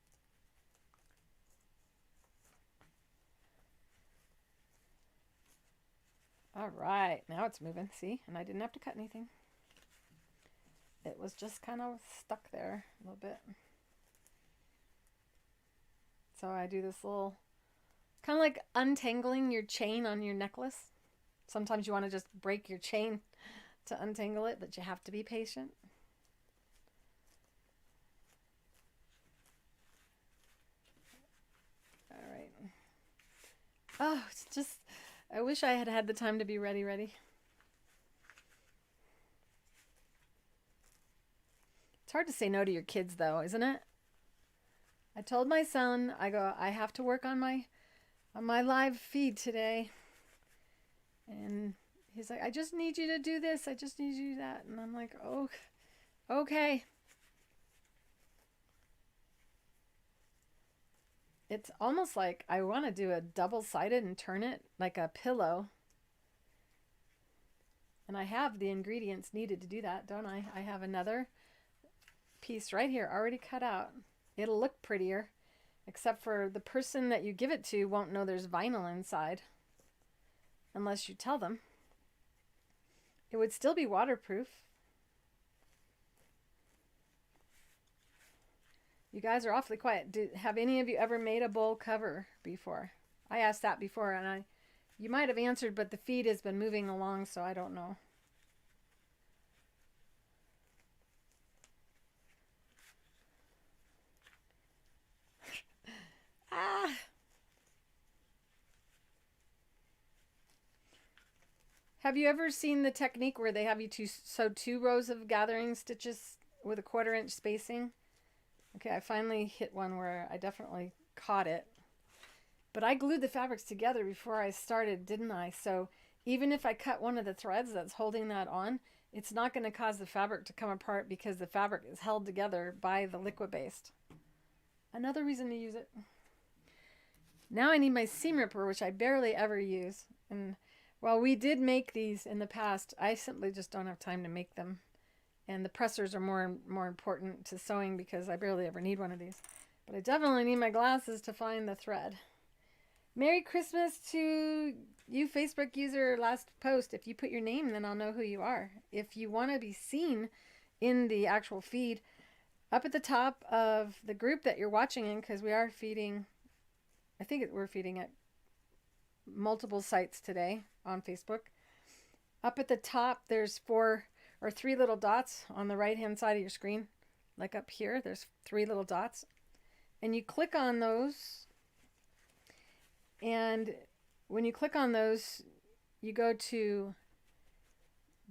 All right, now it's moving, see? And I didn't have to cut anything. It was just kind of stuck there a little bit. So I do this little, kind of like untangling your chain on your necklace. Sometimes you want to just break your chain to untangle it, but you have to be patient. All right. Oh, it's just, I wish I had had the time to be ready. It's hard to say no to your kids though, isn't it? I told my son, I have to work on my live feed today. And he's like, I just need you to do this. I just need you to do that. And I'm like, oh, okay. It's almost like I want to do a double-sided and turn it like a pillow. And I have the ingredients needed to do that, don't I? I have another piece right here already cut out. It'll look prettier, except for the person that you give it to won't know there's vinyl inside unless you tell them. It would still be waterproof. You guys are awfully quiet. Have any of you ever made a bowl cover before? I asked that before, and you might have answered, but the feed has been moving along, so I don't know. Ah! Have you ever seen the technique where they have you sew 2 rows of gathering stitches with a 1/4 inch spacing? Okay, I finally hit one where I definitely caught it. But I glued the fabrics together before I started, didn't I? So even if I cut one of the threads that's holding that on, it's not going to cause the fabric to come apart because the fabric is held together by the liquid Baste. Another reason to use it. Now I need my seam ripper, which I barely ever use. And while we did make these in the past, I simply just don't have time to make them. And the pressers are more important to sewing because I barely ever need one of these. But I definitely need my glasses to find the thread. Merry Christmas to you, Facebook user. Last post. If you put your name, then I'll know who you are. If you want to be seen in the actual feed, up at the top of the group that you're watching in, because we are feeding, I think we're feeding at multiple sites today on Facebook. Up at the top, there's 4 or 3 little dots on the right hand side of your screen. Like up here, there's 3 little dots. And you click on those. And when you click on those, you go to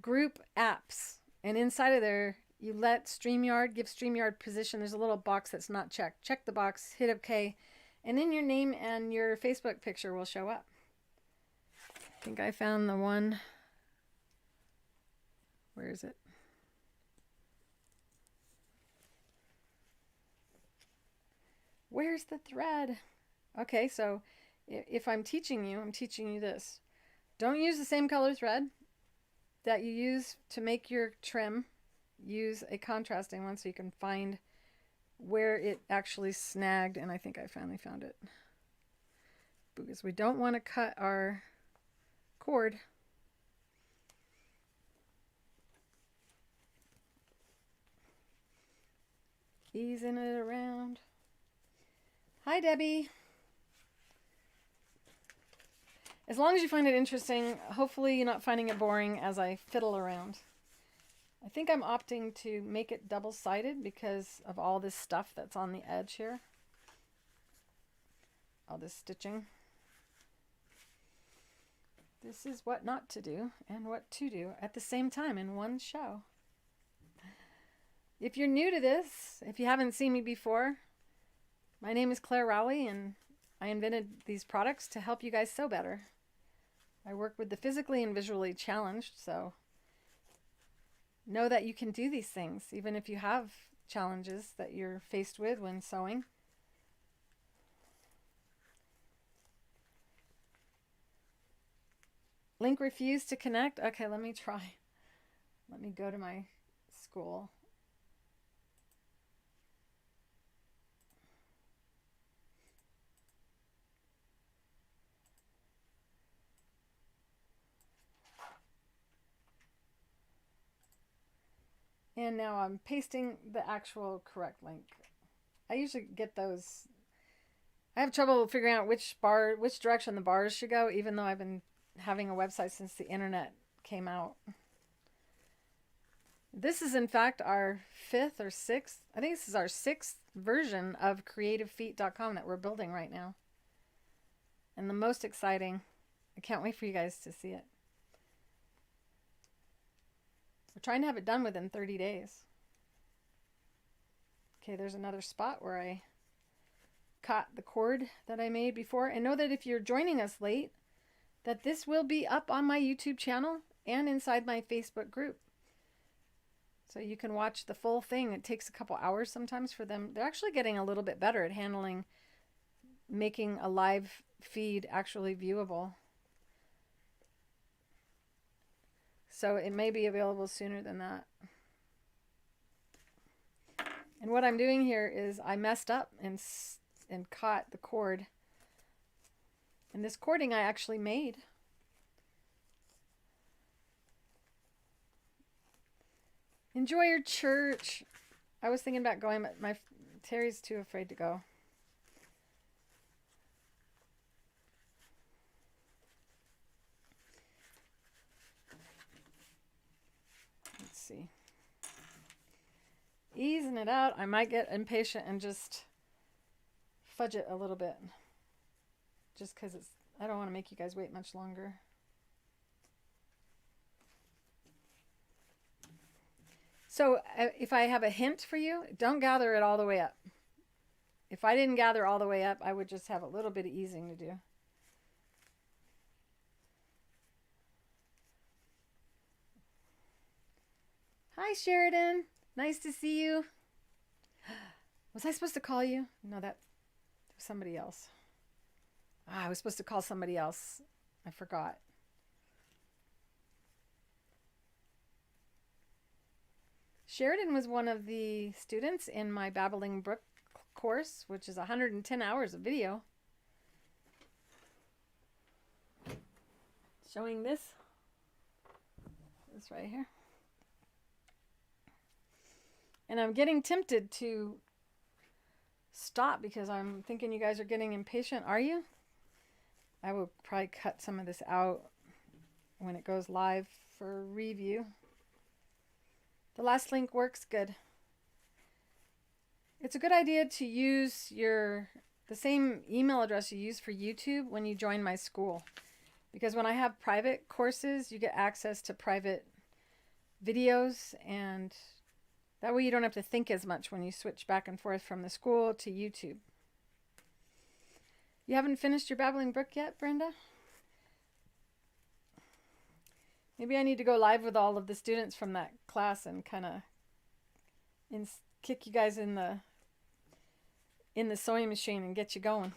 Group Apps. And inside of there, you let StreamYard, give StreamYard position. There's a little box that's not checked. Check the box, hit OK. And then your name and your Facebook picture will show up. I think I found the one. Where is it? Where's the thread? Okay, so if I'm teaching you this. Don't use the same color thread that you use to make your trim. Use a contrasting one so you can find where it actually snagged, and I think I finally found it. Because we don't want to cut our cord. Easing it around. Hi, Debbie. As long as you find it interesting, hopefully you're not finding it boring as I fiddle around. I think I'm opting to make it double-sided because of all this stuff that's on the edge here. All this stitching. This is what not to do and what to do at the same time in one show. If you're new to this, if you haven't seen me before, my name is Clare Rowley and I invented these products to help you guys sew better. I work with the physically and visually challenged, so know that you can do these things even if you have challenges that you're faced with when sewing. Link refused to connect. Okay, let me try. Let me go to my school. And now I'm pasting the actual correct link. I usually get those. I have trouble figuring out which direction the bars should go, even though I've been having a website since the internet came out. This is in fact our 5th or 6th. I think this is our 6th version of creativefeet.com that we're building right now. And the most exciting. I can't wait for you guys to see it. We're trying to have it done within 30 days. Okay, there's another spot where I caught the cord that I made before. And know that if you're joining us late, that this will be up on my YouTube channel and inside my Facebook group. So you can watch the full thing. It takes a couple hours sometimes for them. They're actually getting a little bit better at handling, making a live feed actually viewable. So it may be available sooner than that. And what I'm doing here is I messed up and caught the cord. And this cording I actually made. Enjoy your church. I was thinking about going, but Terry's too afraid to go. Let's see. Easing it out. I might get impatient and just fudge it a little bit. Just because I don't want to make you guys wait much longer. So if I have a hint for you, don't gather it all the way up. if I didn't gather all the way up, I would just have a little bit of easing to do. Hi, Sheridan. Nice to see you. Was I supposed to call you? No, that was somebody else. I was supposed to call somebody else. I forgot. Sheridan was one of the students in my Babbling Brook course, which is 110 hours of video. Showing this right here. And I'm getting tempted to stop because I'm thinking you guys are getting impatient. Are you? I will probably cut some of this out when it goes live for review. The last link works good. It's a good idea to use the same email address you use for YouTube when you join my school. Because when I have private courses, you get access to private videos, and that way you don't have to think as much when you switch back and forth from the school to YouTube. You haven't finished your Babbling Brook yet, Brenda? Maybe I need to go live with all of the students from that class and kind of kick you guys in the sewing machine and get you going.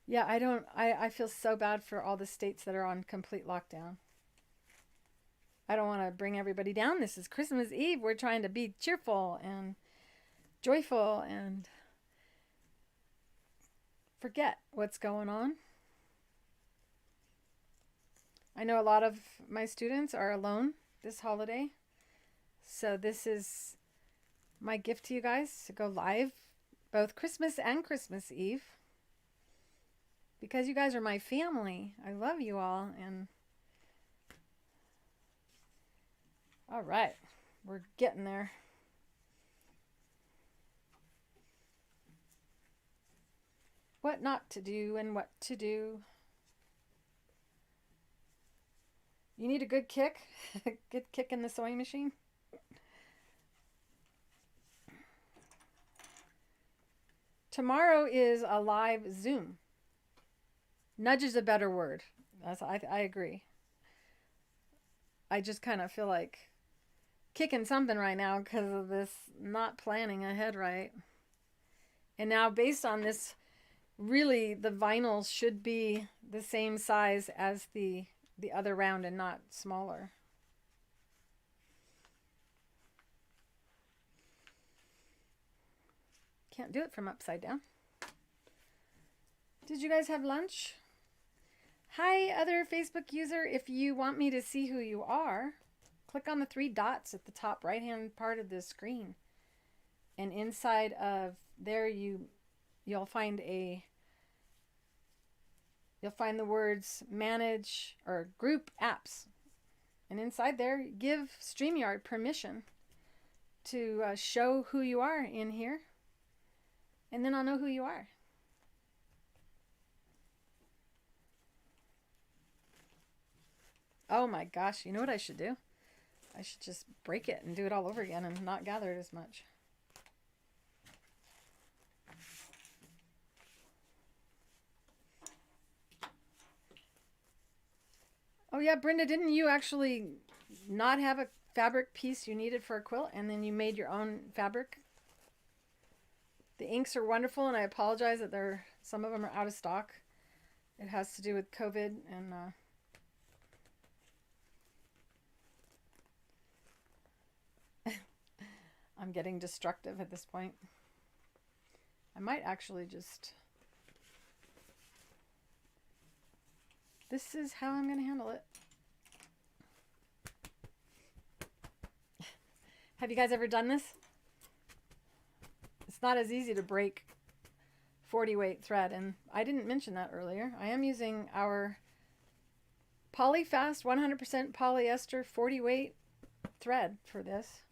Yeah, I feel so bad for all the states that are on complete lockdown. I don't want to bring everybody down. This is Christmas Eve. We're trying to be cheerful and joyful and forget what's going on. I know a lot of my students are alone this holiday. So this is my gift to you guys, to go live both Christmas and Christmas Eve. Because you guys are my family. I love you all. And all right, we're getting there. What not to do and what to do. You need a good kick? Good kick in the sewing machine? Tomorrow is a live Zoom. Nudge is a better word. I agree. I just kind of feel like kicking something right now because of this not planning ahead right. And now based on this, really the vinyls should be the same size as the other round and not smaller. Can't do it from upside down. Did you guys have lunch? Hi, other Facebook user. If you want me to see who you are, click on the 3 dots at the top right-hand part of the screen. And inside of there, you'll find the words manage or group apps. And inside there, give StreamYard permission to show who you are in here. And then I'll know who you are. Oh my gosh, you know what I should do? I should just break it and do it all over again and not gather it as much. Oh yeah, Brenda, didn't you actually not have a fabric piece you needed for a quilt and then you made your own fabric? The inks are wonderful, and I apologize that some of them are out of stock. It has to do with COVID and I'm getting destructive at this point. I might actually just... This is how I'm going to handle it. Have you guys ever done this? It's not as easy to break 40 weight thread, and I didn't mention that earlier. I am using our Polyfast 100% polyester 40 weight thread for this,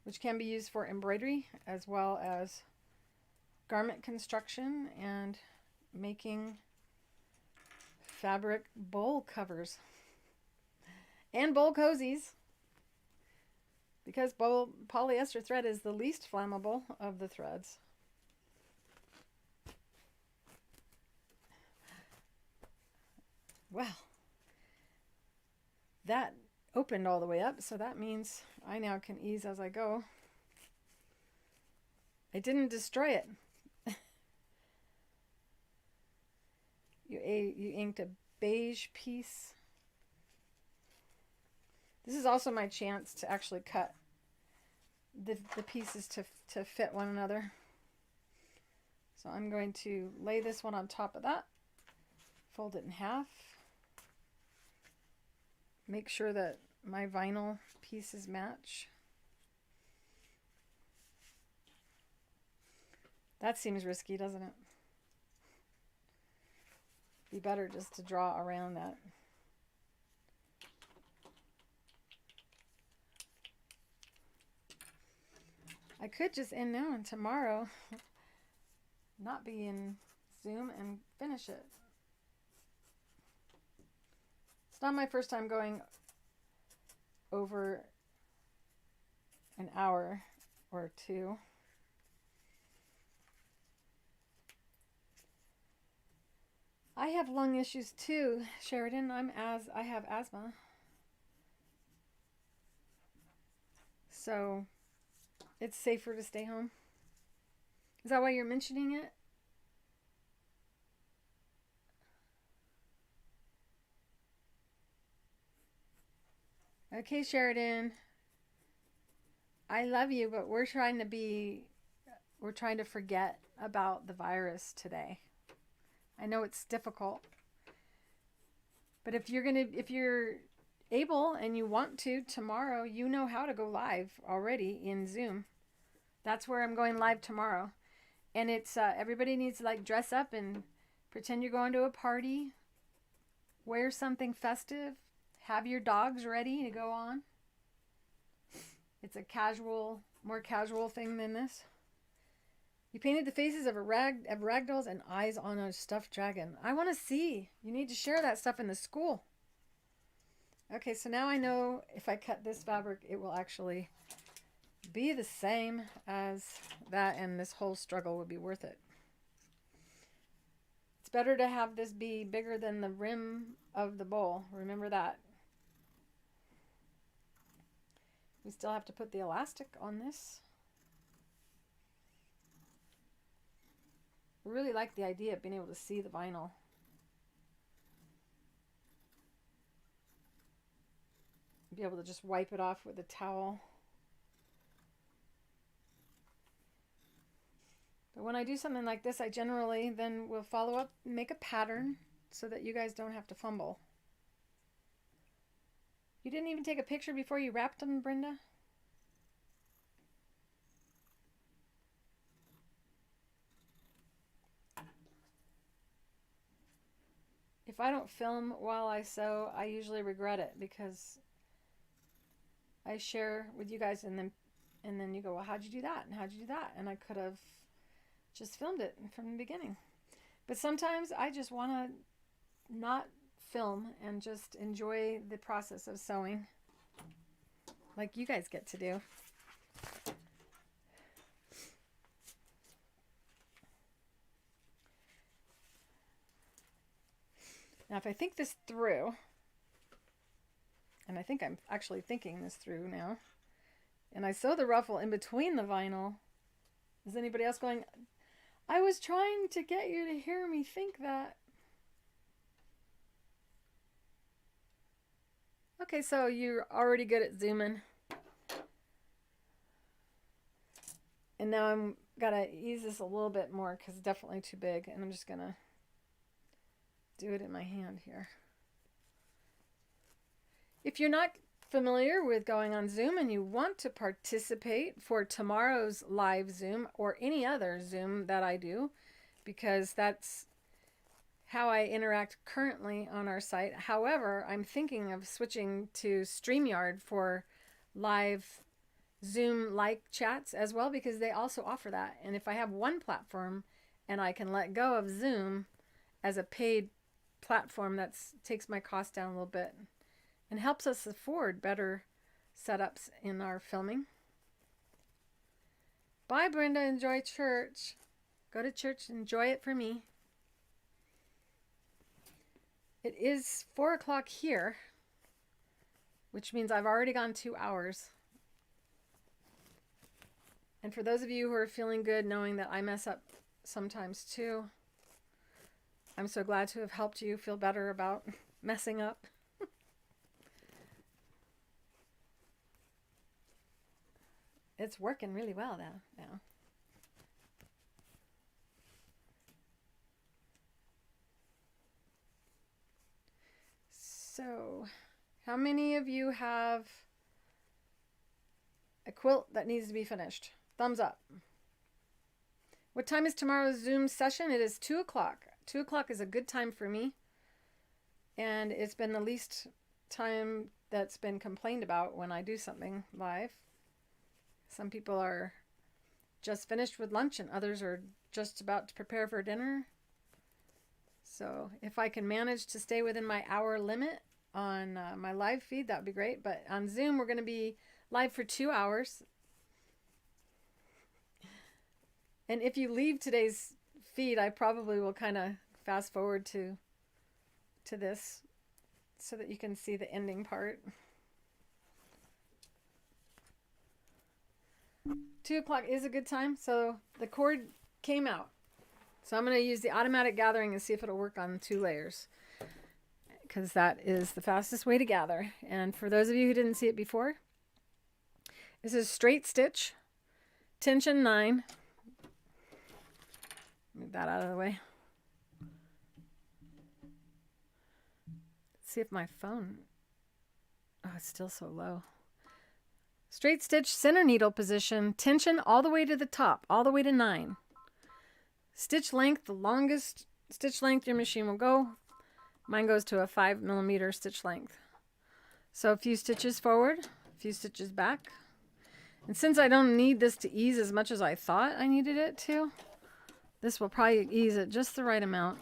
which can be used for embroidery as well as garment construction and making fabric bowl covers and bowl cozies. because polyester thread is the least flammable of the threads. Well, that opened all the way up, so that means I now can ease as I go. I didn't destroy it. You inked a beige piece. This is also my chance to actually cut the pieces to fit one another. So I'm going to lay this one on top of that, fold it in half, make sure that my vinyl pieces match. That seems risky, doesn't it? Be better just to draw around that. I could just end now and tomorrow not be in Zoom and finish it. It's not my first time going over an hour or two. I have lung issues too, Sheridan. I have asthma. So it's safer to stay home. Is that why you're mentioning it? Okay, Sheridan. I love you, but we're trying to forget about the virus today. I know it's difficult. But if you're able and you want to tomorrow, you know how to go live already in Zoom. That's where I'm going live tomorrow. And it's everybody needs to like dress up and pretend you're going to a party. Wear something festive. Have your dogs ready to go on. It's a more casual thing than this. You painted the faces of ragdolls and eyes on a stuffed dragon. I want to see. You need to share that stuff in the school. Okay, so now I know if I cut this fabric, it will actually be the same as that, and this whole struggle would be worth it. It's better to have this be bigger than the rim of the bowl. Remember that. We still have to put the elastic on this. I really like the idea of being able to see the vinyl. Be able to just wipe it off with a towel. But when I do something like this, I generally then will follow up and make a pattern so that you guys don't have to fumble. You didn't even take a picture before you wrapped them, Brenda? If I don't film while I sew, I usually regret it because I share with you guys and then you go, well, how'd you do that? And how'd you do that? And I could have just filmed it from the beginning. But sometimes I just want to not film and just enjoy the process of sewing like you guys get to do. Now, if I think this through, and I think I'm actually thinking this through now, and I sew the ruffle in between the vinyl, is anybody else going, I was trying to get you to hear me think that? Okay, so you're already good at zooming. And now I'm gotta ease this a little bit more because it's definitely too big, and I'm just gonna do it in my hand here. If you're not familiar with going on Zoom and you want to participate for tomorrow's live Zoom or any other Zoom that I do, because that's how I interact currently on our site. However, I'm thinking of switching to StreamYard for live Zoom-like chats as well, because they also offer that. And if I have one platform and I can let go of Zoom as a paid platform, that takes my cost down a little bit and helps us afford better setups in our filming. Bye, Brenda. Enjoy church. Go to church. Enjoy it for me. It is 4 o'clock here, which means I've already gone 2 hours. And for those of you who are feeling good knowing that I mess up sometimes too, I'm so glad to have helped you feel better about messing up. It's working really well now. So, how many of you have a quilt that needs to be finished? Thumbs up. What time is tomorrow's Zoom session? It is 2 o'clock. 2 o'clock is a good time for me. And it's been the least time that's been complained about when I do something live. Some people are just finished with lunch and others are just about to prepare for dinner. So if I can manage to stay within my hour limit on my live feed, that would be great. But on Zoom, we're going to be live for 2 hours. And if you leave today's feed, I probably will kind of fast forward to this so that you can see the ending part. 2 o'clock is a good time. So the cord came out. So I'm going to use the automatic gathering and see if it'll work on 2 layers, because that is the fastest way to gather. And for those of you who didn't see it before, this is straight stitch, tension 9. Move that out of the way. Let's see if my phone, oh, it's still so low. Straight stitch, center needle position, tension all the way to the top, all the way to 9. Stitch length, the longest stitch length your machine will go. Mine goes to a 5mm stitch length. So a few stitches forward, a few stitches back. And since I don't need this to ease as much as I thought I needed it to, this will probably ease it just the right amount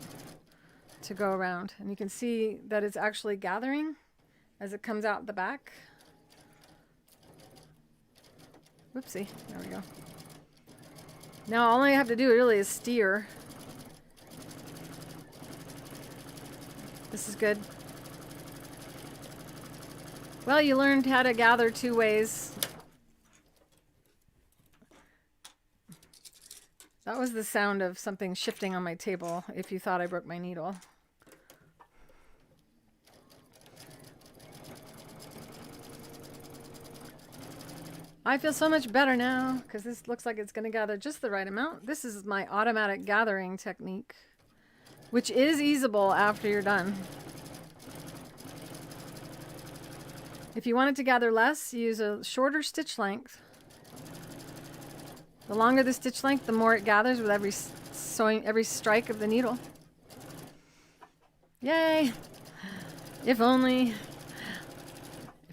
to go around. And you can see that it's actually gathering as it comes out the back. Whoopsie, there we go. Now all I have to do really is steer. This is good. Well, you learned how to gather 2 ways. That was the sound of something shifting on my table if you thought I broke my needle. I feel so much better now because this looks like it's going to gather just the right amount. This is my automatic gathering technique, which is easeable after you're done. If you want it to gather less, use a shorter stitch length. The longer the stitch length, the more it gathers with every strike of the needle. Yay! If only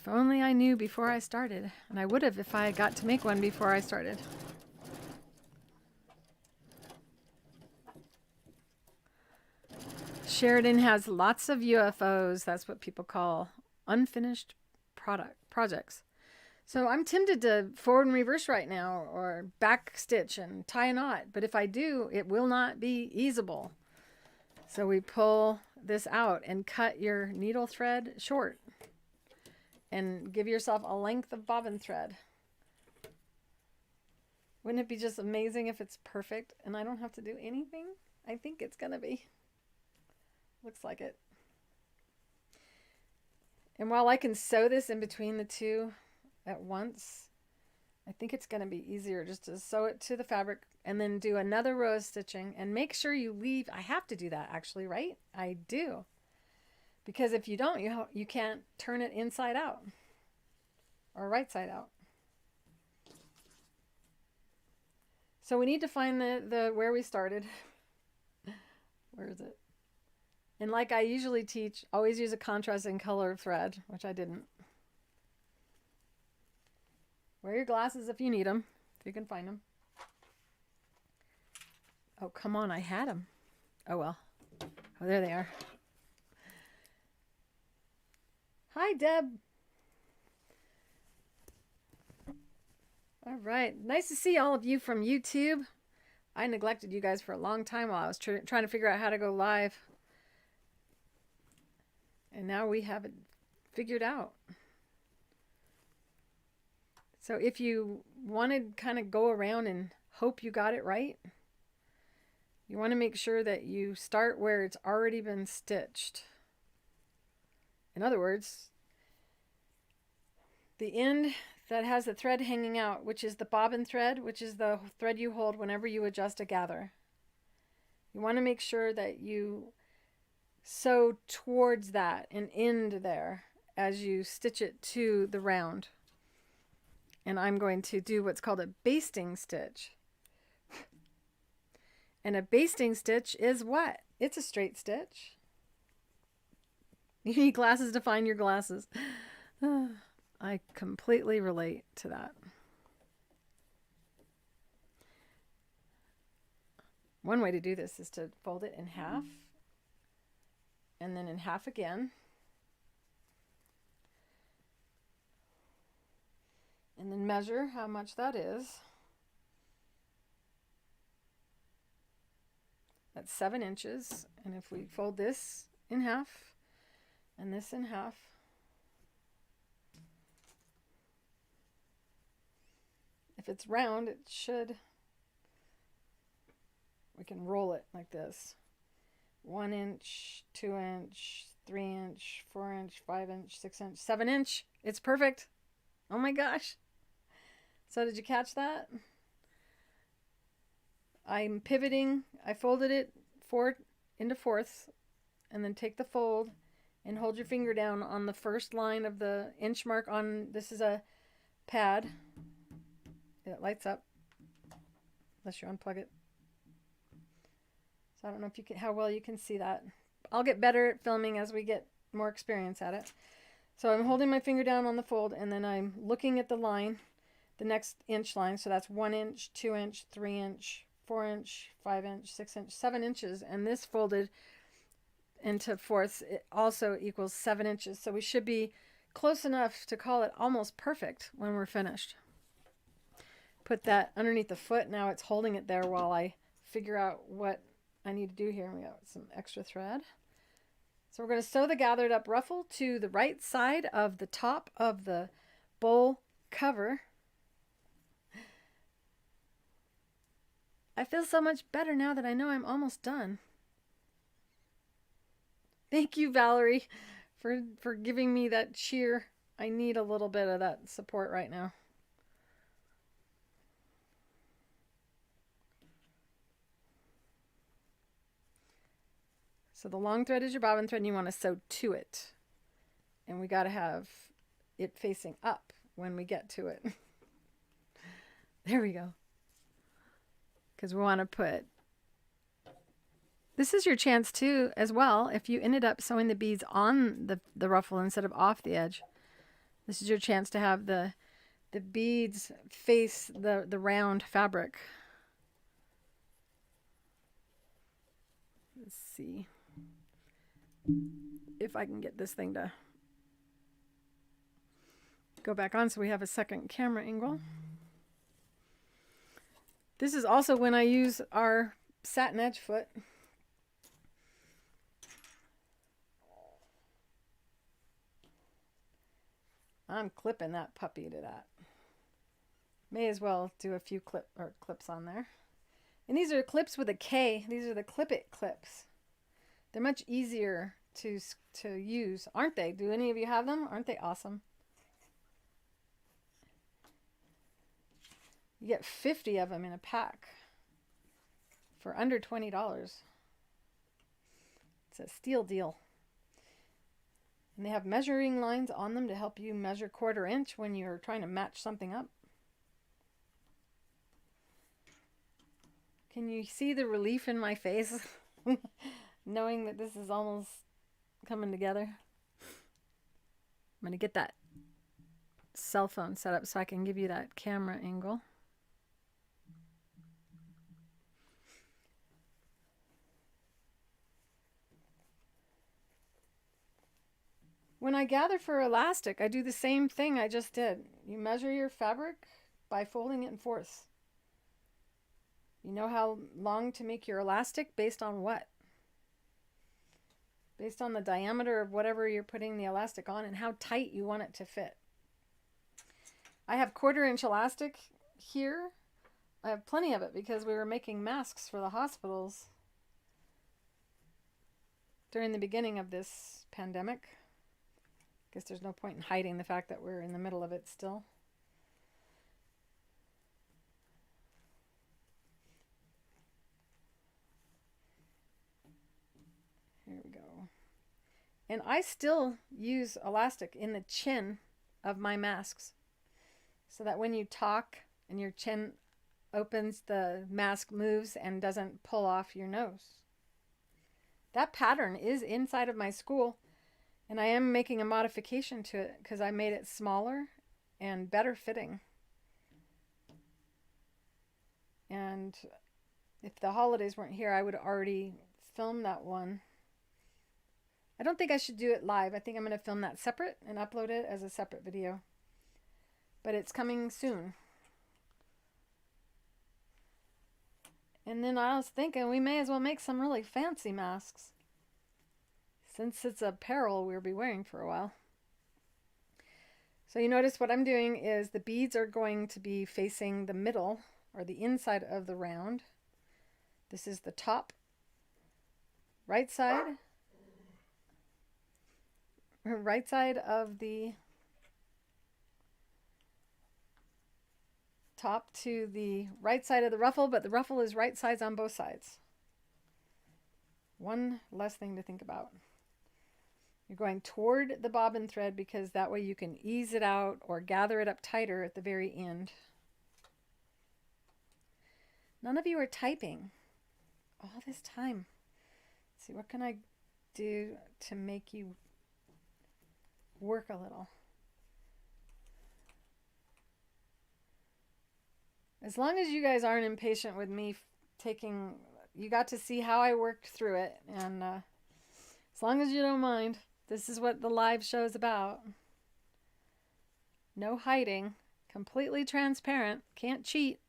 I knew before I started. And I would have if I got to make one before I started. Sheridan has lots of UFOs. That's what people call unfinished projects. So I'm tempted to forward and reverse right now or back stitch and tie a knot. But if I do, it will not be easeable. So we pull this out and cut your needle thread short. And give yourself a length of bobbin thread. Wouldn't it be just amazing if it's perfect and I don't have to do anything? I think it's going to be. Looks like it. And while I can sew this in between the 2 at once, I think it's going to be easier just to sew it to the fabric and then do another row of stitching and make sure you leave. I have to do that actually, right? I do. Because if you don't, you can't turn it inside out or right side out. So we need to find the where we started. Where is it? And like I usually teach, always use a contrasting color thread, which I didn't. Wear your glasses if you need them, if you can find them. Oh, come on, I had them. Oh, well. Oh, there they are. Hi, Deb. All right. Nice to see all of you from YouTube. I neglected you guys for a long time while I was trying to figure out how to go live. And now we have it figured out. So if you want to kind of go around and hope you got it right, you want to make sure that you start where it's already been stitched. In other words, the end that has the thread hanging out, which is the bobbin thread, which is the thread you hold whenever you adjust a gather. You want to make sure that you sew towards that and end there as you stitch it to the round. And I'm going to do what's called a basting stitch. And a basting stitch is what? It's a straight stitch. You need glasses to find your glasses. I completely relate to that. One way to do this is to fold it in half and then in half again. And then measure how much that is. That's 7 inches. And if we fold this in half and this in half, if it's round, it should, we can roll it like this. 1 inch, 2 inch, 3 inch, 4 inch, 5 inch, 6 inch, 7 inch. It's perfect. Oh my gosh. So did you catch that? I'm pivoting. I folded it into fourths and then take the fold and hold your finger down on the first line of the inch mark on, this is a pad. It lights up unless you unplug it. So I don't know if you can, how well you can see that. I'll get better at filming as we get more experience at it. So I'm holding my finger down on the fold and then I'm looking at the line, the next inch line. So that's 1 inch, 2 inch, 3 inch, 4 inch, 5 inch, 6 inch, 7 inches. And this folded into fourths, it also equals 7 inches. So we should be close enough to call it almost perfect when we're finished. Put that underneath the foot. Now it's holding it there while I figure out what I need to do here. We got some extra thread. So we're going to sew the gathered up ruffle to the right side of the top of the bowl cover. I feel so much better now that I know I'm almost done. Thank you, Valerie, for giving me that cheer. I need a little bit of that support right now. So the long thread is your bobbin thread and you want to sew to it. And we got to have it facing up when we get to it. There we go. Because we want to put, this is your chance too as well, if you ended up sewing the beads on the ruffle instead of off the edge. This is your chance to have the beads face the round fabric. Let's see if I can get this thing to go back on so we have a second camera angle. This is also when I use our Satinedge Foot. I'm clipping that puppy to that. May as well do a few clips on there. And these are clips with a K. These are the Klip-it-Clips. They're much easier to use, aren't they? Do any of you have them? Aren't they awesome? You get 50 of them in a pack for under $20. It's a steal deal. And they have measuring lines on them to help you measure 1/4 inch when you're trying to match something up. Can you see the relief in my face knowing that this is almost coming together? I'm going to get that cell phone set up so I can give you that camera angle. When I gather for elastic, I do the same thing I just did. You measure your fabric by folding it in fourths. You know how long to make your elastic based on what? Based on the diameter of whatever you're putting the elastic on and how tight you want it to fit. I have 1/4 inch elastic here. I have plenty of it because we were making masks for the hospitals during the beginning of this pandemic. Guess there's no point in hiding the fact that we're in the middle of it still. Here we go. And I still use elastic in the chin of my masks so that when you talk and your chin opens, the mask moves and doesn't pull off your nose. That pattern is inside of my school, and I am making a modification to it because I made it smaller and better fitting. And if the holidays weren't here, I would already film that one. I don't think I should do it live. I think I'm going to film that separate and upload it as a separate video. But it's coming soon. And then I was thinking we may as well make some really fancy masks, since it's apparel we'll be wearing for a while. So you notice what I'm doing is the beads are going to be facing the middle or the inside of the round. This is the top right side of the top to the right side of the ruffle, but the ruffle is right sides on both sides. One less thing to think about. You're going toward the bobbin thread because that way you can ease it out or gather it up tighter at the very end. None of you are typing all this time. Let's see, what can I do to make you work a little? As long as you guys aren't impatient with me you got to see how I worked through it, and as long as you don't mind, this is what the live show is about. No hiding, completely transparent, can't cheat.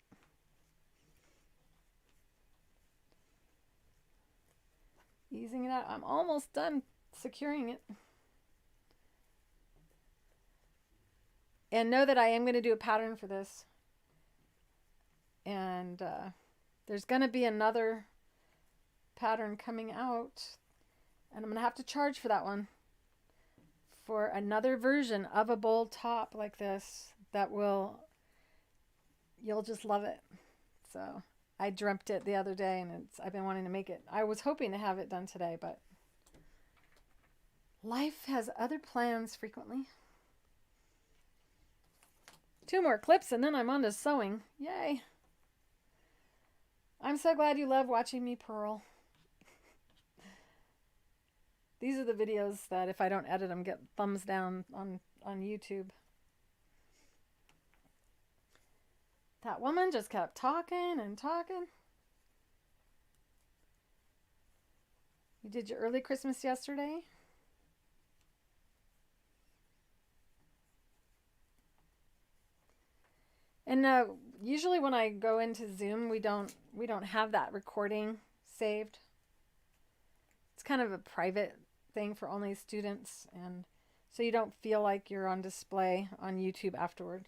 Easing it out. I'm almost done securing it. And know that I am going to do a pattern for this. And there's going to be another pattern coming out, and I'm going to have to charge for that one, for another version of a bold top like this that you'll just love it. So I dreamt it the other day, and I've been wanting to make it. I was hoping to have it done today, but life has other plans frequently. 2 more clips and then I'm on to sewing. Yay! I'm so glad you love watching me purl. These are the videos that if I don't edit them get thumbs down on YouTube. That woman just kept talking and talking. You did your early Christmas yesterday? And usually when I go into Zoom, we don't have that recording saved. It's kind of a private thing for only students, and so you don't feel like you're on display on YouTube afterward.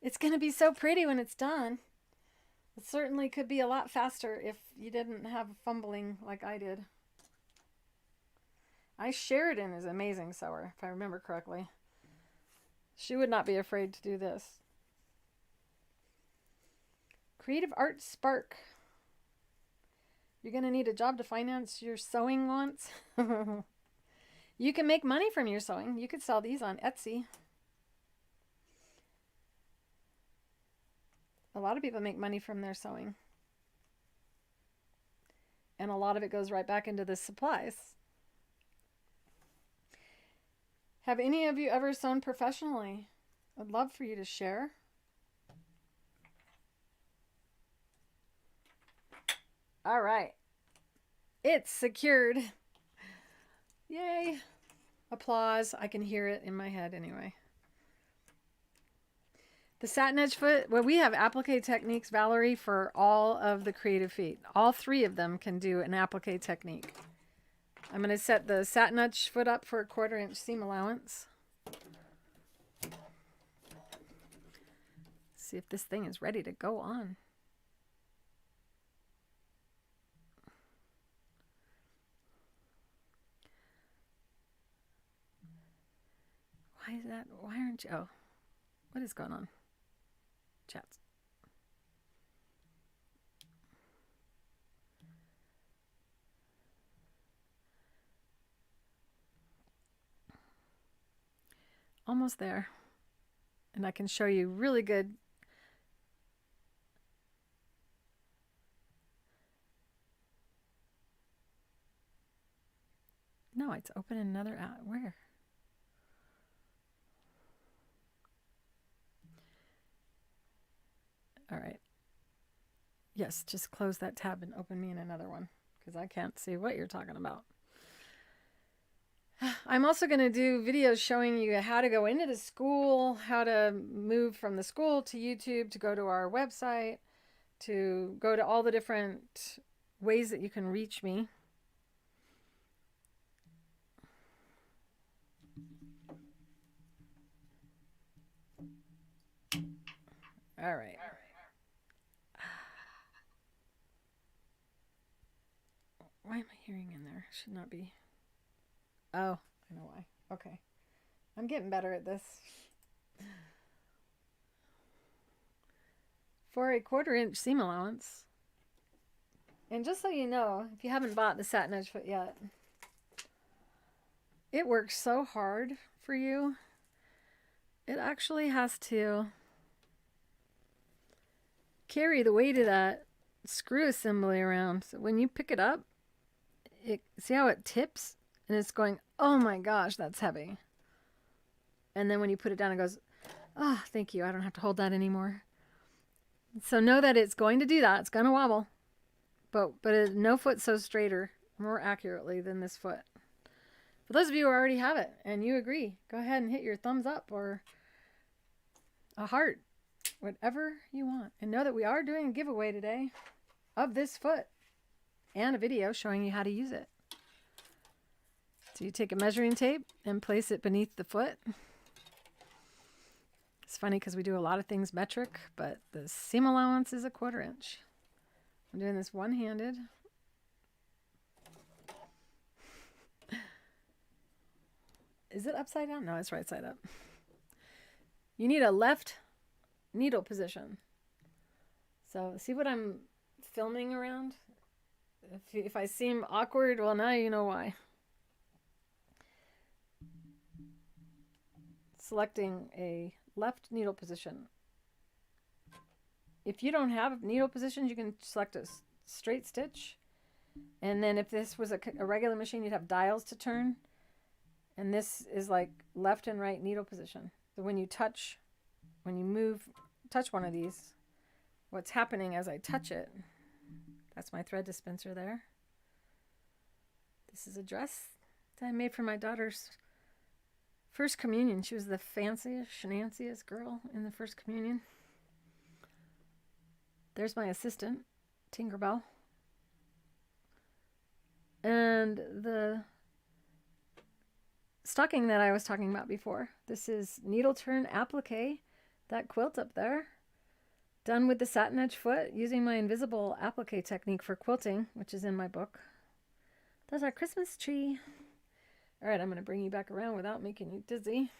It's going to be so pretty when it's done. It certainly could be a lot faster if you didn't have fumbling like I did. Sheridan is an amazing sewer, if I remember correctly. She would not be afraid to do this. Creative Art Spark. You're going to need a job to finance your sewing wants. You can make money from your sewing. You could sell these on Etsy. A lot of people make money from their sewing. And a lot of it goes right back into the supplies. Have any of you ever sewn professionally? I'd love for you to share. All right. It's secured. Yay. Applause. I can hear it in my head anyway. The Satinedge Foot, well, we have applique techniques, Valerie, for all of the creative feet. All 3 of them can do an applique technique. I'm going to set the Satinedge Foot up for a 1/4 inch seam allowance. See if this thing is ready to go on. Why is that? Why aren't you? Oh, what is going on? Chats. Almost there. And I can show you really good. No, it's open in another out. Where? All right. Yes, just close that tab and open me in another one because I can't see what you're talking about. I'm also going to do videos showing you how to go into the school, how to move from the school to YouTube, to go to our website, to go to all the different ways that you can reach me. All right. Why am I hearing in there? Should not be. Oh, I know why. Okay. I'm getting better at this. For a 1/4 inch seam allowance. And just so you know, if you haven't bought the Satinedge Foot yet, it works so hard for you. It actually has to carry the weight of that screw assembly around. So when you pick it up, see how it tips? And it's going, oh my gosh, that's heavy. And then when you put it down, it goes, oh, thank you. I don't have to hold that anymore. So know that it's going to do that. It's going to wobble. But no foot sews straighter more accurately than this foot. For those of you who already have it and you agree, go ahead and hit your thumbs up or a heart, whatever you want. And know that we are doing a giveaway today of this foot and a video showing you how to use it. So you take a measuring tape and place it beneath the foot. It's funny because we do a lot of things metric, but the seam allowance is a 1/4 inch. I'm doing this one-handed. Is it upside down? No, it's right side up. You need a left needle position. So see what I'm filming around? If I seem awkward, well, now you know why. Selecting a left needle position. If you don't have needle positions, you can select a straight stitch. And then if this was a regular machine, you'd have dials to turn. And this is like left and right needle position. So when you touch one of these, what's happening as I touch it, that's my thread dispenser there. This is a dress that I made for my daughter's first communion. She was the fanciest, schnanciest girl in the first communion. There's my assistant, Tinkerbell. And the stocking that I was talking about before. This is needle turn applique, that quilt up there. Done with the Satinedge Foot using my invisible applique technique for quilting, which is in my book. That's our Christmas tree. All right, I'm going to bring you back around without making you dizzy.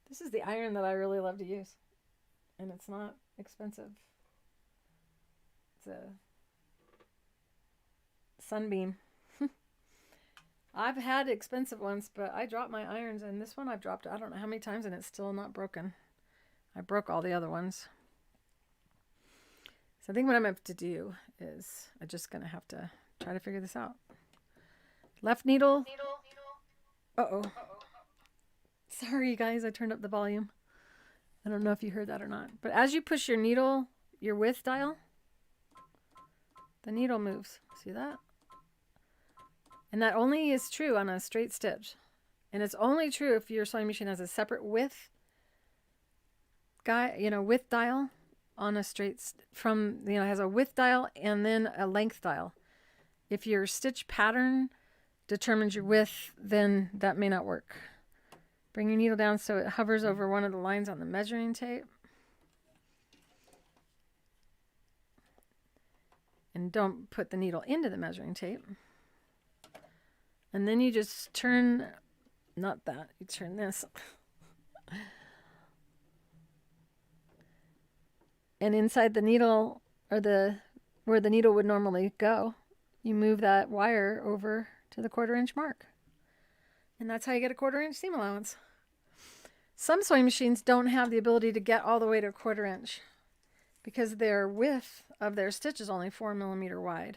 This is the iron that I really love to use. And it's not expensive. It's a Sunbeam. I've had expensive ones, but I dropped my irons, and this one I've dropped I don't know how many times, and it's still not broken. I broke all the other ones. So I think what I'm going to have to do is I'm just going to have to try to figure this out. Left needle. Uh-oh. Sorry, guys, I turned up the volume. I don't know if you heard that or not. But as you push your needle, your width dial, the needle moves. See that? And that only is true on a straight stitch. And it's only true if your sewing machine has a separate width width dial on a straight has a width dial and then a length dial. If your stitch pattern determines your width, then that may not work. Bring your needle down so it hovers over one of the lines on the measuring tape. And don't put the needle into the measuring tape. And then you just turn, not that, you turn this. And inside the needle, or where the needle would normally go, you move that wire over to the 1/4 inch mark. And that's how you get a 1/4 inch seam allowance. Some sewing machines don't have the ability to get all the way to a 1/4 inch because their width of their stitch is only 4 millimeter wide.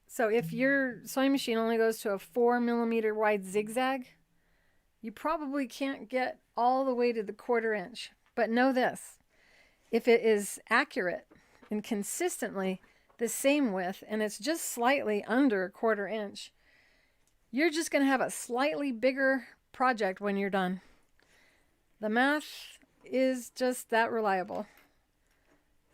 So if your sewing machine only goes to a 4 millimeter wide zigzag, you probably can't get all the way to the 1/4 inch. But know this, if it is accurate and consistently the same width and it's just slightly under a 1/4 inch, you're just going to have a slightly bigger project when you're done. The math is just that reliable.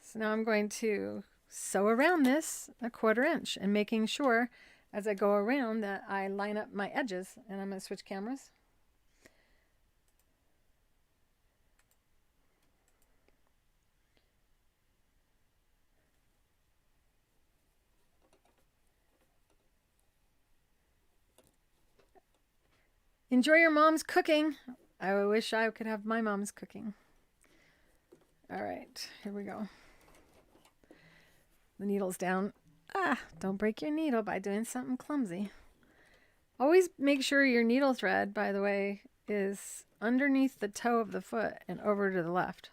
So now I'm going to sew around this a 1/4 inch and making sure as I go around that I line up my edges. And I'm going to switch cameras. Enjoy your mom's cooking. I wish I could have my mom's cooking. All right, here we go. The needle's down. Don't break your needle by doing something clumsy. Always make sure your needle thread, by the way, is underneath the toe of the foot and over to the left.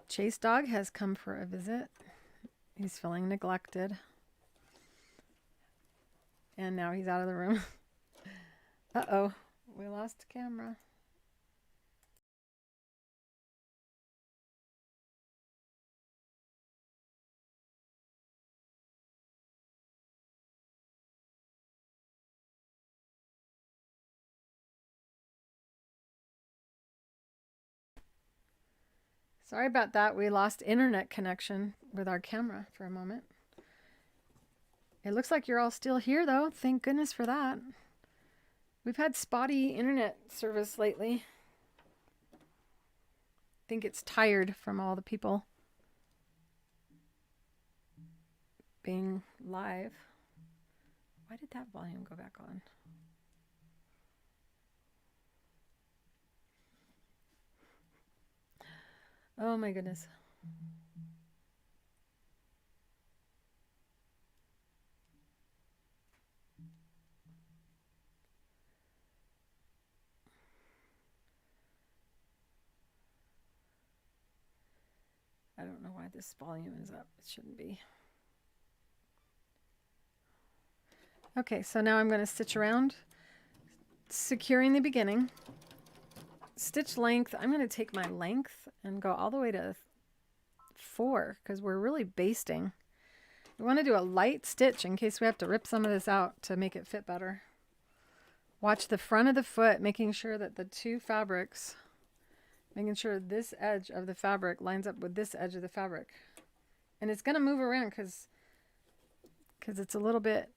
Chase dog has come for a visit. He's feeling neglected. And now he's out of the room. Uh-oh, we lost the camera. Sorry about that. We lost internet connection with our camera for a moment. It looks like you're all still here, though. Thank goodness for that. We've had spotty internet service lately. I think it's tired from all the people being live. Why did that volume go back on? Oh my goodness. I don't know why this volume is up. It shouldn't be. Okay, so now I'm going to stitch around, securing the beginning. Stitch length, I'm going to take my length and go all the way to 4 because we're really basting. We want to do a light stitch in case we have to rip some of this out to make it fit better. Watch the front of the foot, making sure that the two fabrics, making sure this edge of the fabric lines up with this edge of the fabric. And it's going to move around because it's a little bit,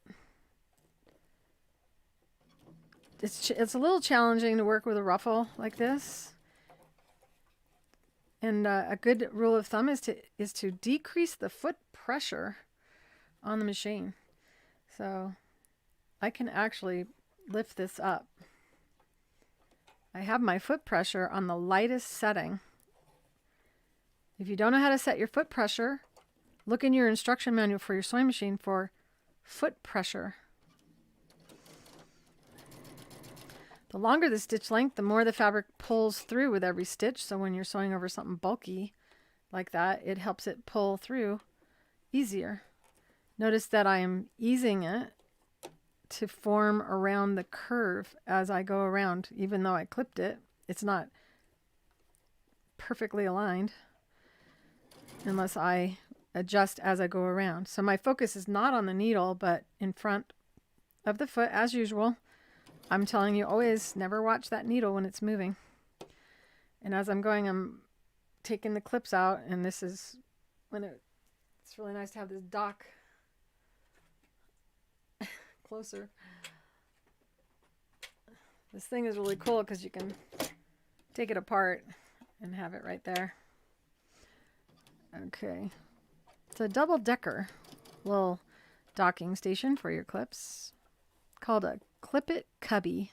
it's a little challenging to work with a ruffle like this. And a good rule of thumb is to decrease the foot pressure on the machine. So I can actually lift this up. I have my foot pressure on the lightest setting. If you don't know how to set your foot pressure, look in your instruction manual for your sewing machine for foot pressure. The longer the stitch length, the more the fabric pulls through with every stitch. So when you're sewing over something bulky like that, it helps it pull through easier. Notice that I am easing it to form around the curve as I go around. Even though I clipped it, it's not perfectly aligned unless I adjust as I go around. So my focus is not on the needle, but in front of the foot as usual. I'm telling you, always never watch that needle when it's moving. And as I'm going, I'm taking the clips out, and this is when it's really nice to have this dock closer. This thing is really cool because you can take it apart and have it right there. Okay. It's a double-decker little docking station for your clips called a Klip-it Cubby.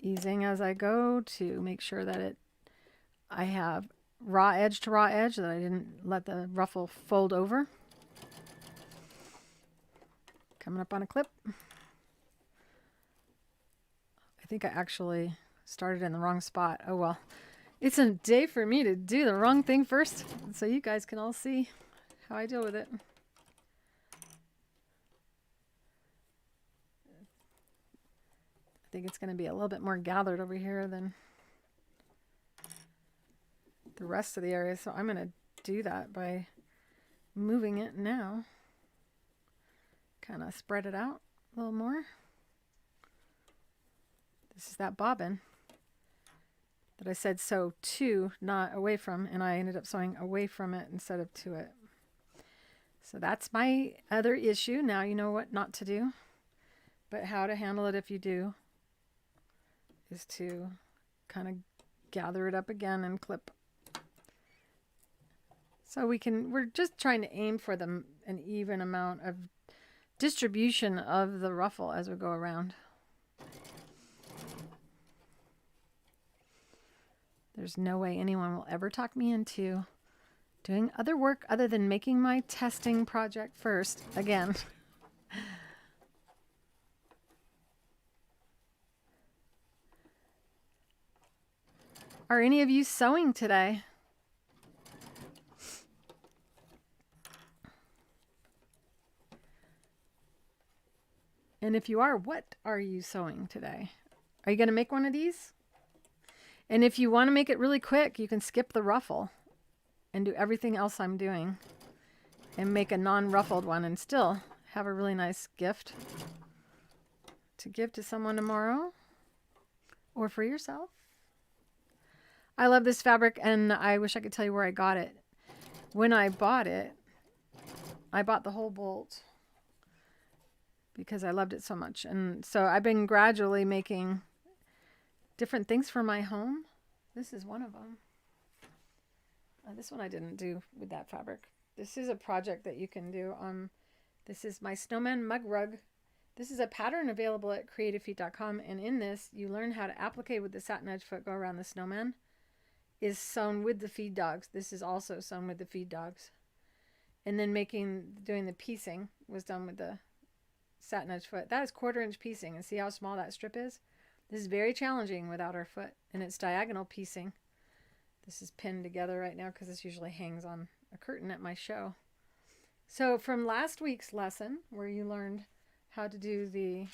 Easing as I go to make sure that I have raw edge to raw edge, that I didn't let the ruffle fold over. Coming up on a clip. I think I actually started in the wrong spot. Oh well. It's a day for me to do the wrong thing first, so you guys can all see how I deal with it. I think it's going to be a little bit more gathered over here than the rest of the area, so I'm going to do that by moving it now. Kind of spread it out a little more. This is that bobbin that I said sew to, not away from, and I ended up sewing away from it instead of to it. So that's my other issue. Now you know what not to do, but how to handle it if you do is to kind of gather it up again and clip. So we're just trying to aim for an even amount of distribution of the ruffle as we go around. There's no way anyone will ever talk me into doing other work other than making my testing project first again. Are any of you sewing today? And if you are, what are you sewing today? Are you going to make one of these? And if you want to make it really quick, you can skip the ruffle and do everything else I'm doing and make a non-ruffled one and still have a really nice gift to give to someone tomorrow or for yourself. I love this fabric, and I wish I could tell you where I got it. When I bought it, I bought the whole bolt because I loved it so much. And so I've been gradually making different things for my home. This is one of them. This one I didn't do with that fabric. This is a project that you can do. This is my snowman mug rug. This is a pattern available at creativefeet.com, and in this you learn how to applique with the Satinedge Foot, go around the snowman. Is sewn with the feed dogs. This is also sewn with the feed dogs. And then doing the piecing was done with the Satinedge Foot. That is 1/4 inch piecing, and see how small that strip is? This is very challenging without our foot, and it's diagonal piecing. This is pinned together right now because this usually hangs on a curtain at my show. So from last week's lesson, where you learned how to do the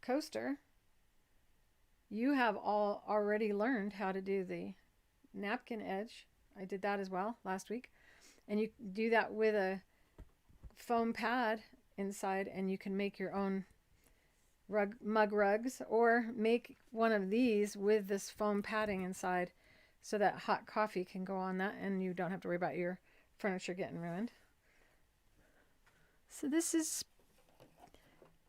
coaster, you have all already learned how to do the napkin edge. I did that as well last week. And you do that with a foam pad inside, and you can make your own mug rugs, or make one of these with this foam padding inside so that hot coffee can go on that and you don't have to worry about your furniture getting ruined. So this is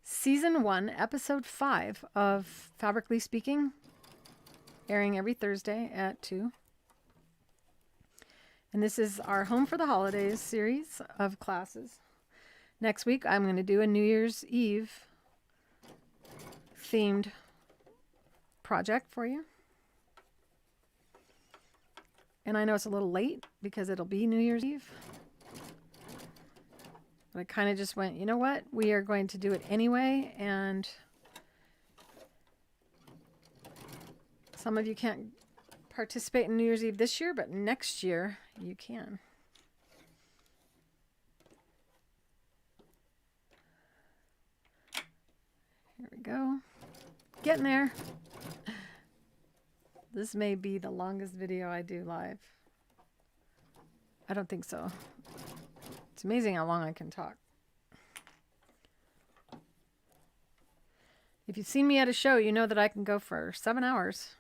Season 1, Episode 5 of Fabrically Speaking, airing every Thursday at 2. And this is our Home for the Holidays series of classes. Next week, I'm going to do a New Year's Eve themed project for you. And I know it's a little late because it'll be New Year's Eve. But I kind of just went, you know what? We are going to do it anyway. And some of you can't participate in New Year's Eve this year, but next year you can. Here we go. Getting there. This may be the longest video I do live. I don't think so. It's amazing how long I can talk. If you've seen me at a show, you know that I can go for 7 hours.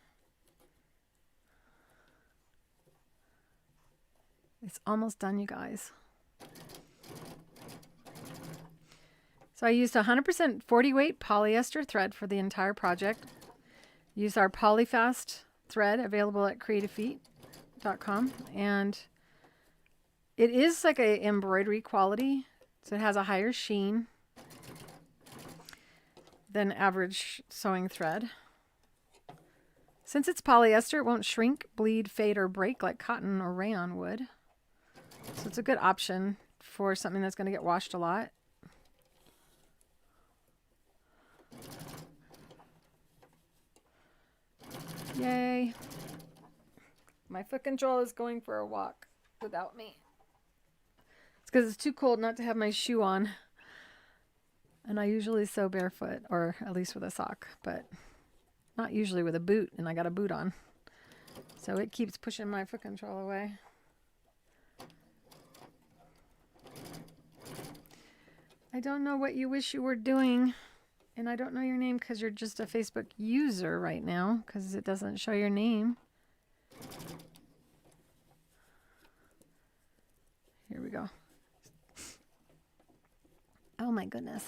It's almost done, you guys. So I used 100% 40 weight polyester thread for the entire project. Used our Polyfast thread available at creativefeet.com, and it is like a embroidery quality, so it has a higher sheen than average sewing thread. Since it's polyester, it won't shrink, bleed, fade, or break like cotton or rayon would. So it's a good option for something that's going to get washed a lot. Yay. My foot control is going for a walk without me. It's because it's too cold not to have my shoe on. And I usually sew barefoot, or at least with a sock, but not usually with a boot, and I got a boot on. So it keeps pushing my foot control away. I don't know what you wish you were doing, and I don't know your name because you're just a Facebook user right now, because it doesn't show your name. Here we go. Oh my goodness.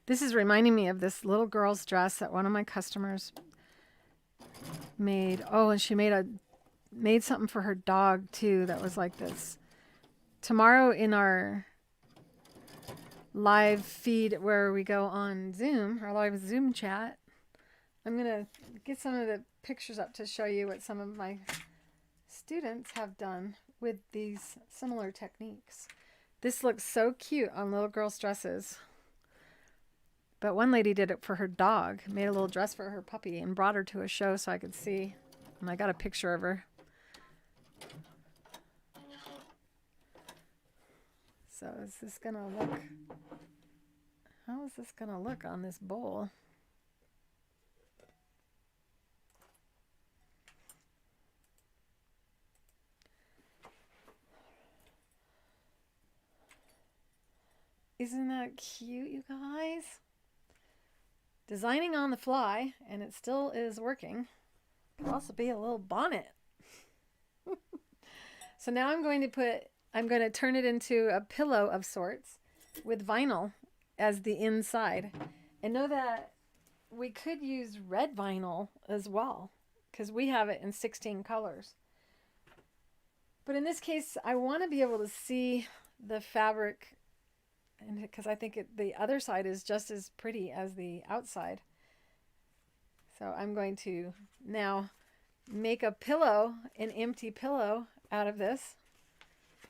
This is reminding me of this little girl's dress that one of my customers made. Oh, and she made something for her dog too that was like this. Tomorrow in our live feed where we go on Zoom, our live Zoom chat, I'm going to get some of the pictures up to show you what some of my students have done with these similar techniques. This looks so cute on little girls' dresses. But one lady did it for her dog, made a little dress for her puppy and brought her to a show so I could see. And I got a picture of her. So is this going to look, how is this going to look on this bowl? Isn't that cute, you guys? Designing on the fly, and it still is working. Could also be a little bonnet. So now I'm going to turn it into a pillow of sorts with vinyl as the inside. And know that we could use red vinyl as well, because we have it in 16 colors. But in this case, I want to be able to see the fabric, and because I think the other side is just as pretty as the outside. So I'm going to now make a pillow, an empty pillow out of this,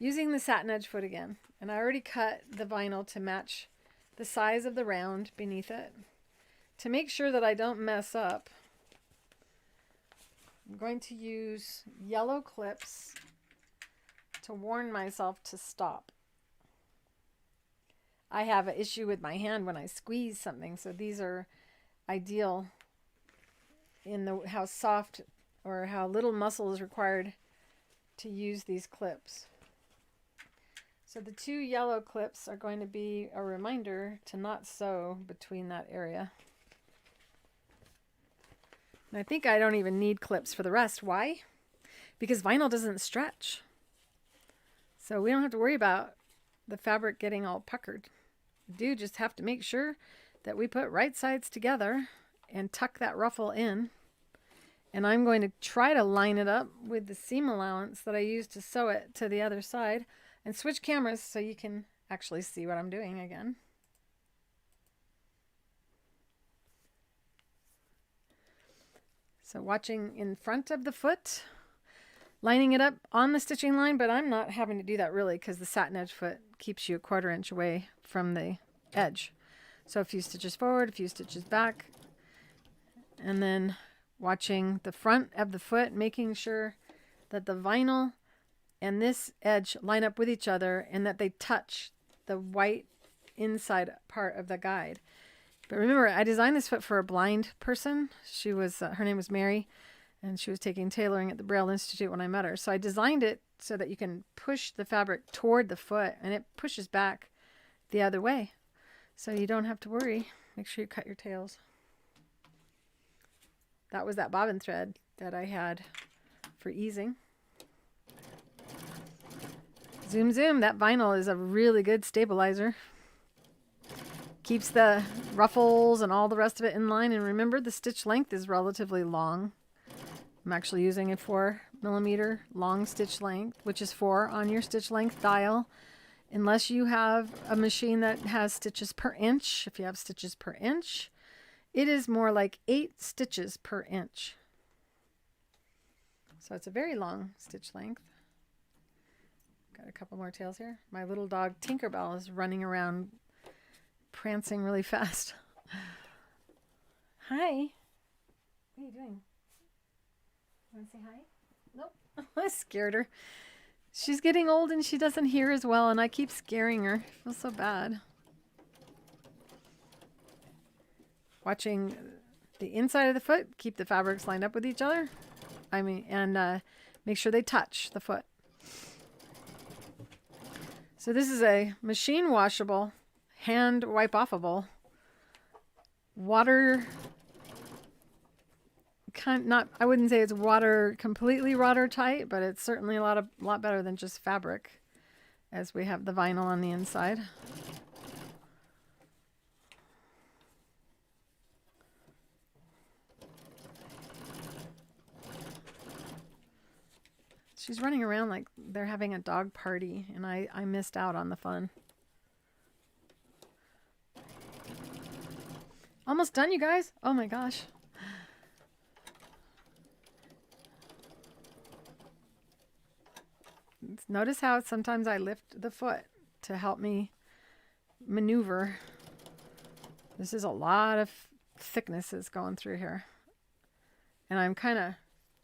using the Satinedge Foot again. And I already cut the vinyl to match the size of the round beneath it. To make sure that I don't mess up, I'm going to use yellow clips to warn myself to stop. I have an issue with my hand when I squeeze something, so these are ideal in how soft or how little muscle is required to use these clips. So the 2 yellow clips are going to be a reminder to not sew between that area. And I think I don't even need clips for the rest. Why? Because vinyl doesn't stretch. So we don't have to worry about the fabric getting all puckered. We do just have to make sure that we put right sides together and tuck that ruffle in. And I'm going to try to line it up with the seam allowance that I used to sew it to the other side, and switch cameras so you can actually see what I'm doing again. So watching in front of the foot, lining it up on the stitching line, but I'm not having to do that really because the Satinedge Foot keeps you a 1/4 inch away from the edge. So a few stitches forward, a few stitches back, and then watching the front of the foot, making sure that the vinyl and this edge line up with each other and that they touch the white inside part of the guide. But remember, I designed this foot for a blind person. She was, her name was Mary, and she was taking tailoring at the Braille Institute when I met her. So I designed it so that you can push the fabric toward the foot, and it pushes back the other way. So you don't have to worry. Make sure you cut your tails. That was that bobbin thread that I had for easing. Zoom, zoom. That vinyl is a really good stabilizer. Keeps the ruffles and all the rest of it in line. And remember, the stitch length is relatively long. I'm actually using a 4mm long stitch length, which is 4 on your stitch length dial. Unless you have a machine that has stitches per inch. If you have stitches per inch, it is more like 8 stitches per inch. So it's a very long stitch length. Got a couple more tails here. My little dog Tinkerbell is running around prancing really fast. Hi. What are you doing? Want to say hi? Nope. I scared her. She's getting old and she doesn't hear as well, and I keep scaring her. I feel so bad. Watching the inside of the foot, keep the fabrics lined up with each other. And make sure they touch the foot. So this is a machine washable, hand wipe offable, water, I wouldn't say it's completely watertight, but it's certainly a lot better than just fabric, as we have the vinyl on the inside. She's running around like they're having a dog party, and I missed out on the fun. Almost done, you guys. Oh my gosh. Notice how sometimes I lift the foot to help me maneuver. This is a lot of thicknesses going through here. And I'm kind of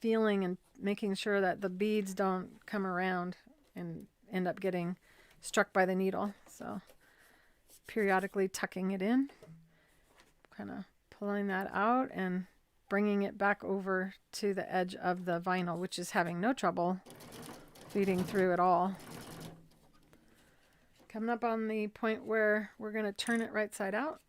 feeling and making sure that the beads don't come around and end up getting struck by the needle. So periodically tucking it in, kind of pulling that out and bringing it back over to the edge of the vinyl, which is having no trouble feeding through at all. Coming up on the point where we're going to turn it right side out.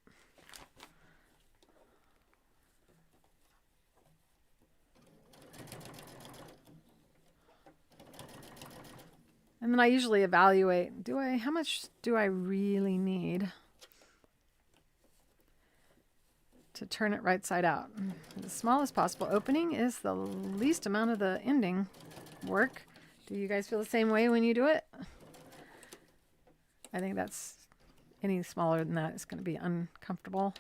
And then I usually evaluate, how much do I really need to turn it right side out? The smallest possible opening is the least amount of the ending work. Do you guys feel the same way when you do it? I think that's, any smaller than that is going to be uncomfortable.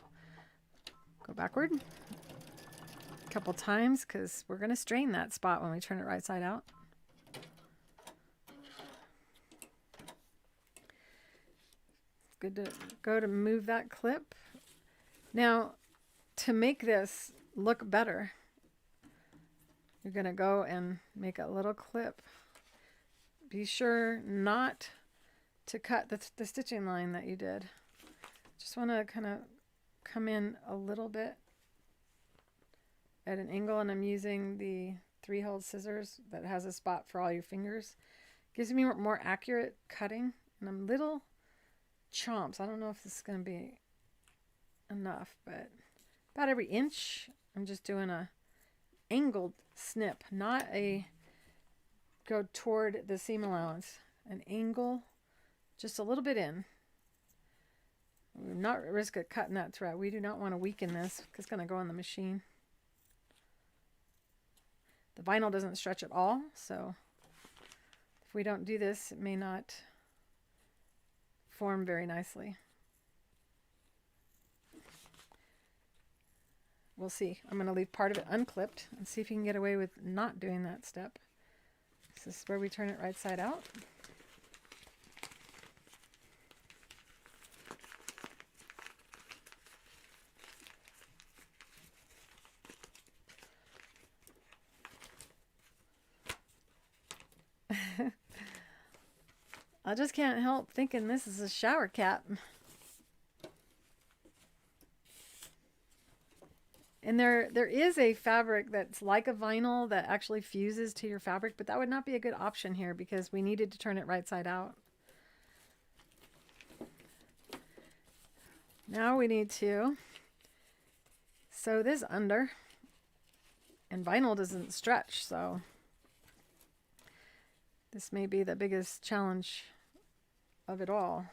Go backward a couple times, because we're going to strain that spot when we turn it right side out. Good to go to move that clip. Now, to make this look better, you're going to go and make a little clip. Be sure not to cut the stitching line that you did. Just want to kind of come in a little bit at an angle, and I'm using the 3-hole scissors that has a spot for all your fingers. Gives me more accurate cutting, and I'm little chomps. I don't know if this is going to be enough, but about every inch I'm just doing a angled snip, not a go toward the seam allowance, an angle just a little bit in. We're not at risk of cutting that thread. We do not want to weaken this because it's going to go on the machine. The vinyl doesn't stretch at all, so if we don't do this, it may not form very nicely. We'll see. I'm going to leave part of it unclipped and see if you can get away with not doing that step. This is where we turn it right side out. I just can't help thinking this is a shower cap. And there is a fabric that's like a vinyl that actually fuses to your fabric, but that would not be a good option here because we needed to turn it right side out. Now we need to sew this under, and vinyl doesn't stretch, so this may be the biggest challenge of it all,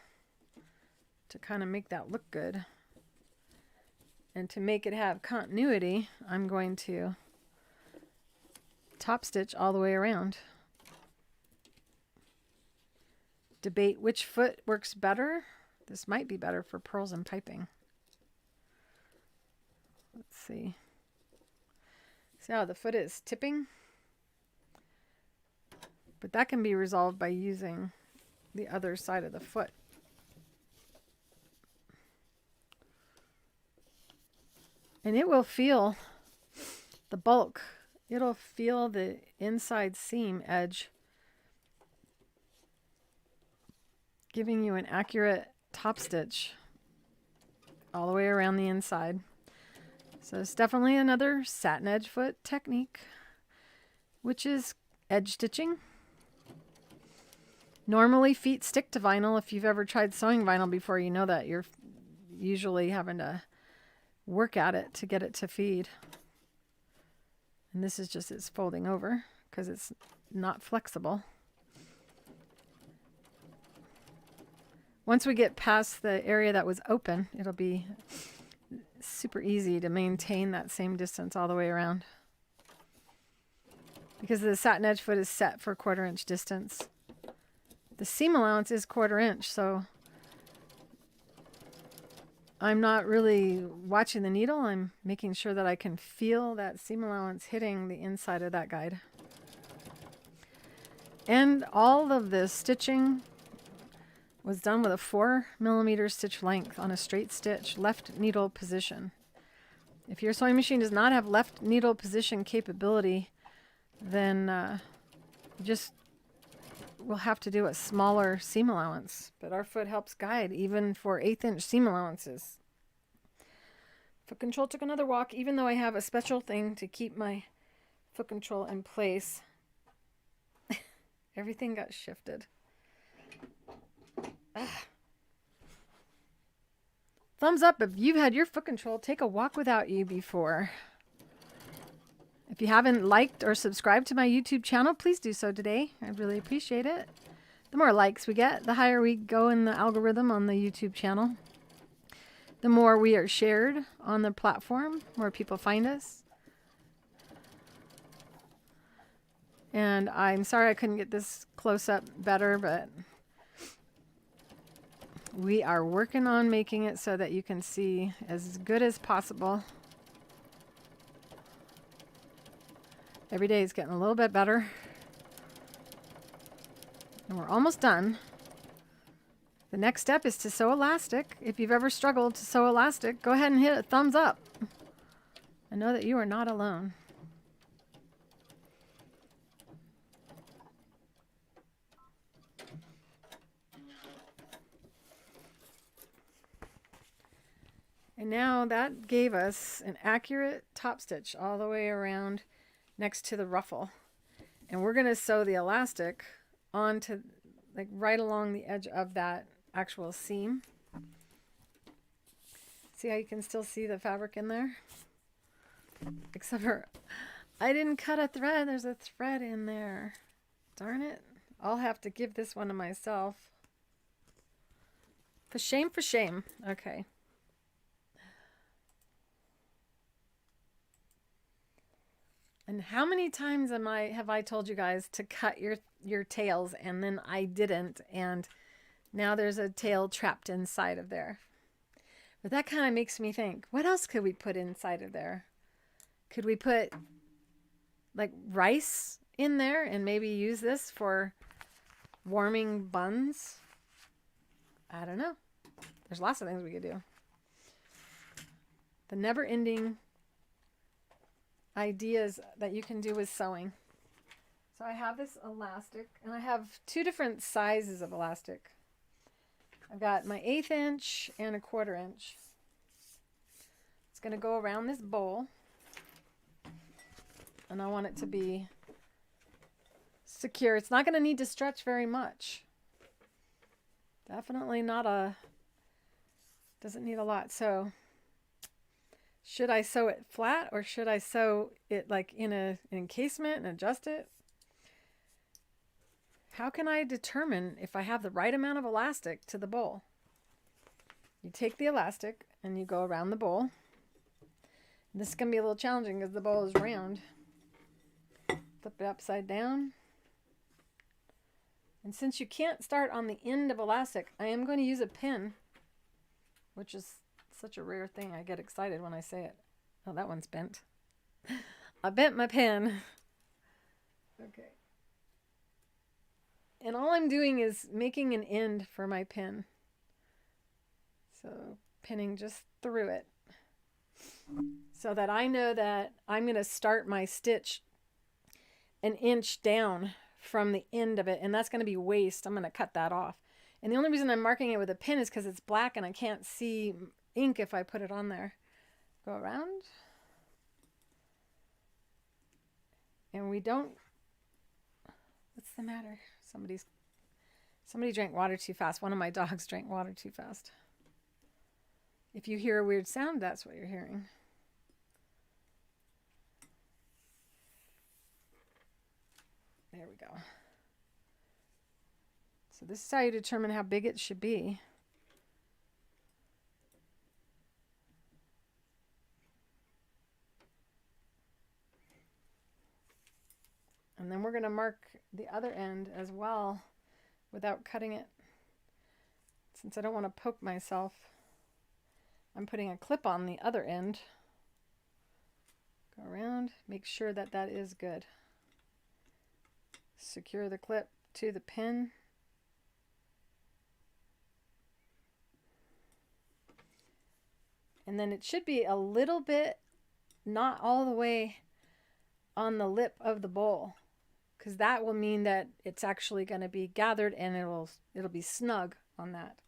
to kind of make that look good. And to make it have continuity, I'm going to top stitch all the way around. Debate which foot works better. This might be better for purls and piping. Let's see. See how the foot is tipping? But that can be resolved by using the other side of the foot. And it will feel the bulk. It'll feel the inside seam edge, giving you an accurate top stitch all the way around the inside. So it's definitely another Satinedge Foot technique, which is edge stitching. Normally feet stick to vinyl. If you've ever tried sewing vinyl before, you know that you're usually having to work at it to get it to feed. And this is just it's folding over because it's not flexible. Once we get past the area that was open, it'll be super easy to maintain that same distance all the way around. Because the Satinedge Foot is set for 1/4 inch distance. The seam allowance is 1/4 inch, so I'm not really watching the needle. I'm making sure that I can feel that seam allowance hitting the inside of that guide. And all of this stitching was done with a 4mm stitch length on a straight stitch, left needle position. If your sewing machine does not have left needle position capability, then you just will have to do a smaller seam allowance. But our foot helps guide even for 1/8 inch seam allowances. Foot control took another walk, even though I have a special thing to keep my foot control in place. Everything got shifted. Thumbs up if you've had your foot control take a walk without you before. If you haven't liked or subscribed to my YouTube channel, please do so today. I really appreciate it. The more likes we get, the higher we go in the algorithm on the YouTube channel. The more we are shared on the platform, more people find us. And I'm sorry I couldn't get this close up better, but we are working on making it so that you can see as good as possible. Every day is getting a little bit better. And we're almost done. The next step is to sew elastic. If you've ever struggled to sew elastic, go ahead and hit a thumbs up. I know that you are not alone. And now that gave us an accurate top stitch all the way around next to the ruffle. And we're going to sew the elastic onto, like, right along the edge of that actual seam. See how you can still see the fabric in there? Except for I didn't cut a thread. There's a thread in there. Darn it. I'll have to give this one to myself. For shame, for shame. Okay. And how many times have I told you guys to cut your tails, and then I didn't, and now there's a tail trapped inside of there. But that kind of makes me think, what else could we put inside of there? Could we put like rice in there and maybe use this for warming buns? I don't know. There's lots of things we could do. The never-ending ideas that you can do with sewing. So I have this elastic, and I have two different sizes of elastic. I've got my 1/8 inch and a 1/4 inch. It's going to go around this bowl, and I want it to be secure. It's not going to need to stretch very much. Definitely not doesn't need a lot. So should I sew it flat, or should I sew it like in an encasement and adjust it? How can I determine if I have the right amount of elastic to the bowl? You take the elastic and you go around the bowl. This is going to be a little challenging because the bowl is round. Flip it upside down. And since you can't start on the end of elastic, I am going to use a pin, which is such a rare thing. I get excited when I say it. Oh, that one's bent. I bent my pin. Okay. And all I'm doing is making an end for my pin. So pinning just through it, so that I know that I'm going to start my stitch an inch down from the end of it, and that's going to be waist. I'm going to cut that off. And the only reason I'm marking it with a pin is because it's black and I can't see ink if I put it on there. Go around. And we don't... What's the matter? Somebody drank water too fast. One of my dogs drank water too fast. If you hear a weird sound, that's what you're hearing. There we go. So this is how you determine how big it should be. And then we're going to mark the other end as well without cutting it. Since I don't want to poke myself, I'm putting a clip on the other end. Go around, make sure that that is good. Secure the clip to the pin. And then it should be a little bit, not all the way on the lip of the bowl, because that will mean that it's actually going to be gathered and it'll be snug on that.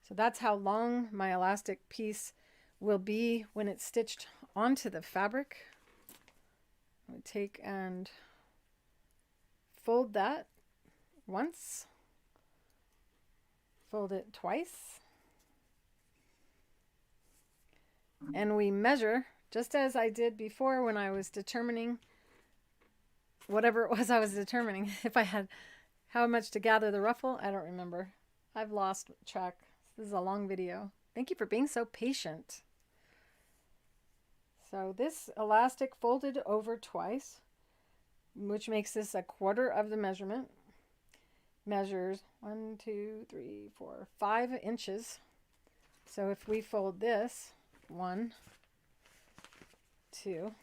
So that's how long my elastic piece will be when it's stitched onto the fabric. I would take and fold that once, fold it twice, and we measure just as I did before when I was determining whatever it was I was determining. If I had how much to gather the ruffle, I don't remember. I've lost track. This is a long video. Thank you for being so patient. So this elastic folded over twice, which makes this 1/4 of the measurement, measures 1, 2, 3, 4, 5 inches. So if we fold this 1, 2,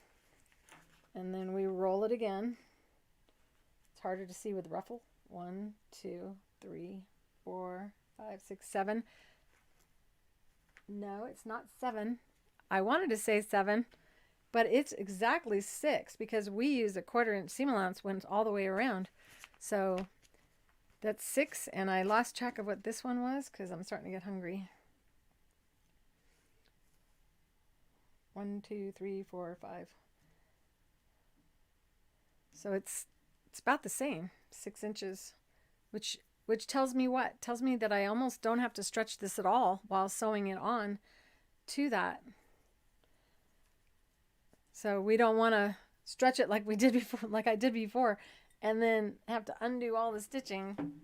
and then we roll it again. It's harder to see with ruffle. 1, 2, 3, 4, 5, 6, 7. No, it's not 7. I wanted to say 7, but it's exactly 6 because we use a 1/4 inch seam allowance when it's all the way around. So that's 6, and I lost track of what this one was because I'm starting to get hungry. 1, 2, 3, 4, 5. So it's about the same, 6 inches, which tells me what? Tells me that I almost don't have to stretch this at all while sewing it on to that. So we don't want to stretch it like we did before, like I did before, and then have to undo all the stitching.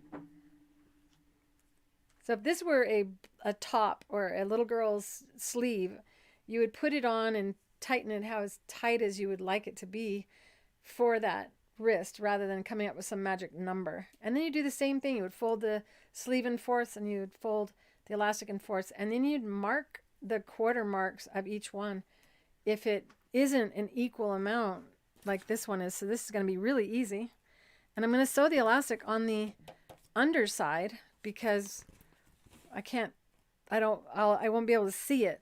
So if this were a top or a little girl's sleeve, you would put it on and tighten it how as tight as you would like it to be for that wrist, rather than coming up with some magic number. And then you do the same thing. You would fold the sleeve in fourths, and you would fold the elastic in fourths, and then you'd mark the 1/4 marks of each one if it isn't an equal amount like this one is. So this is going to be really easy. And I'm going to sew the elastic on the underside because I won't be able to see it.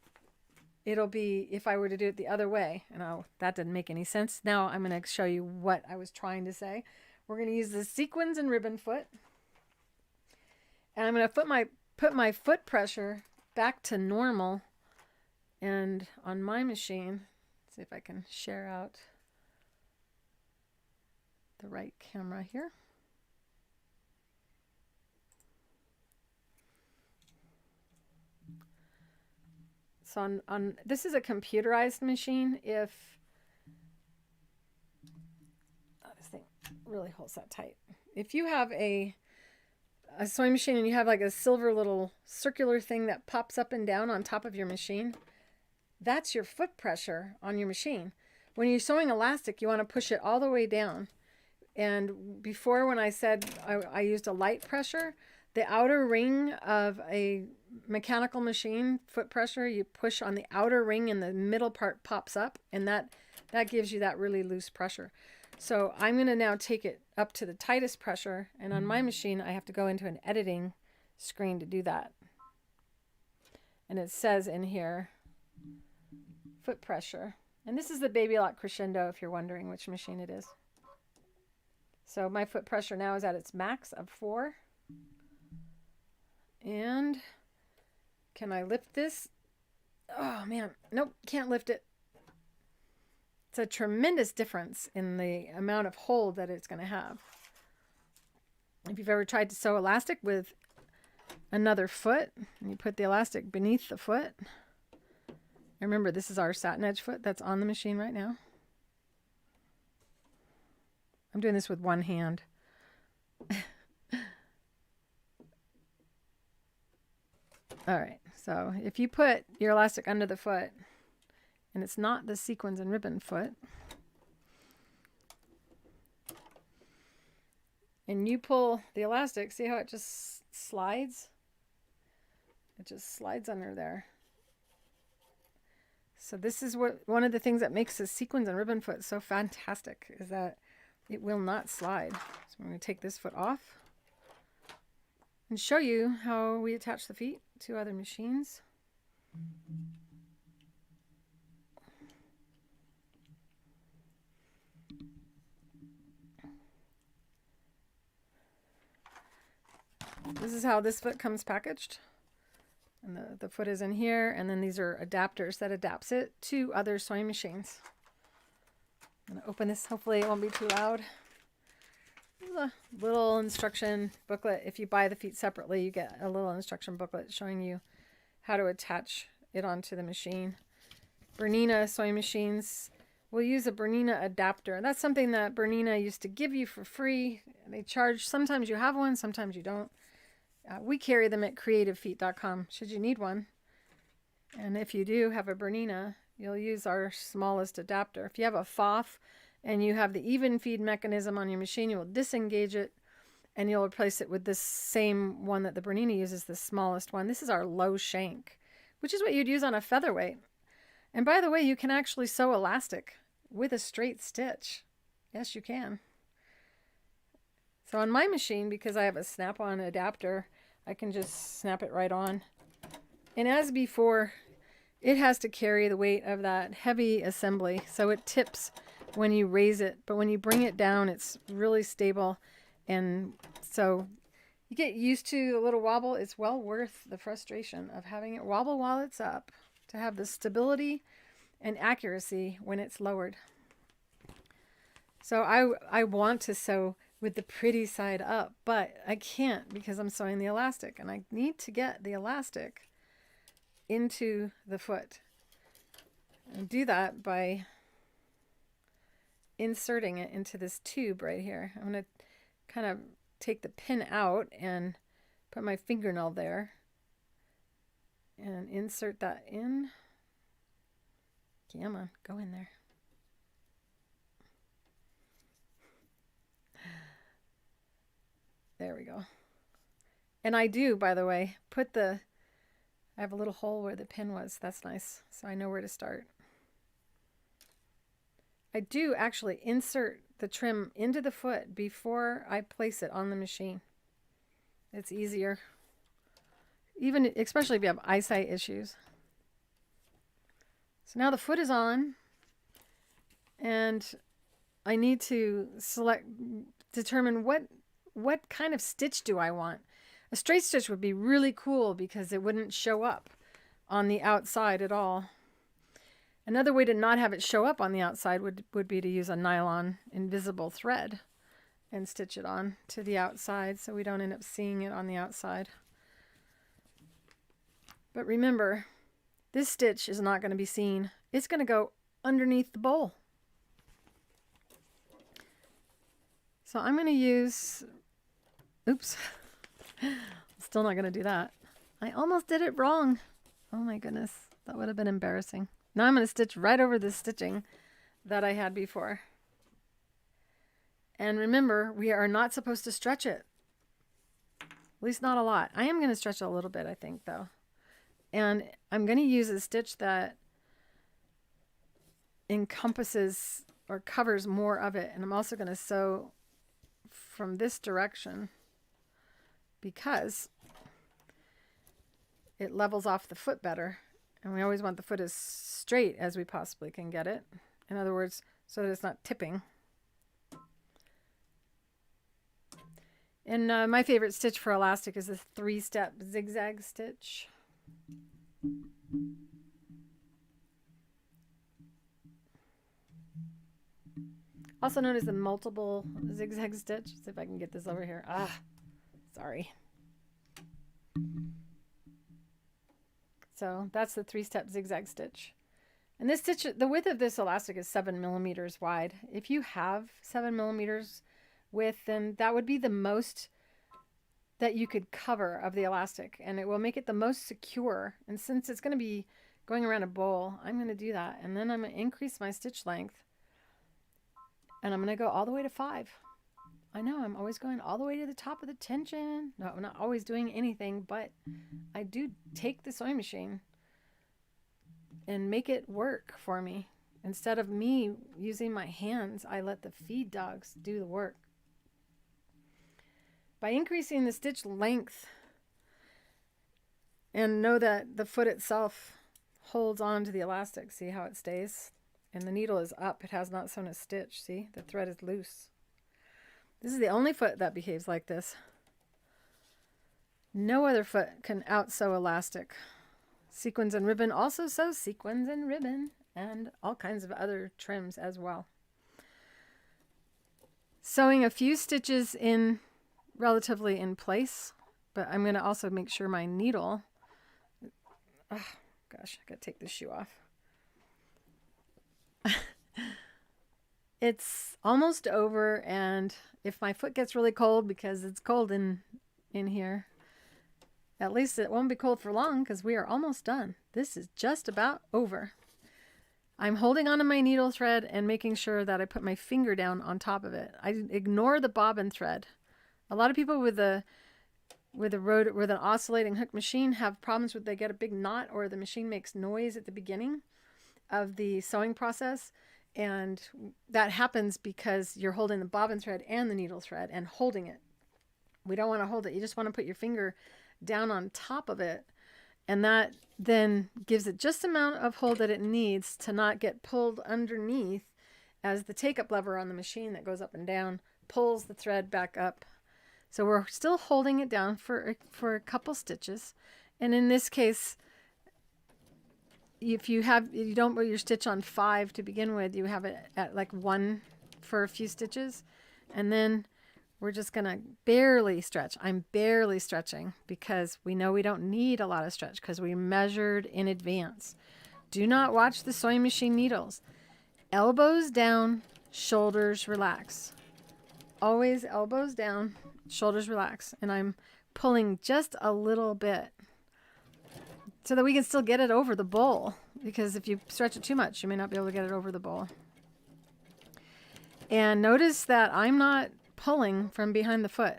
It'll be if I were to do it the other way. And that didn't make any sense. Now I'm going to show you what I was trying to say. We're going to use the Sequins and Ribbon Foot. And I'm going to put my foot pressure back to normal. And on my machine, see if I can share out the right camera here. So on this is a computerized machine. If this thing really holds that tight. If you have a sewing machine and you have like a silver little circular thing that pops up and down on top of your machine, that's your foot pressure on your machine. When you're sewing elastic, you want to push it all the way down. And before, when I said I used a light pressure, the outer ring of a mechanical machine, foot pressure, you push on the outer ring and the middle part pops up, and that gives you that really loose pressure. So I'm going to now take it up to the tightest pressure, and on my machine I have to go into an editing screen to do that. And it says in here, foot pressure. And this is the Baby Lock Crescendo, if you're wondering which machine it is. So my foot pressure now is at its max of 4. And can I lift this? Oh man, nope, can't lift it. It's a tremendous difference in the amount of hold that it's going to have. If you've ever tried to sew elastic with another foot, and you put the elastic beneath the foot. Remember, this is our Satinedge foot that's on the machine right now. I'm doing this with one hand. All right, so if you put your elastic under the foot, and it's not the Sequins and Ribbon foot, and you pull the elastic, see how it just slides? It just slides under there. So this is one of the things that makes the Sequins and Ribbon foot so fantastic, is that it will not slide. So I'm going to take this foot off and show you how we attach the feet to other machines. This is how this foot comes packaged. And the foot is in here, and then these are adapters that adapts it to other sewing machines. I'm going to open this. Hopefully it won't be too loud. A little instruction booklet. If you buy the feet separately, you get a little instruction booklet showing you how to attach it onto the machine. Bernina sewing machines will use a Bernina adapter. That's something that Bernina used to give you for free. They charge. Sometimes you have one, sometimes you don't. We carry them at creativefeet.com should you need one. And if you do have a Bernina, you'll use our smallest adapter. If you have a FOF and you have the even feed mechanism on your machine, you will disengage it and you'll replace it with this same one that the Bernina uses, the smallest one. This is our low shank, which is what you'd use on a featherweight. And by the way, you can actually sew elastic with a straight stitch. Yes, you can. So on my machine, because I have a snap-on adapter, I can just snap it right on. And as before, it has to carry the weight of that heavy assembly, so it tips when you raise it, but when you bring it down, it's really stable. And so you get used to the little wobble. It's well worth the frustration of having it wobble while it's up to have the stability and accuracy when it's lowered. So I want to sew with the pretty side up, but I can't because I'm sewing the elastic, and I need to get the elastic into the foot. And do that by inserting it into this tube right here. I'm going to kind of take the pin out and put my fingernail there and insert that in. Come on, go in there. There we go. And I do, by the way, I have a little hole where the pin was. That's nice. So I know where to start. I do actually insert the trim into the foot before I place it on the machine. It's easier. Especially if you have eyesight issues. So now the foot is on, and I need to determine what kind of stitch do I want. A straight stitch would be really cool because it wouldn't show up on the outside at all. Another way to not have it show up on the outside would be to use a nylon invisible thread and stitch it on to the outside so we don't end up seeing it on the outside. But remember, this stitch is not going to be seen. It's going to go underneath the bowl. So I'm going to use, oops, still not going to do that. I almost did it wrong. Oh my goodness, that would have been embarrassing. Now I'm going to stitch right over the stitching that I had before. And remember, we are not supposed to stretch it. At least not a lot. I am going to stretch it a little bit, I think, though. And I'm going to use a stitch that encompasses or covers more of it. And I'm also going to sew from this direction because it levels off the foot better. And we always want the foot as straight as we possibly can get it. In other words, so that it's not tipping. And my favorite stitch for elastic is the 3-step zigzag stitch. Also known as the multiple zigzag stitch. Let's see if I can get this over here. Sorry. So that's the 3-step zigzag stitch. And this stitch, the width of this elastic is 7 millimeters wide. If you have 7 millimeters width, then that would be the most that you could cover of the elastic, and it will make it the most secure. And since it's going to be going around a bowl, I'm going to do that. And then I'm going to increase my stitch length, and I'm going to go all the way to 5. I know I'm always going all the way to the top of the tension. No, I'm not always doing anything, but I do take the sewing machine and make it work for me. Instead of me using my hands, I let the feed dogs do the work. By increasing the stitch length, and know that the foot itself holds on to the elastic. See how it stays? And the needle is up. It has not sewn a stitch. See? The thread is loose. This is the only foot that behaves like this. No other foot can out-sew elastic. Sequins and ribbon also sew sequins and ribbon, and all kinds of other trims as well. Sewing a few stitches in relatively in place, but I'm going to also make sure my needle, oh gosh, I gotta take this shoe off. It's almost over, and if my foot gets really cold, because it's cold in here, at least it won't be cold for long because we are almost done. This is just about over. I'm holding onto my needle thread and making sure that I put my finger down on top of it. I ignore the bobbin thread. A lot of people with an oscillating hook machine have problems with they get a big knot or the machine makes noise at the beginning of the sewing process. And that happens because you're holding the bobbin thread and the needle thread and holding it. We don't want to hold it. You just want to put your finger down on top of it. And that then gives it just the amount of hold that it needs to not get pulled underneath as the take-up lever on the machine that goes up and down pulls the thread back up. So we're still holding it down for a couple stitches. And in this case, if you don't put your stitch on 5 to begin with, you have it at like 1 for a few stitches. And then we're just going to barely stretch. I'm barely stretching because we know we don't need a lot of stretch because we measured in advance. Do not watch the sewing machine needles. Elbows down, shoulders relax. Always elbows down, shoulders relax. And I'm pulling just a little bit so that we can still get it over the bowl, because if you stretch it too much, you may not be able to get it over the bowl. And notice that I'm not pulling from behind the foot.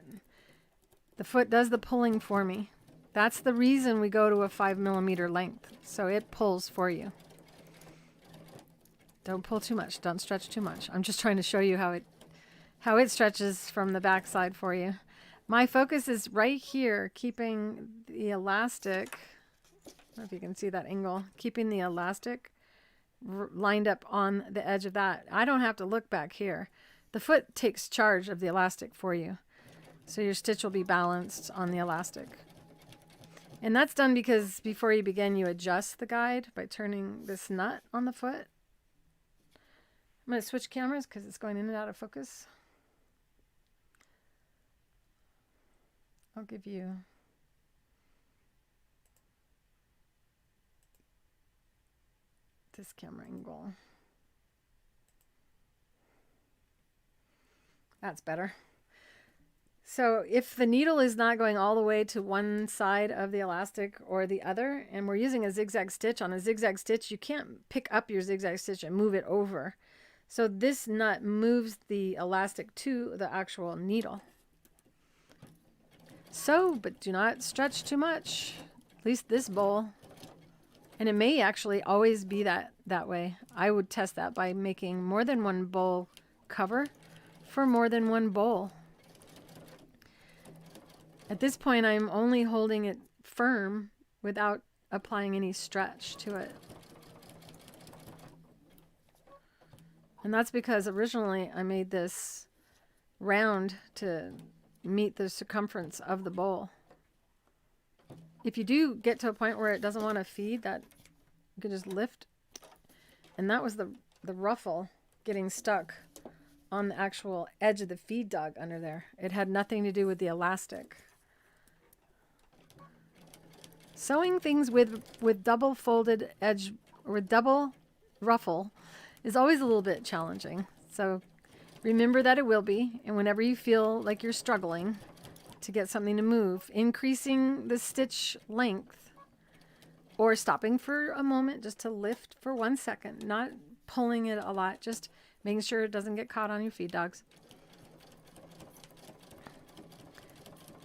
The foot does the pulling for me. That's the reason we go to a 5 millimeter length, so it pulls for you. Don't pull too much. Don't stretch too much. I'm just trying to show you how it stretches from the back side for you. My focus is right here, keeping the elastic, I don't know if you can see that angle, keeping the elastic lined up on the edge of that. I don't have to look back here The foot takes charge of the elastic for you. So your stitch will be balanced on the elastic. And that's done because before you begin, you adjust the guide by turning this nut on the foot. I'm going to switch cameras because it's going in and out of focus. I'll give you this camera angle. That's better. So if the needle is not going all the way to one side of the elastic or the other, and we're using a zigzag stitch, on a zigzag stitch, you can't pick up your zigzag stitch and move it over. So this nut moves the elastic to the actual needle. So, but do not stretch too much, at least this bowl. And it may actually always be that way. I would test that by making more than one bowl cover for more than one bowl. At this point, I'm only holding it firm without applying any stretch to it. And that's because originally I made this round to meet the circumference of the bowl. If you do get to a point where it doesn't want to feed, that you can just lift. And that was the ruffle getting stuck on the actual edge of the feed dog under there. It had nothing to do with the elastic. Sewing things with double folded edge or with double ruffle is always a little bit challenging. So remember that it will be, and whenever you feel like you're struggling to get something to move, increasing the stitch length or stopping for a moment just to lift for 1 second, not pulling it a lot, just making sure it doesn't get caught on your feed dogs,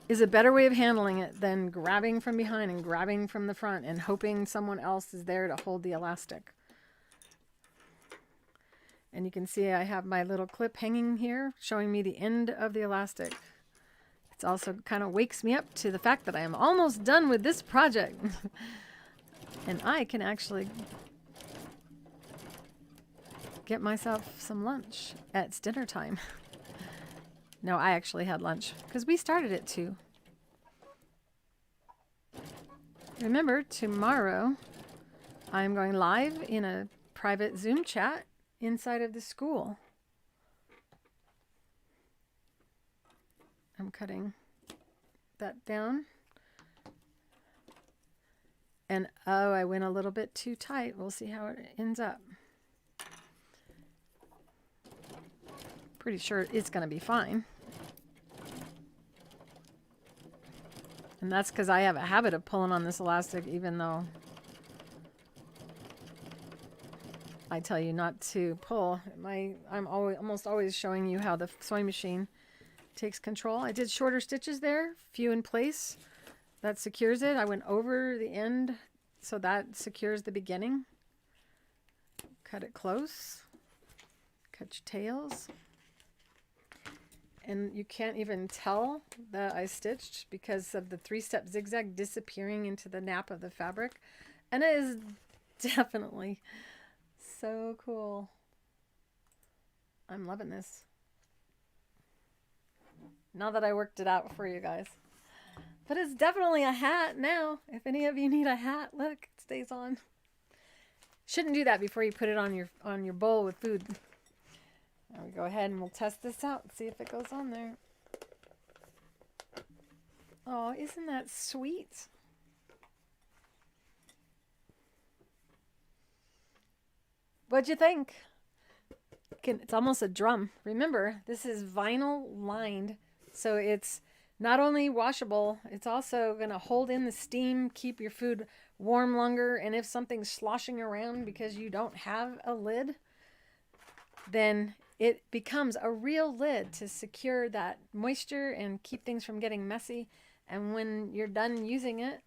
is a better way of handling it than grabbing from behind and grabbing from the front and hoping someone else is there to hold the elastic. And you can see I have my little clip hanging here showing me the end of the elastic. It also kind of wakes me up to the fact that I am almost done with this project. And I can actually get myself some lunch. It's dinner time. No, I actually had lunch because we started at 2. Remember, tomorrow I'm going live in a private Zoom chat inside of the school. I'm cutting that down. And oh, I went a little bit too tight. We'll see how it ends up. Pretty sure it's going to be fine. And that's because I have a habit of pulling on this elastic, even though I tell you not to pull. I'm almost always showing you how the sewing machine takes control. I did shorter stitches there, few in place. That secures it. I went over the end, so that secures the beginning. Cut it close. Cut your tails. And you can't even tell that I stitched because of the 3-step zigzag disappearing into the nap of the fabric. And it is definitely so cool. I'm loving this. Now that I worked it out for you guys. But it's definitely a hat now. If any of you need a hat, look, it stays on. Shouldn't do that before you put it on your bowl with food. Now we go ahead and we'll test this out and see if it goes on there. Oh, isn't that sweet? What'd you think? It's almost a drum. Remember, this is vinyl lined, so it's not only washable, it's also going to hold in the steam, keep your food warm longer, and if something's sloshing around because you don't have a lid, then it becomes a real lid to secure that moisture and keep things from getting messy. And when you're done using it,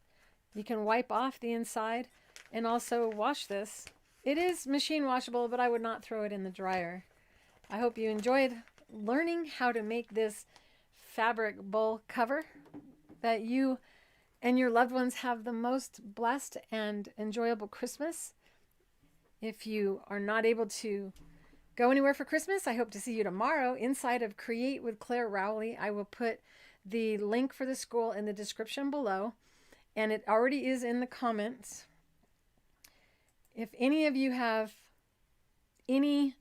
you can wipe off the inside and also wash this. It is machine washable, but I would not throw it in the dryer. I hope you enjoyed learning how to make this fabric bowl cover, that you and your loved ones have the most blessed and enjoyable Christmas. If you are not able to go anywhere for Christmas. I hope to see you tomorrow inside of Create with Clare Rowley. I will put the link for the school in the description below, and it already is in the comments. If any of you have any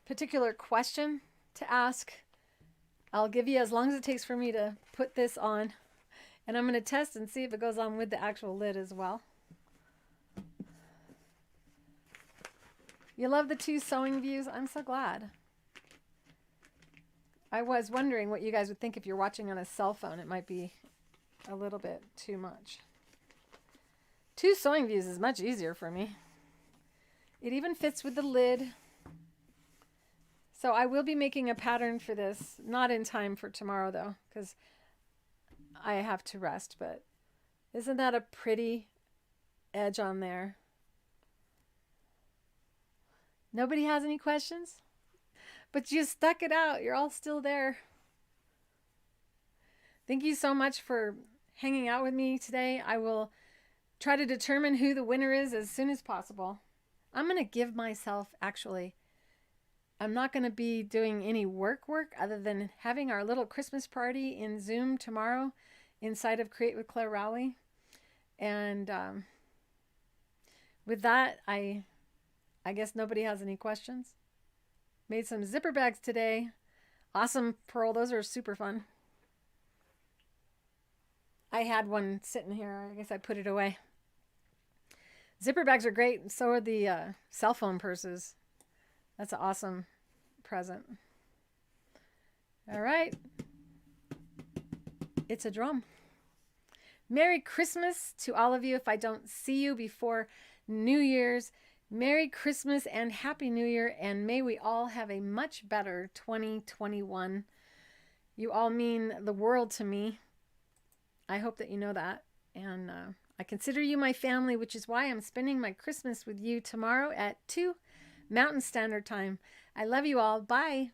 particular question to ask, I'll give you as long as it takes for me to put this on. And I'm going to test and see if it goes on with the actual lid as well. You love the 2 sewing views? I'm so glad. I was wondering what you guys would think if you're watching on a cell phone. It might be a little bit too much. 2 sewing views is much easier for me. It even fits with the lid. So I will be making a pattern for this, not in time for tomorrow though, because I have to rest, but isn't that a pretty edge on there? Nobody has any questions? But you stuck it out. You're all still there. Thank you so much for hanging out with me today. I will try to determine who the winner is as soon as possible. I'm going to give myself, actually, I'm not going to be doing any work other than having our little Christmas party in Zoom tomorrow inside of Create with Clare Rowley. And with that, I guess nobody has any questions. Made some zipper bags today. Awesome pearl. Those are super fun. I had one sitting here. I guess I put it away. Zipper bags are great, and so are the cell phone purses. That's an awesome present. All right. It's a drum. Merry Christmas to all of you if I don't see you before New Year's. Merry Christmas and Happy New Year, and may we all have a much better 2021. You all mean the world to me. I hope that you know that. And I consider you my family, which is why I'm spending my Christmas with you tomorrow at 2 Mountain Standard Time. I love you all. Bye.